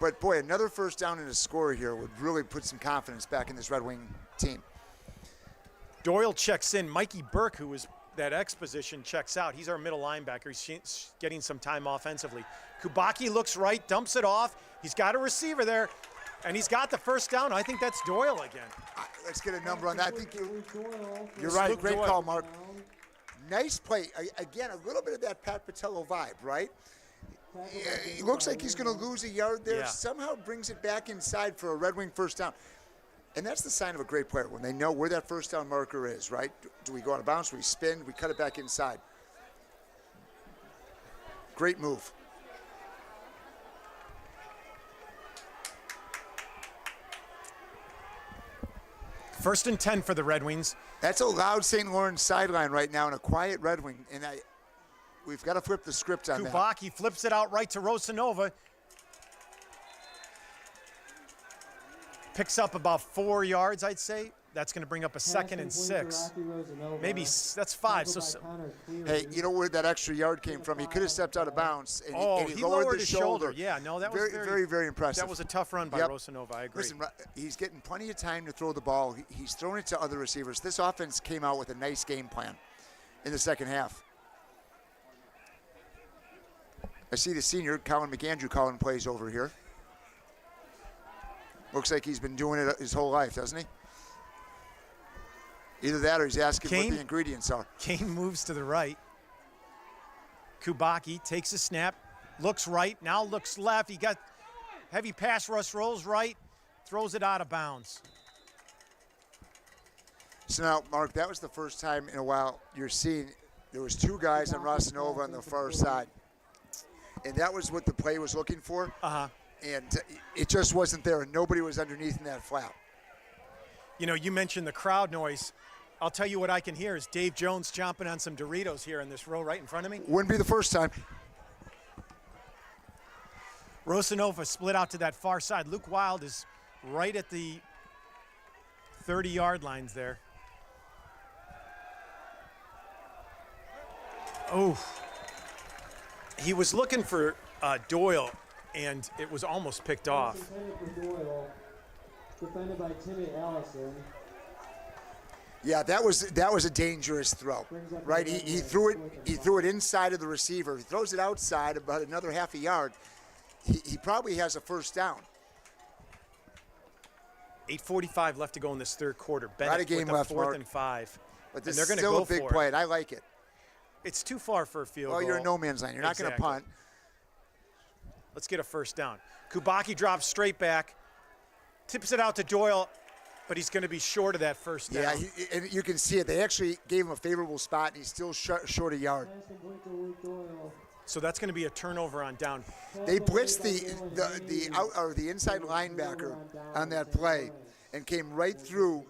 Speaker 11: But, boy, another first down and a score here would really put some confidence back in this Red Wing team.
Speaker 17: Doyle checks in. Mikey Burke, who was that X position, checks out. He's our middle linebacker. He's getting some time offensively. Kubacki looks right, dumps it off. He's got a receiver there, and he's got the first down. I think that's Doyle again.
Speaker 11: Let's get a number on that. I think you're right. Great call, Mark. Nice play. Again, a little bit of that Pat Patello vibe, right? It looks like he's going to lose a yard there.
Speaker 17: Yeah.
Speaker 11: Somehow brings it back inside for a Red Wing first down. And that's the sign of a great player, when they know where that first down marker is, right? Do we go out of bounds? Do we spin? Do we cut it back inside? Great move.
Speaker 17: First and 10 for the Red Wings.
Speaker 11: That's a loud St. Lawrence sideline right now and a quiet Red Wing. And we've got to flip the script on that.
Speaker 17: Kubaki flips it out right to Rosanova. Picks up about 4 yards, I'd say. That's going to bring up a 2nd and 6. Maybe that's 5.
Speaker 11: Hey, you know where that extra yard came from? He could have stepped out of bounds. And
Speaker 17: he lowered
Speaker 11: the
Speaker 17: his shoulder. Yeah, no, that was
Speaker 11: very impressive.
Speaker 17: That was a tough run by Rosanova, I agree.
Speaker 11: Listen, he's getting plenty of time to throw the ball. He's throwing it to other receivers. This offense came out with a nice game plan in the second half. I see the senior, Colin McAndrew, calling plays over here. Looks like he's been doing it his whole life, doesn't he? Either that or he's asking what the ingredients are.
Speaker 17: Kane moves to the right. Kubaki takes a snap, looks right, now looks left. He got heavy pass rush, rolls right, throws it out of bounds.
Speaker 11: So now, Mark, that was the first time in a while you're seeing there was 2 guys on Rosanova on the far side. And that was what the play was looking for. And it just wasn't there, and nobody was underneath in that flap.
Speaker 17: You know, you mentioned the crowd noise. I'll tell you what I can hear is Dave Jones chomping on some Doritos here in this row right in front of me.
Speaker 11: Wouldn't be the first time.
Speaker 17: Rosanova split out to that far side. Luke Wild is right at the 30-yard lines there. Oh. He was looking for Doyle, and it was almost picked off.
Speaker 6: Defended by Timmy Allison.
Speaker 11: Yeah, that was a dangerous throw, right? He threw it inside of the receiver. He throws it outside about another half a yard. He probably has a first down.
Speaker 17: 8:45 left to go in this third quarter. Benet
Speaker 11: Not a game
Speaker 17: with
Speaker 11: left,
Speaker 17: 4th
Speaker 11: Mark.
Speaker 17: and 5.
Speaker 11: But this
Speaker 17: and they're
Speaker 11: is
Speaker 17: going to
Speaker 11: still
Speaker 17: go
Speaker 11: a big
Speaker 17: for
Speaker 11: play,
Speaker 17: it.
Speaker 11: and I like it.
Speaker 17: It's too far for a field goal.
Speaker 11: Well, you're in no man's land. You're not going to punt.
Speaker 17: Let's get a first down. Kubaki drops straight back, tips it out to Doyle, but he's going to be short of that first down.
Speaker 11: Yeah, and you can see it. They actually gave him a favorable spot, and he's still short a yard.
Speaker 17: So that's going to be a turnover on down.
Speaker 11: They blitzed the inside linebacker on that play and came right through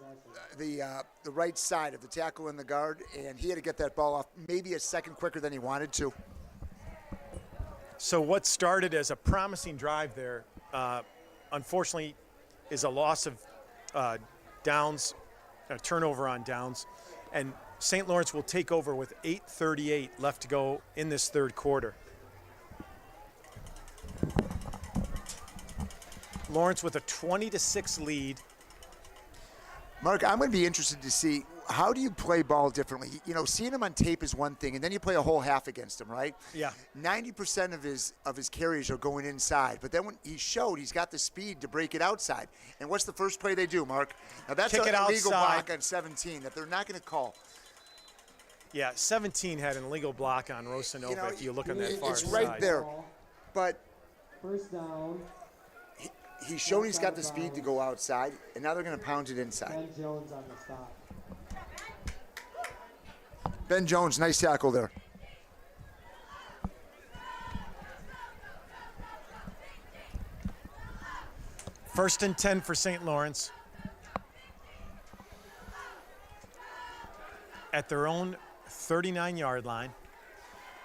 Speaker 11: the right side of the tackle and the guard, and he had to get that ball off maybe a second quicker than he wanted to.
Speaker 17: So what started as a promising drive there, unfortunately, is a loss of downs, a turnover on downs, and St. Lawrence will take over with 8:38 left to go in this third quarter. Lawrence with a 20-6 lead.
Speaker 11: Mark, I'm going to be interested to see, how do you play ball differently? You know, seeing him on tape is one thing, and then you play a whole half against him, right?
Speaker 17: Yeah.
Speaker 11: 90% of his carries are going inside, but then when he showed he's got the speed to break it outside. And what's the first play they do, Mark? Now that's an illegal block on 17 that they're not going to call.
Speaker 17: Yeah, 17 had an illegal block on Rosanova, if you look on that far side.
Speaker 11: It's right there. But
Speaker 6: first down.
Speaker 11: He's shown he's got the speed to go outside, and now they're going to pound it inside.
Speaker 6: Ben Jones on the stop.
Speaker 11: Ben Jones, nice tackle there.
Speaker 17: First and 10 for St. Lawrence. At their own 39-yard line.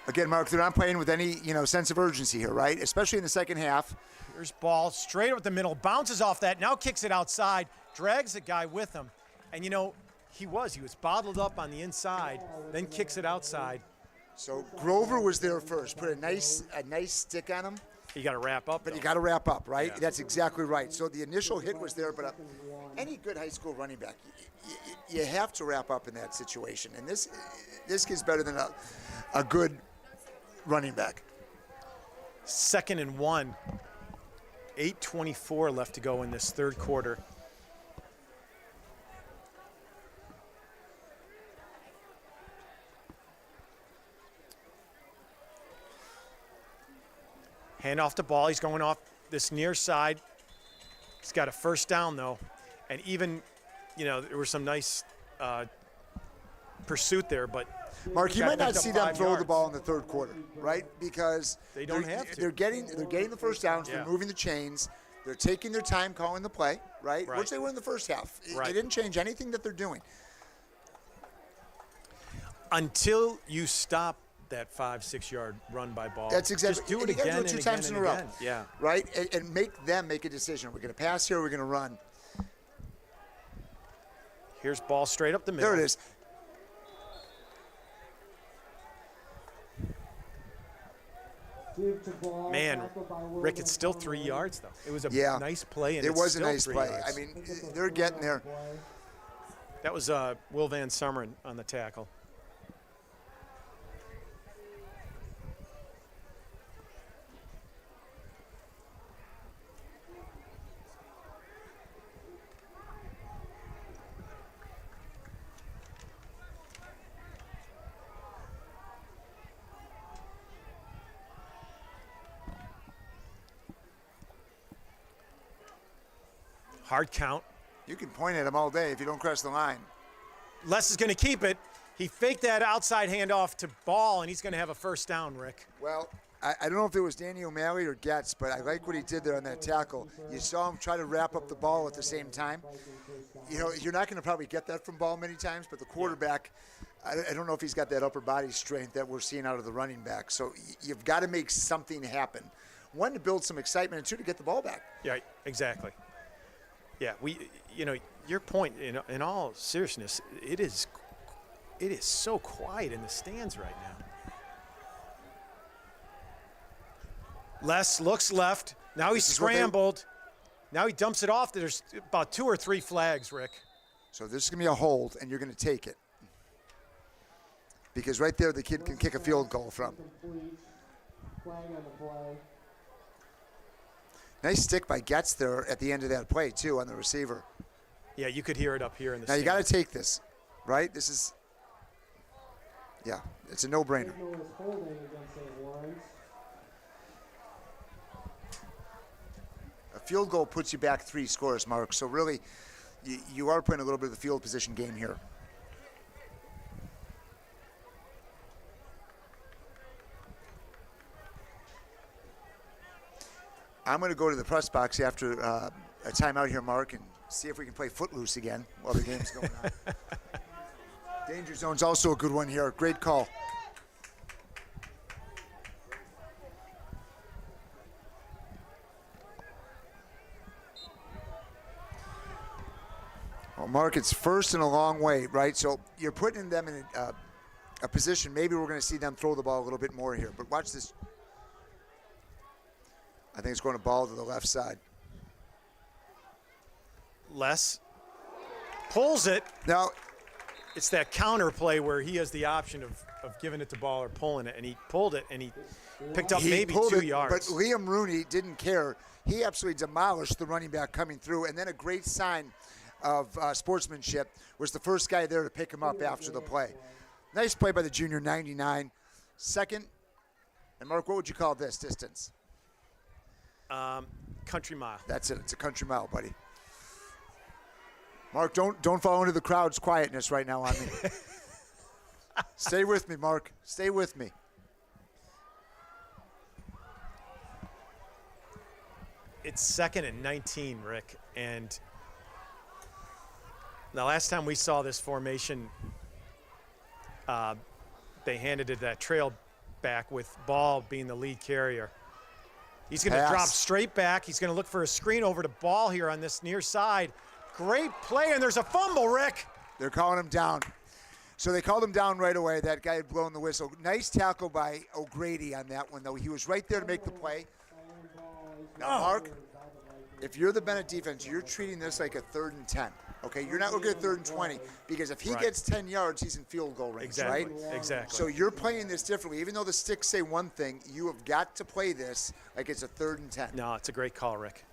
Speaker 11: Again, Mark, they're not playing with any, sense of urgency here, right? Especially in the second half.
Speaker 17: Here's ball straight up the middle, bounces off that, now kicks it outside, drags the guy with him. And, he was bottled up on the inside, then kicks it outside.
Speaker 11: So Grover was there first, put a nice stick on him.
Speaker 17: You got to wrap up.
Speaker 11: But you got to wrap up, right? Yeah. That's exactly right. So the initial hit was there, but any good high school running back, you have to wrap up in that situation. And this kid's better than a good running back.
Speaker 17: 2nd and 1. 8:24 left to go in this third quarter. Hand off the ball. He's going off this near side. He's got a first down, though. And even, there was some nice pursuit there, but
Speaker 11: Mark, you might not see them throw the ball in the third quarter, right? Because
Speaker 17: they don't have to.
Speaker 11: They're getting the first downs. They're moving the chains. They're taking their time calling the play, right? Which they were in the first half.
Speaker 17: Right.
Speaker 11: They didn't change anything that they're doing.
Speaker 17: Until you stop that 5-6 yard run by Ball.
Speaker 11: That's exactly.
Speaker 17: Just do it
Speaker 11: and you gotta
Speaker 17: again
Speaker 11: do it two
Speaker 17: and
Speaker 11: times
Speaker 17: again
Speaker 11: in a
Speaker 17: and
Speaker 11: row.
Speaker 17: again. Yeah.
Speaker 11: Right? And make them make a decision. We're going to pass here, or we're going to run.
Speaker 17: Here's Ball straight up the middle.
Speaker 11: There it is.
Speaker 17: Man, Rick, it's still 3 yards, though. It was a nice play, and
Speaker 11: it
Speaker 17: it's
Speaker 11: was a
Speaker 17: still
Speaker 11: nice
Speaker 17: 3
Speaker 11: play.
Speaker 17: yards.
Speaker 11: I mean, they're getting there.
Speaker 17: That was Will Van Summeren on the tackle. Hard count.
Speaker 11: You can point at him all day if you don't cross the line.
Speaker 17: Les is going to keep it. He faked that outside handoff to Ball, and he's going to have a first down, Rick.
Speaker 11: Well, I don't know if it was Danny O'Malley or Getz, but I like what he did there on that tackle. You saw him try to wrap up the ball at the same time. You know, you're not going to probably get that from Ball many times, but the quarterback, I don't know if he's got that upper body strength that we're seeing out of the running back. So you've got to make something happen. One, to build some excitement, and two, to get the ball back.
Speaker 17: Yeah, exactly. Yeah, your point, in all seriousness, it is so quiet in the stands right now. Les looks left. Now he's scrambled. Now he dumps it off. There's about 2 or 3 flags, Rick.
Speaker 11: So this is going to be a hold, and you're going to take it. Because right there, the kid can kick a field goal from.
Speaker 6: Flag on the play.
Speaker 11: Nice stick by Getz there at the end of that play, too, on the receiver.
Speaker 17: Yeah, you could hear it up here in the
Speaker 11: Now, you got to take this, right? This is, yeah, it's a no-brainer.
Speaker 6: Holding against St. Laurence.
Speaker 11: A field goal puts you back 3 scores, Mark. So really, you are playing a little bit of the field position game here. I'm going to go to the press box after a timeout here, Mark, and see if we can play footloose again while the game's going on. Danger zone's also a good one here. Great call. Well, Mark, it's first and a long way, right? So you're putting them in a position. Maybe we're going to see them throw the ball a little bit more here. But watch this. I think it's going to ball to the left side.
Speaker 17: Les pulls it.
Speaker 11: Now,
Speaker 17: it's that counter play where he has the option of giving it to Ball or pulling it, and he pulled it, and he picked up maybe 2 yards.
Speaker 11: But Liam Rooney didn't care. He absolutely demolished the running back coming through, and then a great sign of sportsmanship was the first guy there to pick him up after the play. Nice play by the junior, 99. Second, and Mark, what would you call this distance?
Speaker 17: Country mile.
Speaker 11: That's it. It's a country mile, buddy. Mark, don't fall into the crowd's quietness right now on me. Stay with me, Mark. Stay with me.
Speaker 17: It's 2nd and 19, Rick. And the last time we saw this formation, they handed it that trail back with Ball being the lead carrier. He's going to drop straight back. He's going to look for a screen over to Ball here on this near side. Great play, and there's a fumble, Rick.
Speaker 11: They're calling him down. So they called him down right away. That guy had blown the whistle. Nice tackle by O'Grady on that one, though. He was right there to make the play. Now, Mark, if you're the Benet defense, you're treating this like a 3rd and 10. Okay, you're not looking at 3rd and 20 because if he gets 10 yards, he's in field goal range, right?
Speaker 17: Exactly.
Speaker 11: So you're playing this differently. Even though the sticks say one thing, you have got to play this like it's a 3rd and 10.
Speaker 17: No, it's a great call, Rick.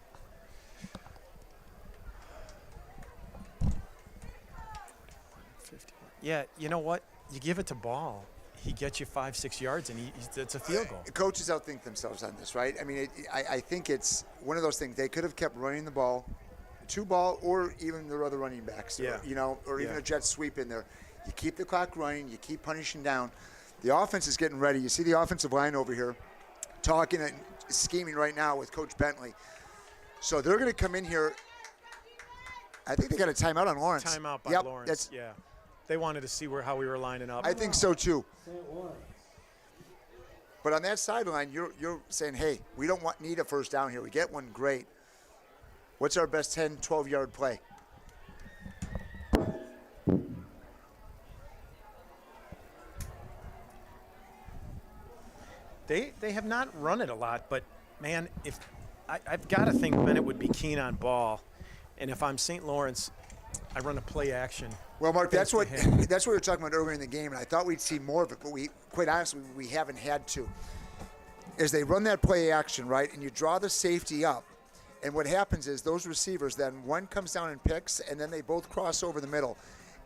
Speaker 17: Yeah, you know what? You give it to Ball. He gets you 5-6 yards, and it's a field goal.
Speaker 11: Coaches outthink themselves on this, right? I mean, I think it's one of those things. They could have kept running the ball, 2 ball, or even their other running backs, or even a jet sweep in there. You keep the clock running. You keep punishing down. The offense is getting ready. You see the offensive line over here talking and scheming right now with Coach Bentley. So they're going to come in here. I think they got a timeout on Laurence.
Speaker 17: Timeout by
Speaker 11: yep,
Speaker 17: Laurence. Yeah. They wanted to see how we were lining up.
Speaker 11: I think so too. But on that sideline, you're saying, hey, we don't need a first down here. We get one, great. What's our best 10, 12-yard play?
Speaker 17: They have not run it a lot, but, man, if I've got to think Benet would be keen on ball. And if I'm St. Lawrence, I run a play action.
Speaker 11: Well, Mark, that's what we were talking about earlier in the game, and I thought we'd see more of it, but quite honestly, we haven't had to. As they run that play action, right, and you draw the safety up, and what happens is those receivers, then one comes down and picks, and then they both cross over the middle.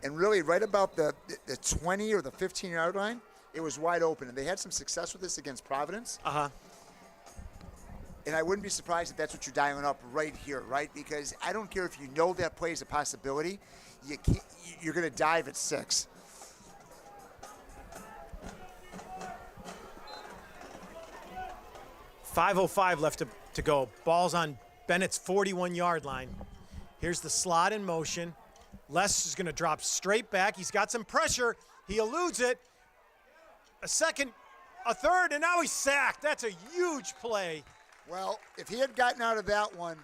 Speaker 11: And really, right about the 20 or the 15-yard line, it was wide open, and they had some success with this against Providence. And I wouldn't be surprised if that's what you're dialing up right here, right? Because I don't care if you know that play is a possibility, you're going to dive at 6.
Speaker 17: .505 left to go. Ball's on Bennett's 41-yard line. Here's the slot in motion. Les is going to drop straight back. He's got some pressure. He eludes it. A second, a third, and now he's sacked. That's a huge play.
Speaker 11: Well, if he had gotten out of that one,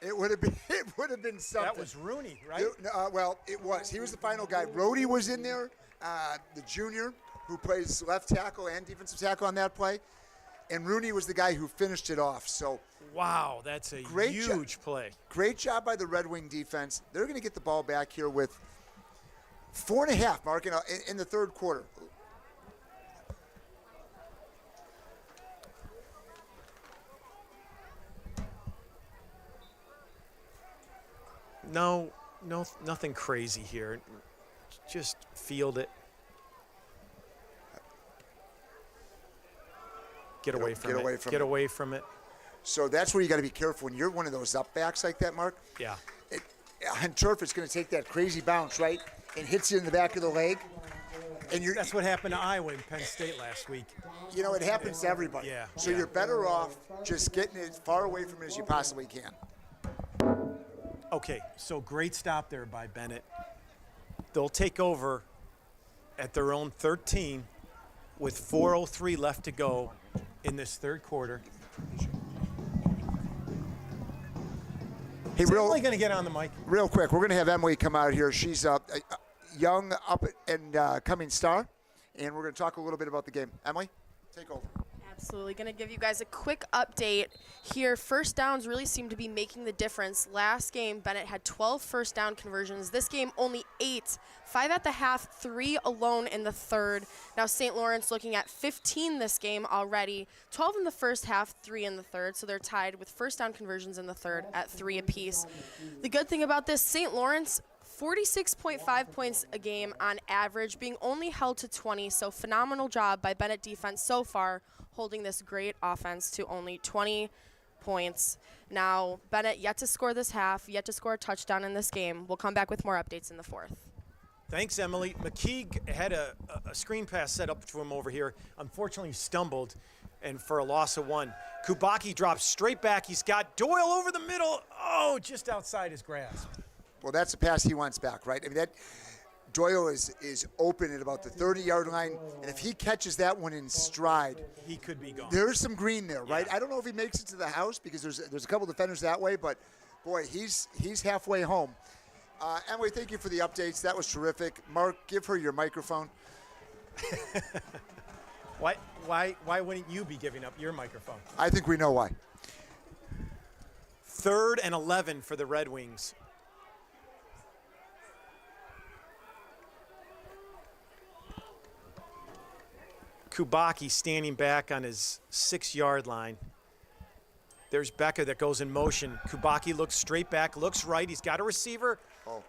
Speaker 11: it would have been something.
Speaker 17: That was Rooney, right?
Speaker 11: Well, it was. He was the final guy. Rhodey was in there, the junior who plays left tackle and defensive tackle on that play. And Rooney was the guy who finished it off. So,
Speaker 17: wow, that's a huge play.
Speaker 11: Great job by the Red Wing defense. They're going to get the ball back here with 4.5, Mark, in the third quarter.
Speaker 17: No, nothing crazy here. Just field it. Get away from it.
Speaker 11: So that's where you got to be careful when you're one of those up backs like that, Mark.
Speaker 17: Yeah.
Speaker 11: On turf, it's going to take that crazy bounce, right, and hits you in the back of the leg. And
Speaker 17: that's what happened to Iowa and Penn State last week.
Speaker 11: You know, it happens to everybody.
Speaker 17: Yeah.
Speaker 11: So you're better off just getting as far away from it as you possibly can.
Speaker 17: Okay, so great stop there by Benet. They'll take over at their own 13 with 4:03 left to go in this third quarter.
Speaker 11: Hey,
Speaker 17: Emily going to get on the mic?
Speaker 11: Real quick, we're going to have Emily come out here. She's a young up and coming star, and we're going to talk a little bit about the game. Emily, take over.
Speaker 3: Absolutely. Going to give you guys a quick update here. First downs really seem to be making the difference. Last game, Benet had 12 first down conversions. This game, only 8. 5 at the half, 3 alone in the third. Now, St. Lawrence looking at 15 this game already. 12 in the first half, 3 in the third. So they're tied with first down conversions in the third at 3 apiece. The good thing about this, St. Lawrence, 46.5 points a game on average, being only held to 20. So phenomenal job by Benet defense so far, holding this great offense to only 20 points. Now, Benet yet to score this half, yet to score a touchdown in this game. We'll come back with more updates in the fourth.
Speaker 17: Thanks, Emily. McKeague had a screen pass set up to him over here. Unfortunately, stumbled, and for a loss of 1. Kubaki drops straight back. He's got Doyle over the middle. Oh, just outside his grasp.
Speaker 11: Well, that's the pass he wants back, right? I mean, that Doyle is open at about the 30-yard line, and if he catches that one in stride,
Speaker 17: he could be gone.
Speaker 11: There's some green there, right? I don't know if he makes it to the house because there's a couple defenders that way, but boy, he's halfway home. Emily, thank you for the updates. That was terrific. Mark, give her your microphone.
Speaker 17: Why wouldn't you be giving up your microphone?
Speaker 11: I think we know why.
Speaker 17: 3rd and 11 for the Red Wings. Kubaki standing back on his 6-yard line. There's Becker that goes in motion. Kubaki looks straight back, looks right. He's got a receiver.
Speaker 11: Oh.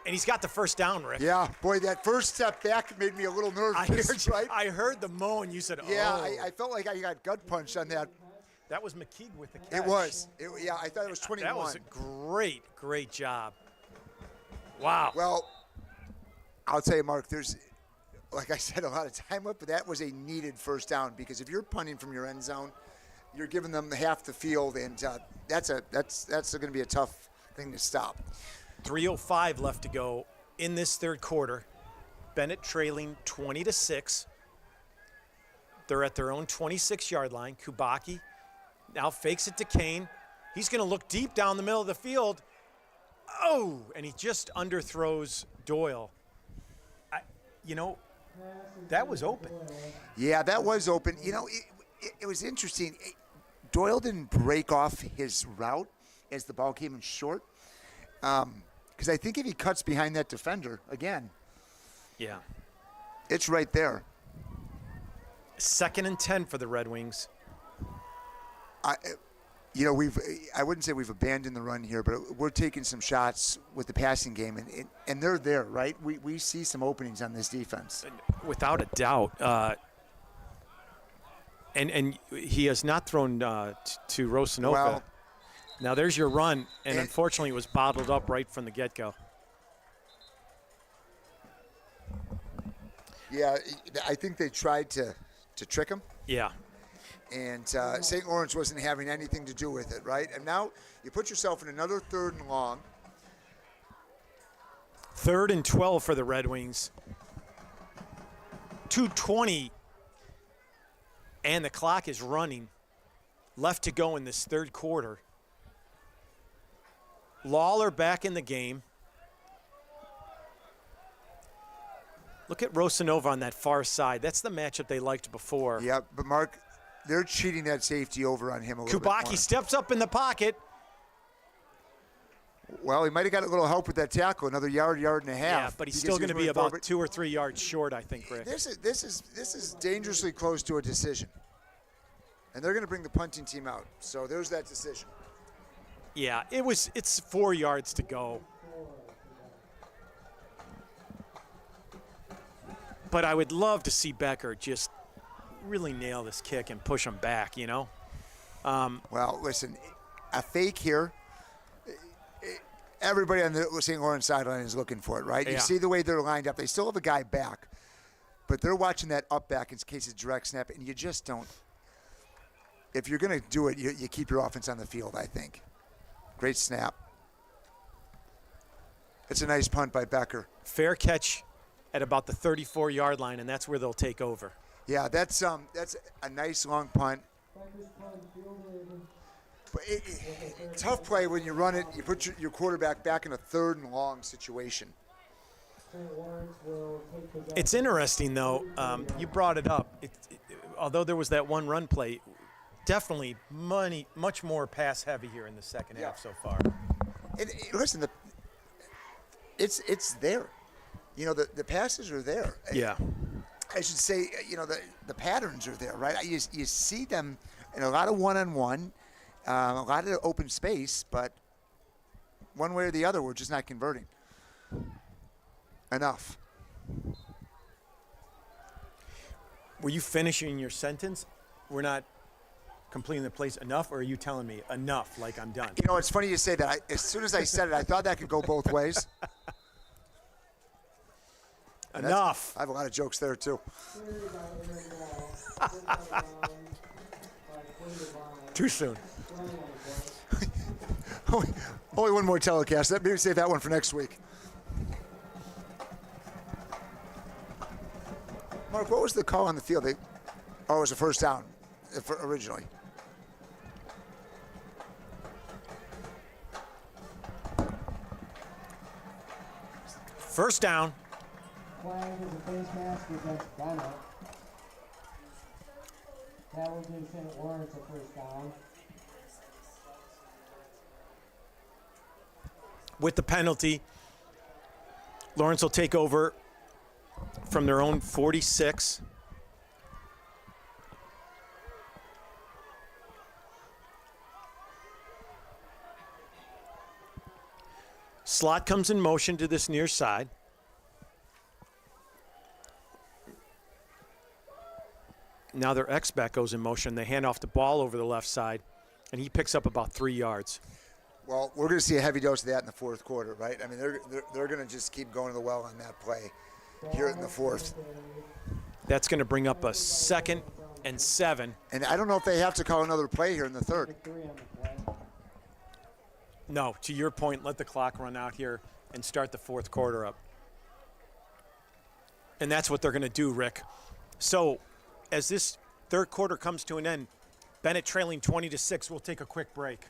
Speaker 17: And he's got the first down, Rick.
Speaker 11: Yeah, boy, that first step back made me a little nervous, right?
Speaker 17: I heard the moan. You said, oh.
Speaker 11: Yeah, I felt like I got gut punched on that.
Speaker 17: That was McKeague with the catch.
Speaker 11: It was. Yeah, I thought it was 21.
Speaker 17: That was a great job. Wow.
Speaker 11: Well, I'll tell you, Mark, there's, like I said, a lot of time left, but that was a needed first down because if you're punting from your end zone, you're giving them half the field, and that's going to be a tough thing to stop.
Speaker 17: 3:05 left to go in this third quarter. Benet trailing 20-6. They're at their own 26-yard line. Kubaki now fakes it to Kane. He's going to look deep down the middle of the field. Oh, and he just underthrows Doyle. That was open.
Speaker 11: Yeah, that was open. It was interesting. Doyle didn't break off his route as the ball came in short. Because I think if he cuts behind that defender, again,
Speaker 17: yeah,
Speaker 11: it's right there.
Speaker 17: 2nd and 10 for the Red Wings.
Speaker 11: I wouldn't say we've abandoned the run here, but we're taking some shots with the passing game, and they're there, right? We see some openings on this defense.
Speaker 17: Without a doubt. And he has not thrown to Rosanova.
Speaker 11: Well,
Speaker 17: now there's your run, and unfortunately it was bottled up right from the get-go.
Speaker 11: Yeah, I think they tried to trick him.
Speaker 17: Yeah.
Speaker 11: And St. Laurence wasn't having anything to do with it, right? And now you put yourself in another 3rd and long.
Speaker 17: 3rd and 12 for the Red Wings. 2:20, and the clock is running. Left to go in this third quarter. Lawler back in the game. Look at Rosanova on that far side. That's the matchup they liked before.
Speaker 11: Yeah, but Mark, they're cheating that safety over on him a little bit more.
Speaker 17: Kubaki steps up in the pocket.
Speaker 11: Well, he might have got a little help with that tackle, another yard and a half.
Speaker 17: Yeah, but he's still going to be about 2 or 3 yards short, I think, Rick.
Speaker 11: This is dangerously close to a decision. And they're going to bring the punting team out. So there's that decision.
Speaker 17: Yeah, it's 4 yards to go. But I would love to see Becker just really nail this kick and push him back,
Speaker 11: Well, listen, a fake here. Everybody on the St. Lawrence sideline is looking for it, right?
Speaker 17: Yeah.
Speaker 11: You see the way they're lined up. They still have a guy back, but they're watching that up back in case it's direct snap, and you just don't. If you're going to do it, you keep your offense on the field, I think. Great snap. It's a nice punt by Becker.
Speaker 17: Fair catch at about the 34-yard line, and that's where they'll take over.
Speaker 11: Yeah, that's a nice long punt. But tough play when you run it. You put your quarterback back in a 3rd and long situation.
Speaker 17: It's interesting, though. You brought it up. Although there was that one run play, definitely much more pass heavy here in the second half so far.
Speaker 11: And listen, it's there. The passes are there.
Speaker 17: Yeah.
Speaker 11: I should say, the patterns are there, right? You see them in a lot of one-on-one, a lot of open space, but one way or the other, we're just not converting enough.
Speaker 17: Were you finishing your sentence? We're not completing the place enough, or are you telling me enough, like I'm done?
Speaker 11: It's funny you say that. As soon as I said it, I thought that could go both ways.
Speaker 17: Enough.
Speaker 11: I have a lot of jokes there, too.
Speaker 17: Too soon.
Speaker 11: Only one more telecast. Maybe save that one for next week. Mark, what was the call on the field? It was a first down originally.
Speaker 17: First down.
Speaker 6: Flag is a face mask against Benet. That will give St. Laurence a first down.
Speaker 17: With the penalty, Laurence will take over from their own 46. Slot comes in motion to this near side. Now their X-back goes in motion. They hand off the ball over the left side, and he picks up about 3 yards.
Speaker 11: Well, we're going to see a heavy dose of that in the fourth quarter, right? I mean, they're going to just keep going to the well on that play here in the fourth.
Speaker 17: That's going to bring up a 2nd and 7.
Speaker 11: And I don't know if they have to call another play here in the third.
Speaker 17: No, to your point, let the clock run out here and start the fourth quarter up. And that's what they're going to do, Rick. So as this third quarter comes to an end, Benet trailing 20-6. We'll take a quick break.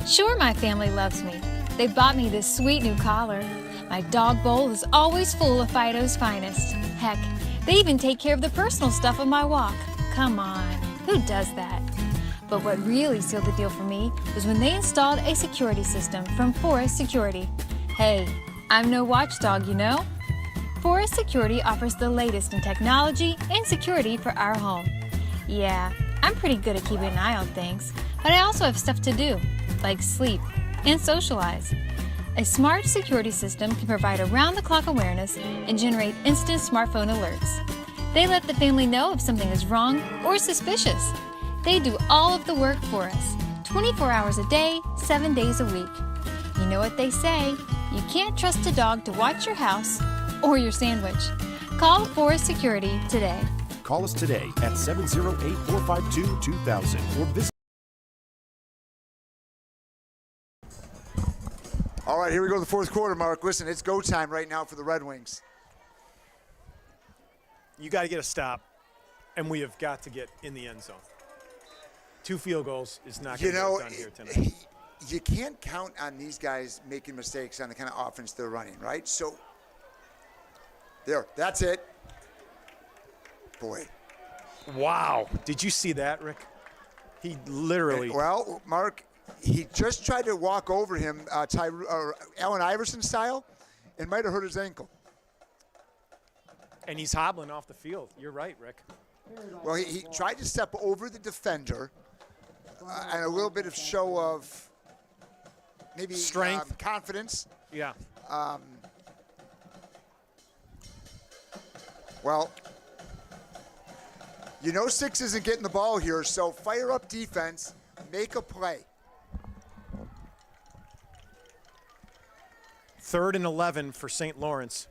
Speaker 8: Sure, my family loves me. They bought me this sweet new collar. My dog bowl is always full of Fido's finest. Heck, they even take care of the personal stuff on my walk. Come on, who does that? But what really sealed the deal for me was when they installed a security system from Forest Security. Hey, I'm no watchdog, you know? Forest Security offers the latest in technology and security for our home. Yeah, I'm pretty good at keeping an eye on things, but I also have stuff to do, like sleep and socialize. A smart security system can provide around-the-clock awareness and generate instant smartphone alerts. They let the family know if something is wrong or suspicious. They do all of the work for us, 24 hours a day, 7 days a week. You know what they say, you can't trust a dog to watch your house or your sandwich. Call Forest Security today.
Speaker 9: Call us today at 708-452-2000 or visit.
Speaker 11: All right, here we go to the fourth quarter, Mark. Listen, it's go time right now for the Red Wings.
Speaker 17: You got to get a stop, and we have got to get in the end zone. 2 field goals is not going to get done here tonight.
Speaker 11: You can't count on these guys making mistakes on the kind of offense they're running, right? So, there, that's it. Boy.
Speaker 17: Wow. Did you see that, Rick? He literally.
Speaker 11: Well, Mark, he just tried to walk over him, Allen Iverson style, and might have hurt his ankle.
Speaker 17: And he's hobbling off the field. You're right, Rick.
Speaker 11: Well, he tried to step over the defender, and a little bit of show of maybe
Speaker 17: strength,
Speaker 11: confidence.
Speaker 17: Yeah.
Speaker 11: Well, you know 6 isn't getting the ball here, so fire up defense, make a play.
Speaker 17: 3rd and 11 for St. Laurence.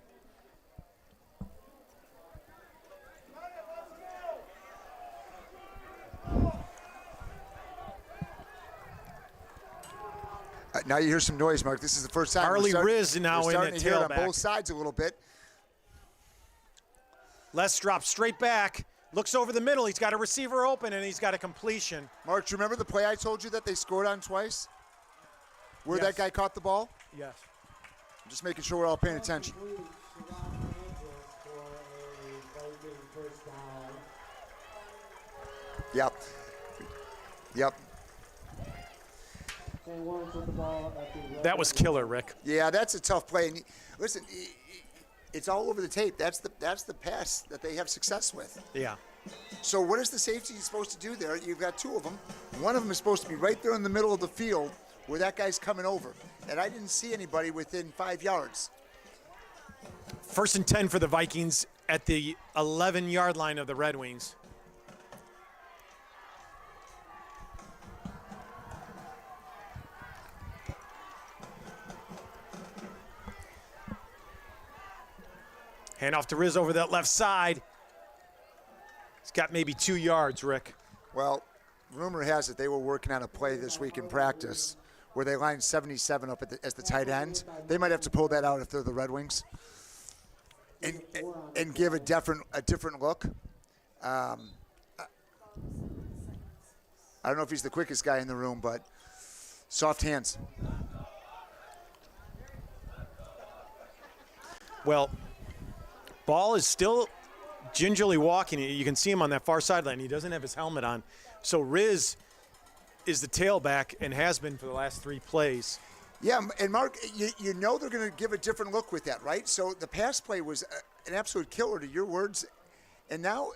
Speaker 11: Now you hear some noise, Mark. This is the first time.
Speaker 17: Harley Riz now in
Speaker 11: starting
Speaker 17: at
Speaker 11: to hear it
Speaker 17: tailback.
Speaker 11: on both sides a little bit.
Speaker 17: Les drops straight back, looks over the middle. He's got a receiver open, and he's got a completion.
Speaker 11: Mark, do you remember the play I told you that they scored on twice? Where that guy caught the ball?
Speaker 17: Yes.
Speaker 11: I'm just making sure we're all paying attention. Yep.
Speaker 17: That was killer, Rick.
Speaker 11: Yeah, that's a tough play. And listen, it's all over the tape. That's the pass that they have success with.
Speaker 17: Yeah.
Speaker 11: So what is the safety supposed to do there? You've got 2 of them. One of them is supposed to be right there in the middle of the field where that guy's coming over. And I didn't see anybody within 5 yards.
Speaker 17: 1st and 10 for the Vikings at the 11-yard line of the Red Wings. Hand off to Riz over that left side. He's got maybe 2 yards, Rick.
Speaker 11: Well, rumor has it they were working on a play this week in practice where they lined 77 up as the tight end. They might have to pull that out if they're the Red Wings and give a different look. I don't know if he's the quickest guy in the room, but soft hands.
Speaker 17: Well, Ball is still gingerly walking. You can see him on that far sideline. He doesn't have his helmet on. So Riz is the tailback and has been for the last 3 plays.
Speaker 11: Yeah, and Mark, you know they're going to give a different look with that, right? So the pass play was an absolute killer to your words. And now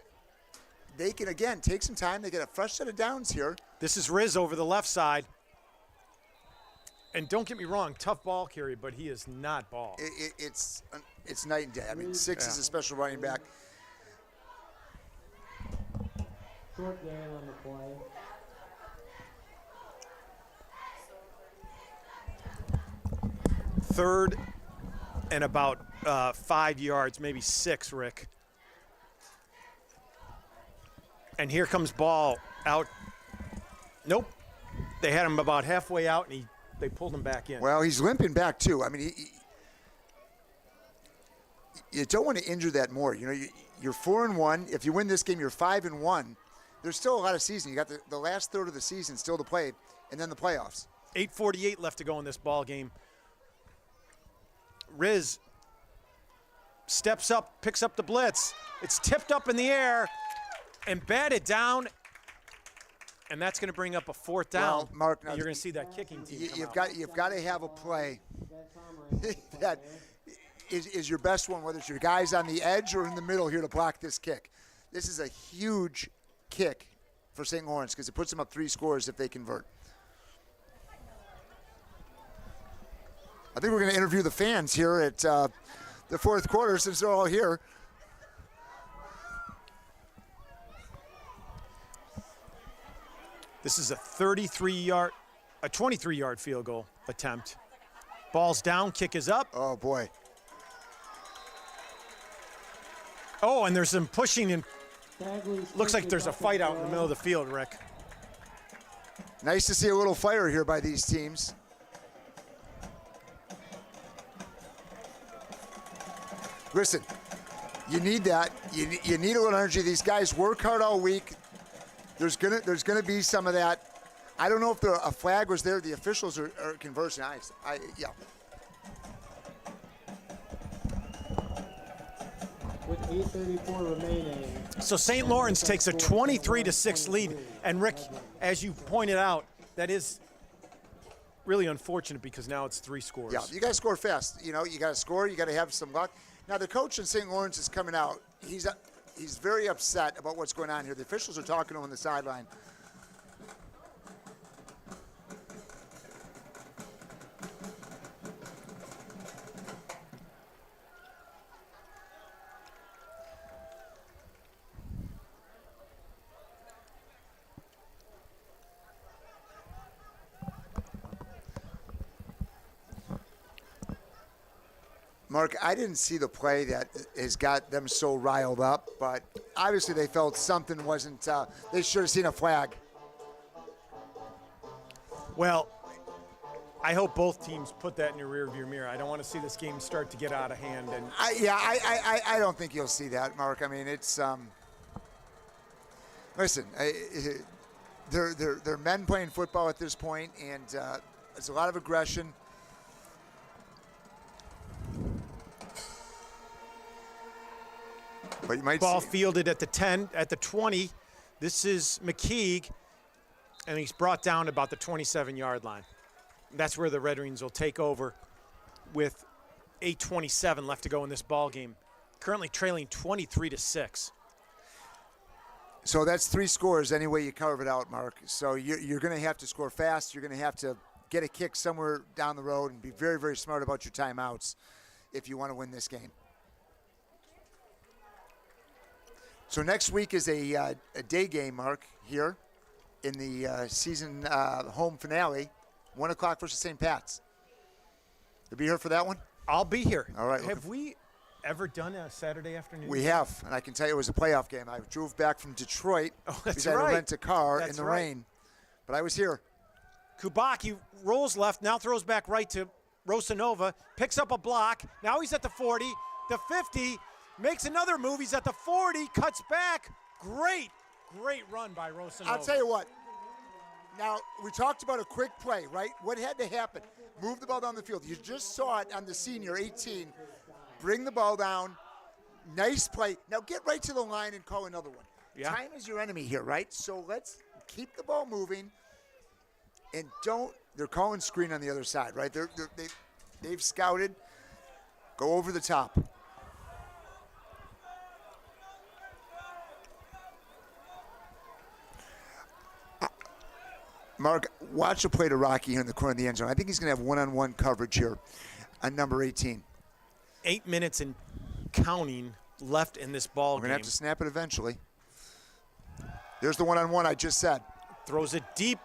Speaker 11: they can, again, take some time. They get a fresh set of downs here.
Speaker 17: This is Riz over the left side. And don't get me wrong, tough ball carry, but he is not ball.
Speaker 11: It's night and day. I mean, 6 is a special running back.
Speaker 6: Short gain on the play.
Speaker 17: 3rd and about 5 yards, maybe 6, Rick. And here comes ball out. Nope. They had him about halfway out, and they pulled him back in.
Speaker 11: Well, he's limping back, too. I mean, you don't want to injure that more. You know, you're 4-1. If you win this game, you're 5-1. There's still a lot of season. You got the last third of the season still to play, and then the playoffs.
Speaker 17: 8:48 left to go in this ball game. Riz steps up, picks up the blitz. It's tipped up in the air and batted down, and that's going to bring up a 4th down.
Speaker 11: Well, Mark, now
Speaker 17: you're going to see that kicking team
Speaker 11: you've got to have a play that is your best one, whether it's your guys on the edge or in the middle here to block this kick. This is a huge kick for St. Laurence because it puts them up 3 scores if they convert. I think we're going to interview the fans here at the 4th quarter since they're all here.
Speaker 17: This is a 23-yard field goal attempt. Ball's down, kick is up.
Speaker 11: Oh, boy.
Speaker 17: Oh, and there's some pushing and looks like there's a fight out in the middle of the field, Rick.
Speaker 11: Nice to see a little fire here by these teams. Listen, you need that. You need a little energy. These guys work hard all week. There's gonna be some of that. I don't know if a flag was there. The officials are conversing. Yeah.
Speaker 6: With 8:34 remaining.
Speaker 17: So St. Lawrence takes a 23-6 lead. And Rick, as you pointed out, that is really unfortunate because now it's 3 scores.
Speaker 11: Yeah, you got to score fast. You know, you got to score. You got to have some luck. Now the coach in St. Lawrence is coming out. He's very upset about what's going on here. The officials are talking to him on the sideline. Mark, I didn't see the play that has got them so riled up, but obviously they felt something wasn't, they should have seen a flag.
Speaker 17: Well, I hope both teams put that in your rearview mirror. I don't want to see this game start to get out of hand. And
Speaker 11: I don't think you'll see that, Mark. I mean, it's, listen, they're men playing football at this point, and there's a lot of aggression. But you might
Speaker 17: ball
Speaker 11: see
Speaker 17: fielded at the 10, at the 20. This is McKeague, and he's brought down about the 27-yard line. That's where the Red Wings will take over with 8:27 left to go in this ball game. Currently trailing 23-6.
Speaker 11: So that's 3 scores any way you carve it out, Mark. So you're going to have to score fast. You're going to have to get a kick somewhere down the road and be very, very smart about your timeouts if you want to win this game. So next week is a day game, Mark, here in the season home finale, 1 o'clock versus St. Pat's. You'll be here for that one?
Speaker 17: I'll be here.
Speaker 11: All right.
Speaker 17: Have we ever done a Saturday afternoon?
Speaker 11: We have, and I can tell you it was a playoff game. I drove back from Detroit because I had to rent a car in the rain, but I was here.
Speaker 17: Kubak, rolls left, now throws back right to Rosanova, picks up a block. Now he's at the 40, the 50, makes another move. He's at the 40, cuts back. Great run by Rosanova.
Speaker 11: I'll tell you what. Now, we talked about a quick play, right? What had to happen? Move the ball down the field. You just saw it on the senior, 18. Bring the ball down. Nice play. Now get right to the line and call another one. Yeah. Time is your enemy here, right? So let's keep the ball moving. And they're calling screen on the other side, right? They've scouted. Go over the top. Mark, watch the play to Rocky here in the corner of the end zone. I think he's going to have one-on-one coverage here on number 18.
Speaker 17: 8 minutes and counting left in this ball game.
Speaker 11: We're going to have to snap it eventually. There's the one-on-one I just said.
Speaker 17: Throws it deep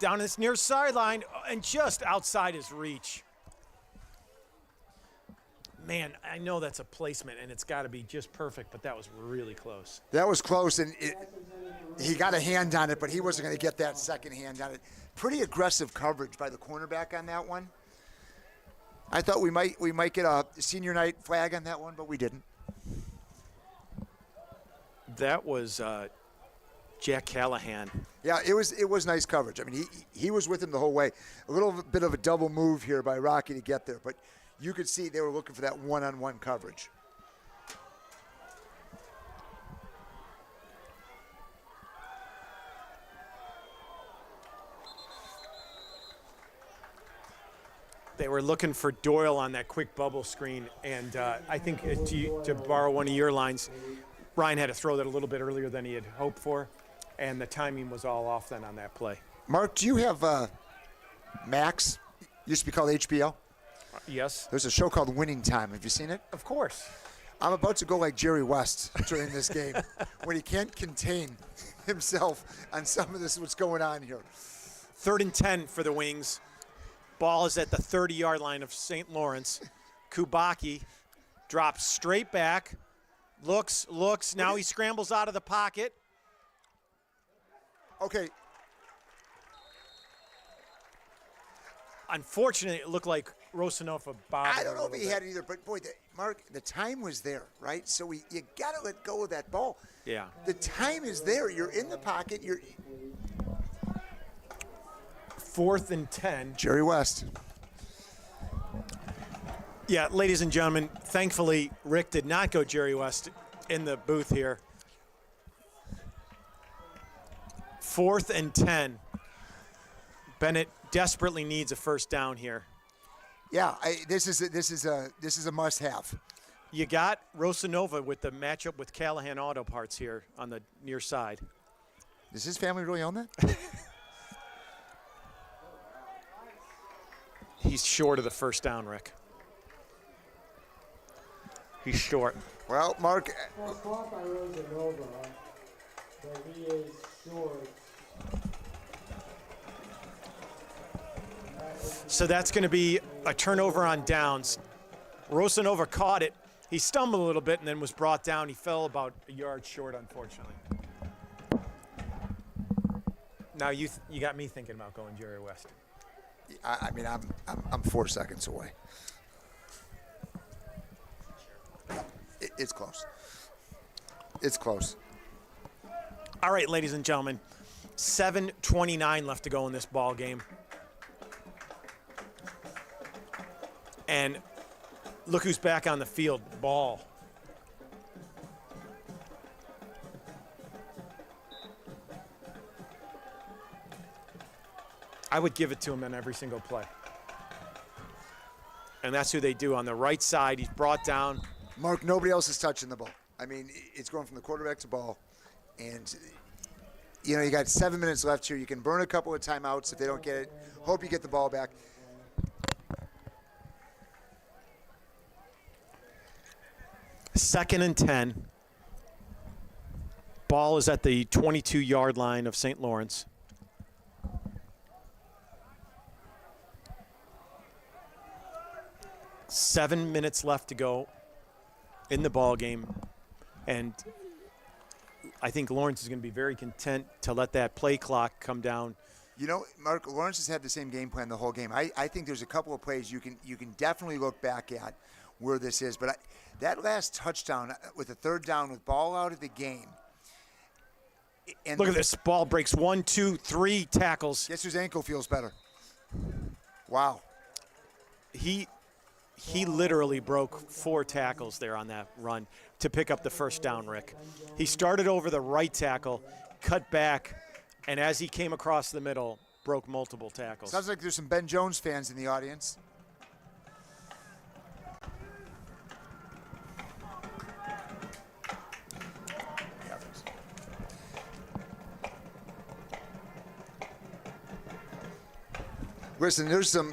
Speaker 17: down this near sideline and just outside his reach. Man, I know that's a placement, and it's got to be just perfect, but that was really close.
Speaker 11: That was close, and he got a hand on it, but he wasn't going to get that second hand on it. Pretty aggressive coverage by the cornerback on that one. I thought we might get a senior night flag on that one, but we didn't.
Speaker 17: That was Jack Callahan.
Speaker 11: Yeah, it was nice coverage. I mean, he was with him the whole way. A little bit of a double move here by Rocky to get there, but you could see they were looking for that one-on-one coverage.
Speaker 17: They were looking for Doyle on that quick bubble screen, and I think to borrow one of your lines, Ryan had to throw that a little bit earlier than he had hoped for, and the timing was all off then on that play.
Speaker 11: Mark, do you have Max? Used to be called HBO.
Speaker 17: Yes.
Speaker 11: There's a show called Winning Time. Have you seen it?
Speaker 17: Of course.
Speaker 11: I'm about to go like Jerry West during this game when he can't contain himself on some of this, what's going on here.
Speaker 17: 3rd and 10 for the Wings. Ball is at the 30-yard line of St. Lawrence. Kubaki drops straight back, looks. Now he scrambles out of the pocket.
Speaker 11: Okay.
Speaker 17: Unfortunately, it looked like Rosanova bobbed.
Speaker 11: I don't know if he had it either, but boy, Mark, the time was there, right? So you got to let go of that ball.
Speaker 17: Yeah.
Speaker 11: The time is there. You're in the pocket. You're
Speaker 17: 4th and 10.
Speaker 11: Jerry West.
Speaker 17: Yeah, ladies and gentlemen, thankfully, Rick did not go Jerry West in the booth here. 4th and 10. Benet desperately needs a first down here.
Speaker 11: Yeah, this is a must-have.
Speaker 17: You got Rosanova with the matchup with Callahan Auto Parts here on the near side.
Speaker 11: Does his family really own that?
Speaker 17: He's short of the first down, Rick. He's short.
Speaker 11: Well, Mark.
Speaker 6: Well, caught by Rosanova, but he is short.
Speaker 17: So that's going to be a turnover on downs. Rosanova caught it. He stumbled a little bit and then was brought down. He fell about a yard short, unfortunately. Now you got me thinking about going Jerry West.
Speaker 11: I mean, I'm 4 seconds away. It's close. It's close.
Speaker 17: All right, ladies and gentlemen, 7:29 left to go in this ball game. And look who's back on the field, Ball. I would give it to him on every single play. And that's who they do. On the right side, he's brought down.
Speaker 11: Mark, nobody else is touching the ball. I mean, it's going from the quarterback to ball. And, you know, you got 7 minutes left here. You can burn a couple of timeouts if they don't get it. Hope you get the ball back.
Speaker 17: Second and 10. Ball is at the 22-yard line of St. Lawrence. Seven minutes left to go in the ball game, and I think Laurence is going to be very content to let that play clock come down.
Speaker 11: You know, Mark, Laurence has had the same game plan the whole game. I think there's a couple of plays you can definitely look back at where this is, but that last touchdown with the 3rd down with ball out of the game. And
Speaker 17: look at this, ball breaks 1, 2, 3 tackles.
Speaker 11: Guess whose ankle feels better? Wow.
Speaker 17: He literally broke 4 tackles there on that run to pick up the first down, Rick. He started over the right tackle, cut back, and as he came across the middle, broke multiple tackles.
Speaker 11: Sounds like there's some Ben Jones fans in the audience. Listen,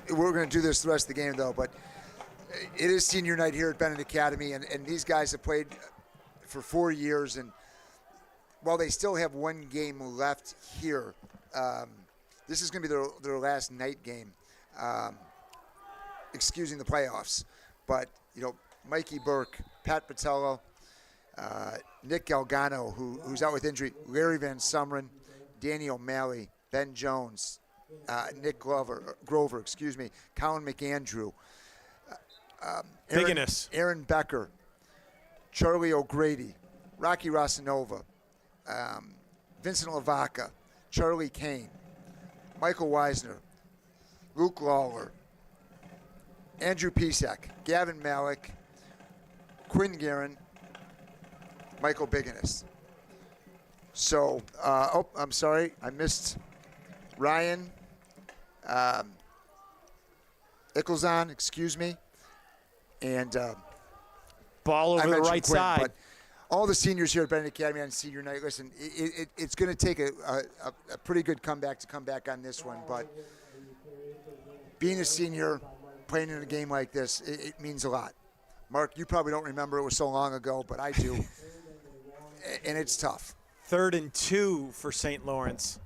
Speaker 11: we're going to do this the rest of the game, though, but it is senior night here at Benet Academy, and these guys have played for 4 years, and while they still have one game left here, this is going to be their last night game, excusing the playoffs. But, you know, Mikey Burke, Pat Patello, Nick Galgano, who's out with injury, Larry Van Sumeren, Danny O'Malley, Ben Jones, Nick Grover, Colin McAndrew, Aaron Becker, Charlie O'Grady, Rocky Rosanova, Vincent Lavaca, Charlie Kane, Michael Weisner, Luke Lawler, Andrew Pisak, Gavin Malik, Quinn Guerin, Michael Biganis. So, I'm sorry, I missed Ryan Ickelzon, excuse me, and
Speaker 17: ball over the right
Speaker 11: Quinn,
Speaker 17: side.
Speaker 11: But all the seniors here at Benet Academy on senior night, listen, it's going to take a pretty good comeback to come back on this one, but being a senior, playing in a game like this, it means a lot. Mark, you probably don't remember, it was so long ago, but I do, and it's tough.
Speaker 17: 3rd and 2 for St. Laurence.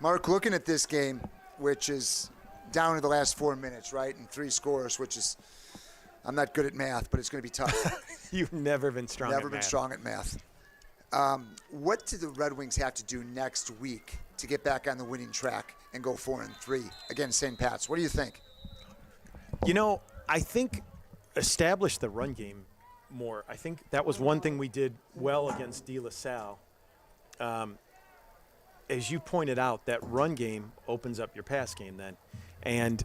Speaker 11: Mark, looking at this game, which is down to the last 4 minutes, right, and 3 scores, which is, I'm not good at math, but it's going to be tough.
Speaker 17: You've never been strong at math.
Speaker 11: Never been strong at math. What do the Red Wings have to do next week to get back on the winning track and go 4-3 against St. Pat's? What do you think?
Speaker 17: You know, I think establish the run game more. I think that was one thing we did well against De La Salle. As you pointed out, that run game opens up your pass game then. And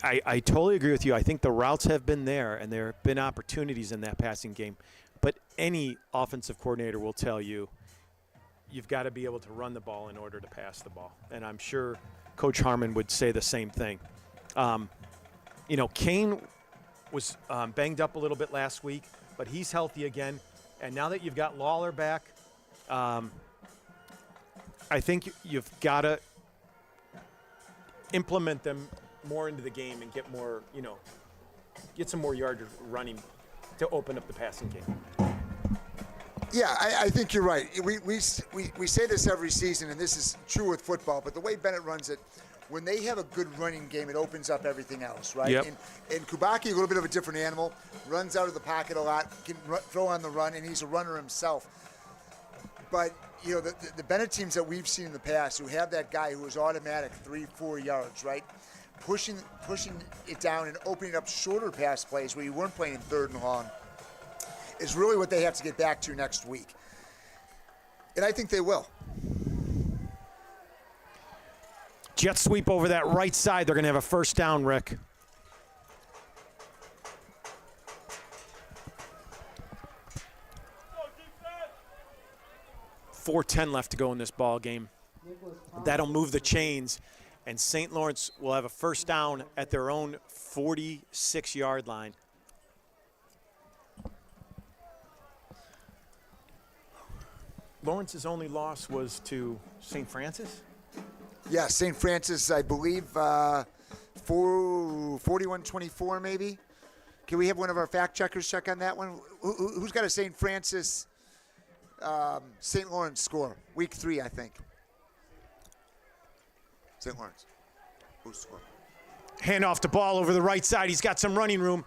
Speaker 17: I totally agree with you. I think the routes have been there, and there have been opportunities in that passing game. But any offensive coordinator will tell you you've got to be able to run the ball in order to pass the ball. And I'm sure Coach Harmon would say the same thing. You know, Kane was banged up a little bit last week, but he's healthy again. And now that you've got Lawler back, I think you've got to implement them more into the game and get more, you know, get some more yards running to open up the passing game.
Speaker 11: Yeah, I think you're right. We say this every season, and this is true with football, but the way Benet runs it, when they have a good running game, it opens up everything else, right?
Speaker 17: Yep.
Speaker 11: And Kubaki, a little bit of a different animal, runs out of the pocket a lot, can throw on the run, and he's a runner himself. But, you know, the Benet teams that we've seen in the past who have that guy who is automatic 3-4 yards, right? Pushing it down and opening up shorter pass plays where you weren't playing in 3rd and long is really what they have to get back to next week. And I think they will.
Speaker 17: Jet sweep over that right side. They're going to have a first down, Rick. .410 left to go in this ball game. That'll move the chains, and St. Lawrence will have a first down at their own 46-yard line. Lawrence's only loss was to St. Francis?
Speaker 11: Yeah, St. Francis, I believe, 41-24 maybe. Can we have one of our fact checkers check on that one? Who's got a St. Francis, St. Lawrence score? Week 3, I think. St. Lawrence. Who's score?
Speaker 17: Hand off the ball over the right side. He's got some running room,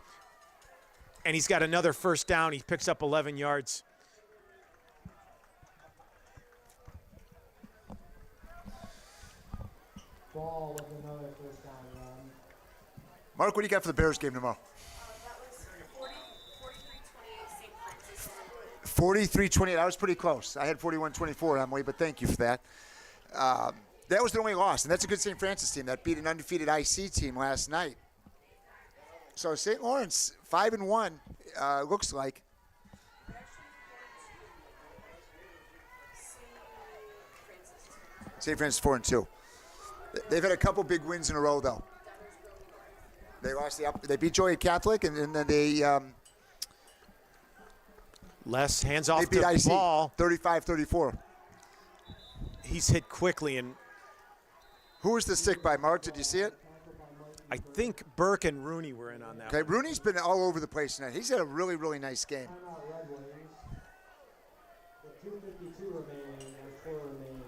Speaker 17: and he's got another first down. He picks up 11 yards.
Speaker 6: Ball with another first down run.
Speaker 11: Mark, what do you got for the Bears game tomorrow?
Speaker 3: That was 43-28 St. Francis.
Speaker 11: 43-28. I was pretty close. I had 41-24, Emily, but thank you for that. That was their only loss, and that's a good St. Francis team that beat an undefeated IC team last night. So St. Lawrence, 5-1, looks like. St. Francis 4-2. They've had a couple big wins in a row, though. They lost they beat Joliet Catholic, and then they
Speaker 17: Les hands off
Speaker 11: they beat
Speaker 17: the
Speaker 11: IC,
Speaker 17: ball.
Speaker 11: 35-34.
Speaker 17: He's hit quickly, and
Speaker 11: who was the stick by, Mark? Did you see it?
Speaker 17: I think Burke and Rooney were in on that.
Speaker 11: Okay,
Speaker 17: one.
Speaker 11: Rooney's been all over the place tonight. He's had a really, really nice game.
Speaker 6: Timeout Red Wings. With 2:52 remaining and 4 remaining.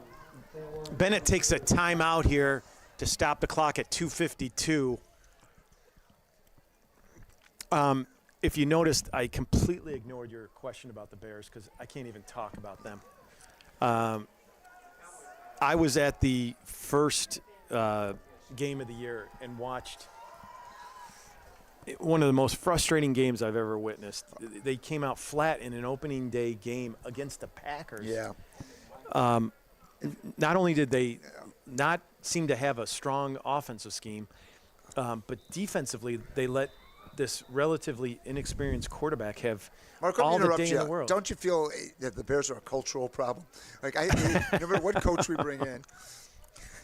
Speaker 6: St. Lawrence
Speaker 17: Benet takes a timeout here to stop the clock at 2:52. If you noticed, I completely ignored your question about the Bears because I can't even talk about them. I was at the first game of the year and watched one of the most frustrating games I've ever witnessed. They came out flat in an opening day game against the Packers.
Speaker 11: Yeah.
Speaker 17: Not only did they not seem to have a strong offensive scheme, but defensively they let this relatively inexperienced quarterback have
Speaker 11: Mark,
Speaker 17: all the
Speaker 11: interrupt
Speaker 17: day
Speaker 11: you.
Speaker 17: in the world.
Speaker 11: Don't you feel that the Bears are a cultural problem? Like, no matter what coach we bring in,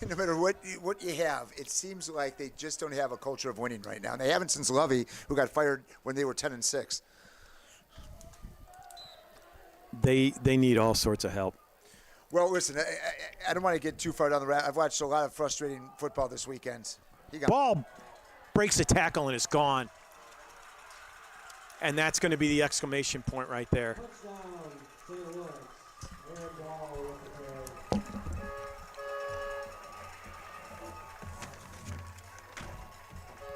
Speaker 11: no matter what you have, it seems like they just don't have a culture of winning right now. And they haven't since Lovey, who got fired when they were 10-6.
Speaker 17: They need all sorts of help.
Speaker 11: Well, listen, I don't want to get too far down the road. I've watched a lot of frustrating football this weekend.
Speaker 17: Ball breaks a tackle and is gone. And that's going to be the exclamation point right there.
Speaker 6: Touchdown, St. Lawrence. Aaron Ball with the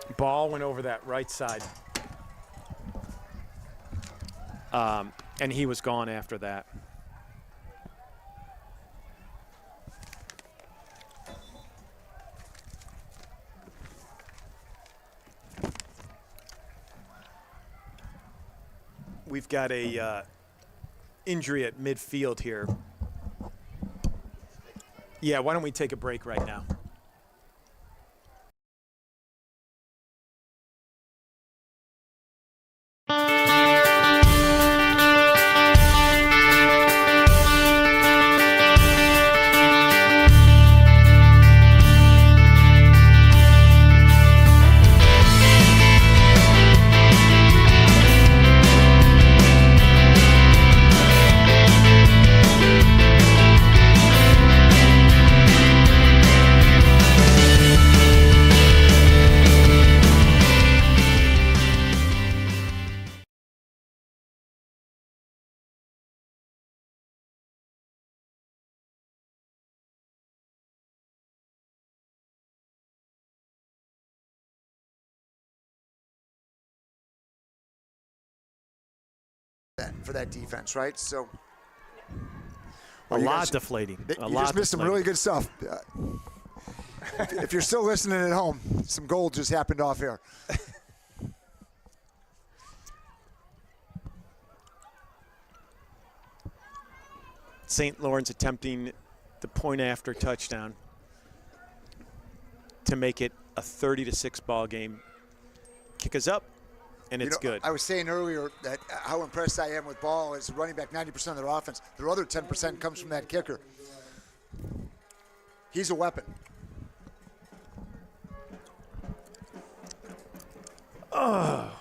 Speaker 6: carry.
Speaker 17: Ball went over that right side. And he was gone after that. We've got a injury at midfield here. Yeah, why don't we take a break right now?
Speaker 11: For that defense, right? So
Speaker 17: A lot deflating.
Speaker 11: You just missed some really good stuff. If you're still listening at home, some gold just happened off here.
Speaker 17: St. Lawrence attempting the point after touchdown to make it a 30-6 ball game. Kick is up, and it's good.
Speaker 11: I was saying earlier that how impressed I am with Ball as running back 90% of their offense. Their other 10% comes from that kicker. He's a weapon.
Speaker 17: Oh.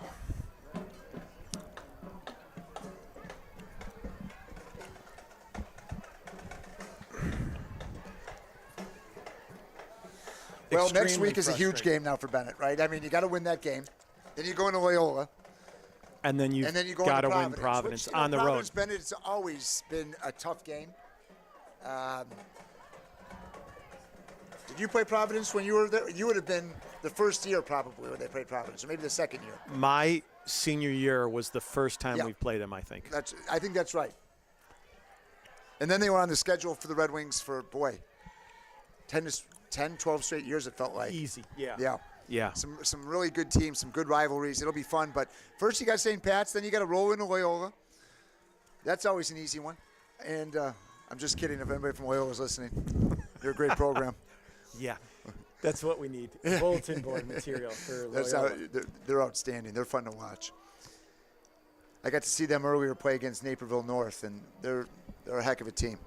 Speaker 11: Well, next week is a huge game now for Benet, right? I mean, you got to win that game. Then you go into Loyola.
Speaker 17: And then you've
Speaker 11: you go
Speaker 17: got to
Speaker 11: into
Speaker 17: win Providence
Speaker 11: which,
Speaker 17: on the
Speaker 11: Providence,
Speaker 17: road.
Speaker 11: Benet, it's always been a tough game. Did you play Providence when you were there? You would have been the first year probably when they played Providence, or maybe the second year.
Speaker 17: My senior year was the first time we've played them, I think.
Speaker 11: I think that's right. And then they were on the schedule for the Red Wings for, 12 straight years it felt like.
Speaker 17: Easy, yeah.
Speaker 11: Yeah. Some really good teams, some good rivalries. It'll be fun. But first you got St. Pat's, then you got to roll into Loyola. That's always an easy one. And I'm just kidding if anybody from Loyola is listening. They're a great program.
Speaker 17: Yeah. That's what we need. Bulletin board material for Loyola.
Speaker 11: They're outstanding. They're fun to watch. I got to see them earlier play against Naperville North, and they're a heck of a team.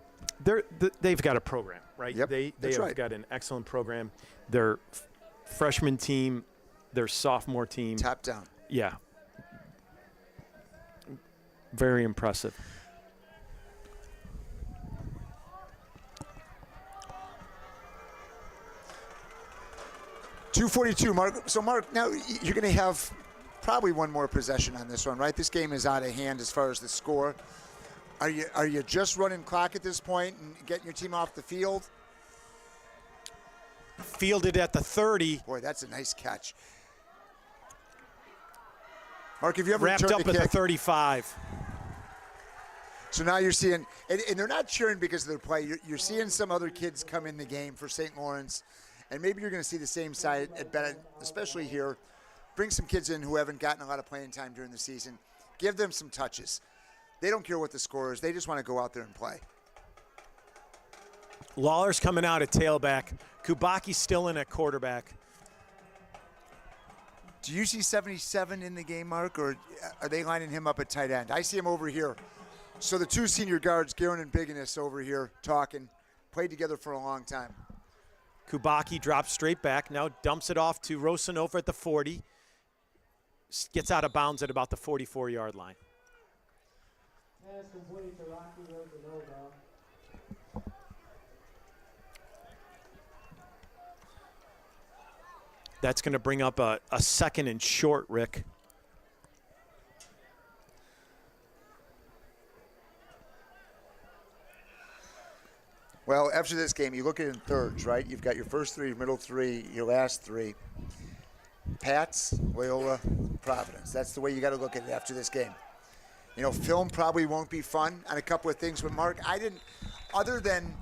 Speaker 17: They've got a program, right?
Speaker 11: Yep,
Speaker 17: they
Speaker 11: that's
Speaker 17: have
Speaker 11: right.
Speaker 17: got an excellent program. Their freshman team, their sophomore team.
Speaker 11: Top down.
Speaker 17: Yeah. Very impressive.
Speaker 11: 2:42, Mark. So, Mark, now you're going to have probably one more possession on this one, right? This game is out of hand as far as the score. Are you just running clock at this point and getting your team off the field?
Speaker 17: Fielded at the 30.
Speaker 11: Boy, that's a nice catch. Mark, have you ever
Speaker 17: wrapped
Speaker 11: returned
Speaker 17: up
Speaker 11: a
Speaker 17: at
Speaker 11: kick?
Speaker 17: the 35?
Speaker 11: So now you're seeing, and they're not cheering because of their play. You're seeing some other kids come in the game for St. Lawrence, and maybe you're going to see the same side at Benet, especially here. Bring some kids in who haven't gotten a lot of playing time during the season. Give them some touches. They don't care what the score is. They just want to go out there and play.
Speaker 17: Lawler's coming out at tailback. Kubaki's still in at quarterback.
Speaker 11: Do you see 77 in the game, Mark, or are they lining him up at tight end? I see him over here. So the two senior guards, Guerin and Biggins, over here talking, played together for a long time.
Speaker 17: Kubaki drops straight back, now dumps it off to Rosanova at the 40. Gets out of bounds at about the 44-yard line.
Speaker 6: Pass complete to Rocky Rosanova.
Speaker 17: That's going to bring up a second and short, Rick.
Speaker 11: Well, after this game, you look at it in thirds, right? You've got your first three, your middle three, your last three. Pats, Loyola, Providence. That's the way you got to look at it after this game. You know, film probably won't be fun on a couple of things, but Mark, I didn't, other than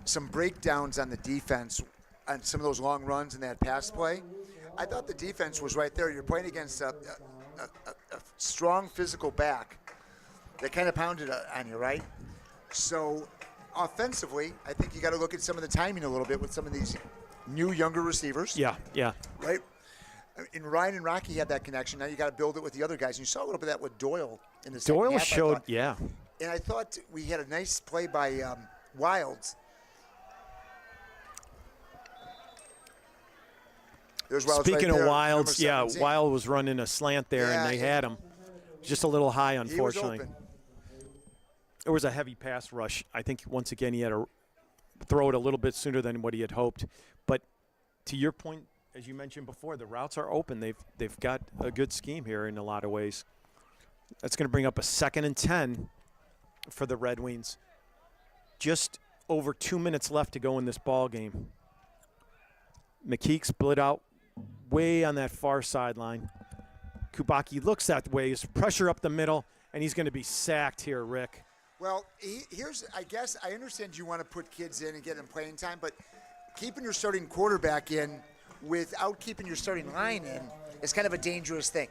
Speaker 11: some breakdowns on the defense on some of those long runs and that pass play, I thought the defense was right there. You're playing against a strong physical back that kind of pounded on you, right? So offensively, I think you got to look at some of the timing a little bit with some of these new, younger receivers.
Speaker 17: Yeah.
Speaker 11: Right? And Ryan and Rocky had that connection. Now you got to build it with the other guys. And you saw a little bit of that with Doyle in the second half.
Speaker 17: Doyle showed, yeah.
Speaker 11: And I thought we had a nice play by Wilds. There's Wilds
Speaker 17: Speaking
Speaker 11: right
Speaker 17: of
Speaker 11: there,
Speaker 17: Wilds,
Speaker 11: number
Speaker 17: yeah,
Speaker 11: 17.
Speaker 17: Wild was running a slant there, and they had him. Just a little high, unfortunately.
Speaker 11: He was open.
Speaker 17: It was a heavy pass rush. I think, once again, he had to throw it a little bit sooner than what he had hoped. But to your point, as you mentioned before, the routes are open. They've got a good scheme here in a lot of ways. That's going to bring up a 2nd and 10 for the Red Wings. Just over 2 minutes left to go in this ball game. McKeek split out way on that far sideline. Kubaki looks that way. There's pressure up the middle, and he's going to be sacked here, Rick.
Speaker 11: Well, here's, I guess, I understand you want to put kids in and get them playing time, but keeping your starting quarterback in without keeping your starting line in is kind of a dangerous thing,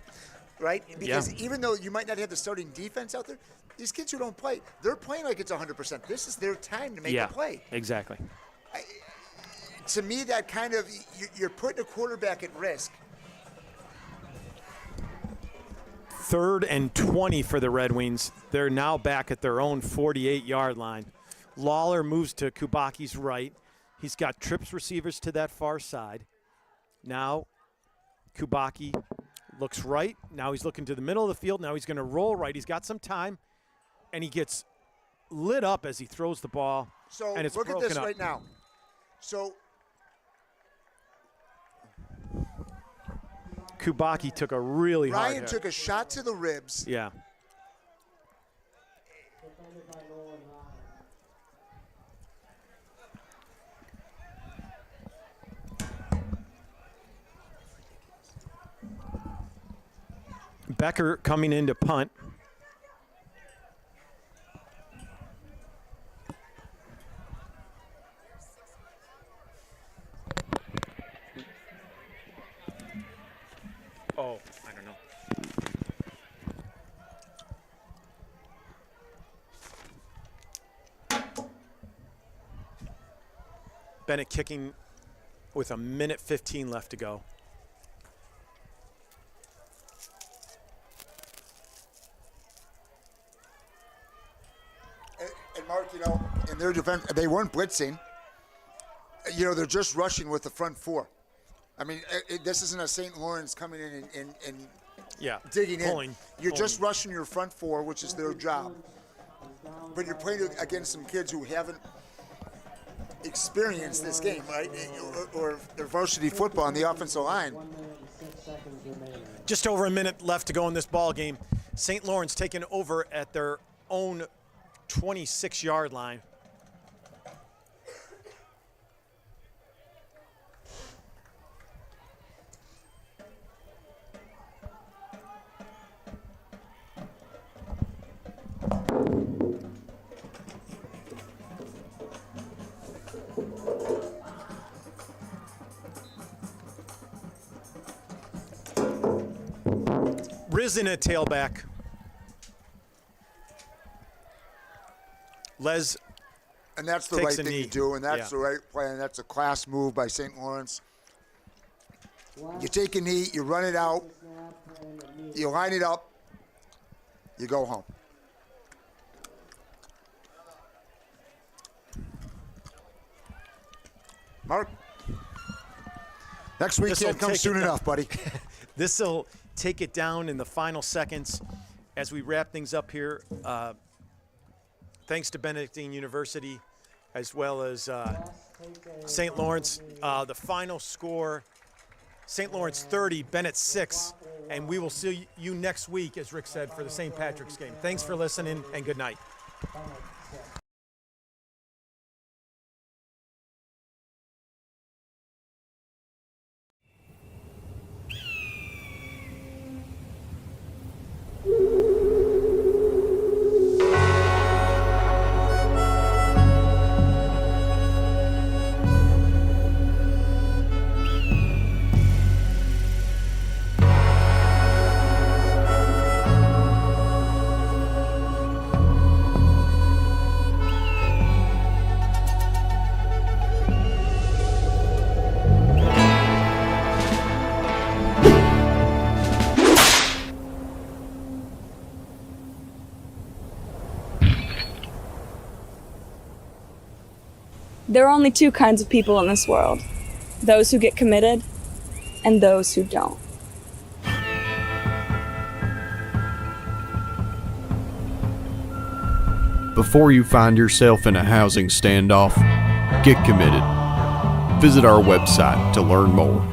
Speaker 11: right? Because even though you might not have the starting defense out there, these kids who don't play, they're playing like it's 100%. This is their time to make a play.
Speaker 17: Exactly.
Speaker 11: To me, that kind of, you're putting a quarterback at risk.
Speaker 17: 3rd and 20 for the Red Wings. They're now back at their own 48-yard line. Lawler moves to Kubaki's right. He's got trips receivers to that far side. Now Kubaki looks right. Now he's looking to the middle of the field. Now he's going to roll right. He's got some time, and he gets lit up as he throws the ball.
Speaker 11: So
Speaker 17: and it's
Speaker 11: look at this
Speaker 17: up.
Speaker 11: right now. So
Speaker 17: Kubaki took a really hard
Speaker 11: Ryan
Speaker 17: hit.
Speaker 11: took a shot to the ribs.
Speaker 17: Yeah. Becker coming in to punt. Oh, I don't know. Benet kicking with 1:15 left to go.
Speaker 11: And Mark, you know, in their defense, they weren't blitzing. You know, they're just rushing with the front four. I mean, this isn't a St. Lawrence coming in and digging in. You're just rushing your front four, which is their job. But you're playing against some kids who haven't, experience this game, right? Or varsity football on the offensive line.
Speaker 17: Just over a minute left to go in this ball game. St. Laurence taking over at their own 26-yard line. Risen at tailback. Les
Speaker 11: And that's the right thing to do, and that's the right play, and that's a class move by St. Laurence. You take a knee, you run it out, you line it up, you go home. Mark, next week can't come soon enough, buddy.
Speaker 17: This will take it down in the final seconds as we wrap things up here. Thanks to Benedictine University as well as St. Lawrence. The final score, St. Lawrence 30, Benet 6. And we will see you next week, as Rick said, for the St. Patrick's game. Thanks for listening, and good night.
Speaker 7: There are only two kinds of people in this world. Those who get committed and those who don't.
Speaker 10: Before you find yourself in a housing standoff, get committed. Visit our website to learn more.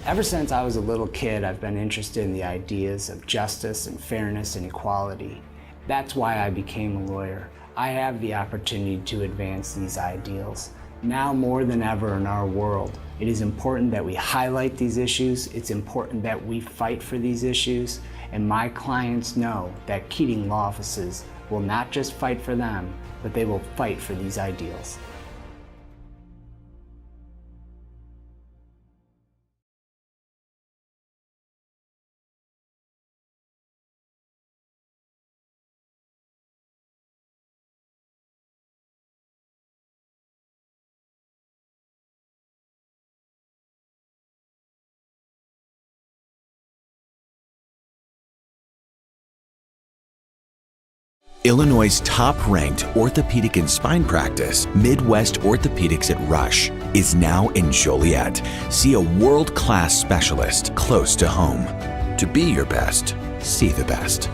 Speaker 16: Ever since I was a little kid, I've been interested in the ideas of justice and fairness and equality. That's why I became a lawyer. I have the opportunity to advance these ideals. Now more than ever in our world, it is important that we highlight these issues. It's important that we fight for these issues. And my clients know that Keating Law Offices will not just fight for them, but they will fight for these ideals.
Speaker 18: Illinois' top-ranked orthopedic and spine practice, Midwest Orthopedics at Rush, is now in Joliet. See a world-class specialist close to home. To be your best, see the best.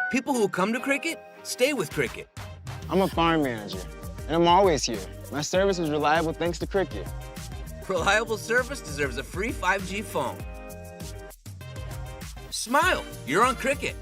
Speaker 15: People who come to cricket, stay with cricket.
Speaker 19: I'm a farm manager, and I'm always here. My service is reliable thanks to cricket.
Speaker 15: Reliable service deserves a free 5G phone. Smile, you're on cricket.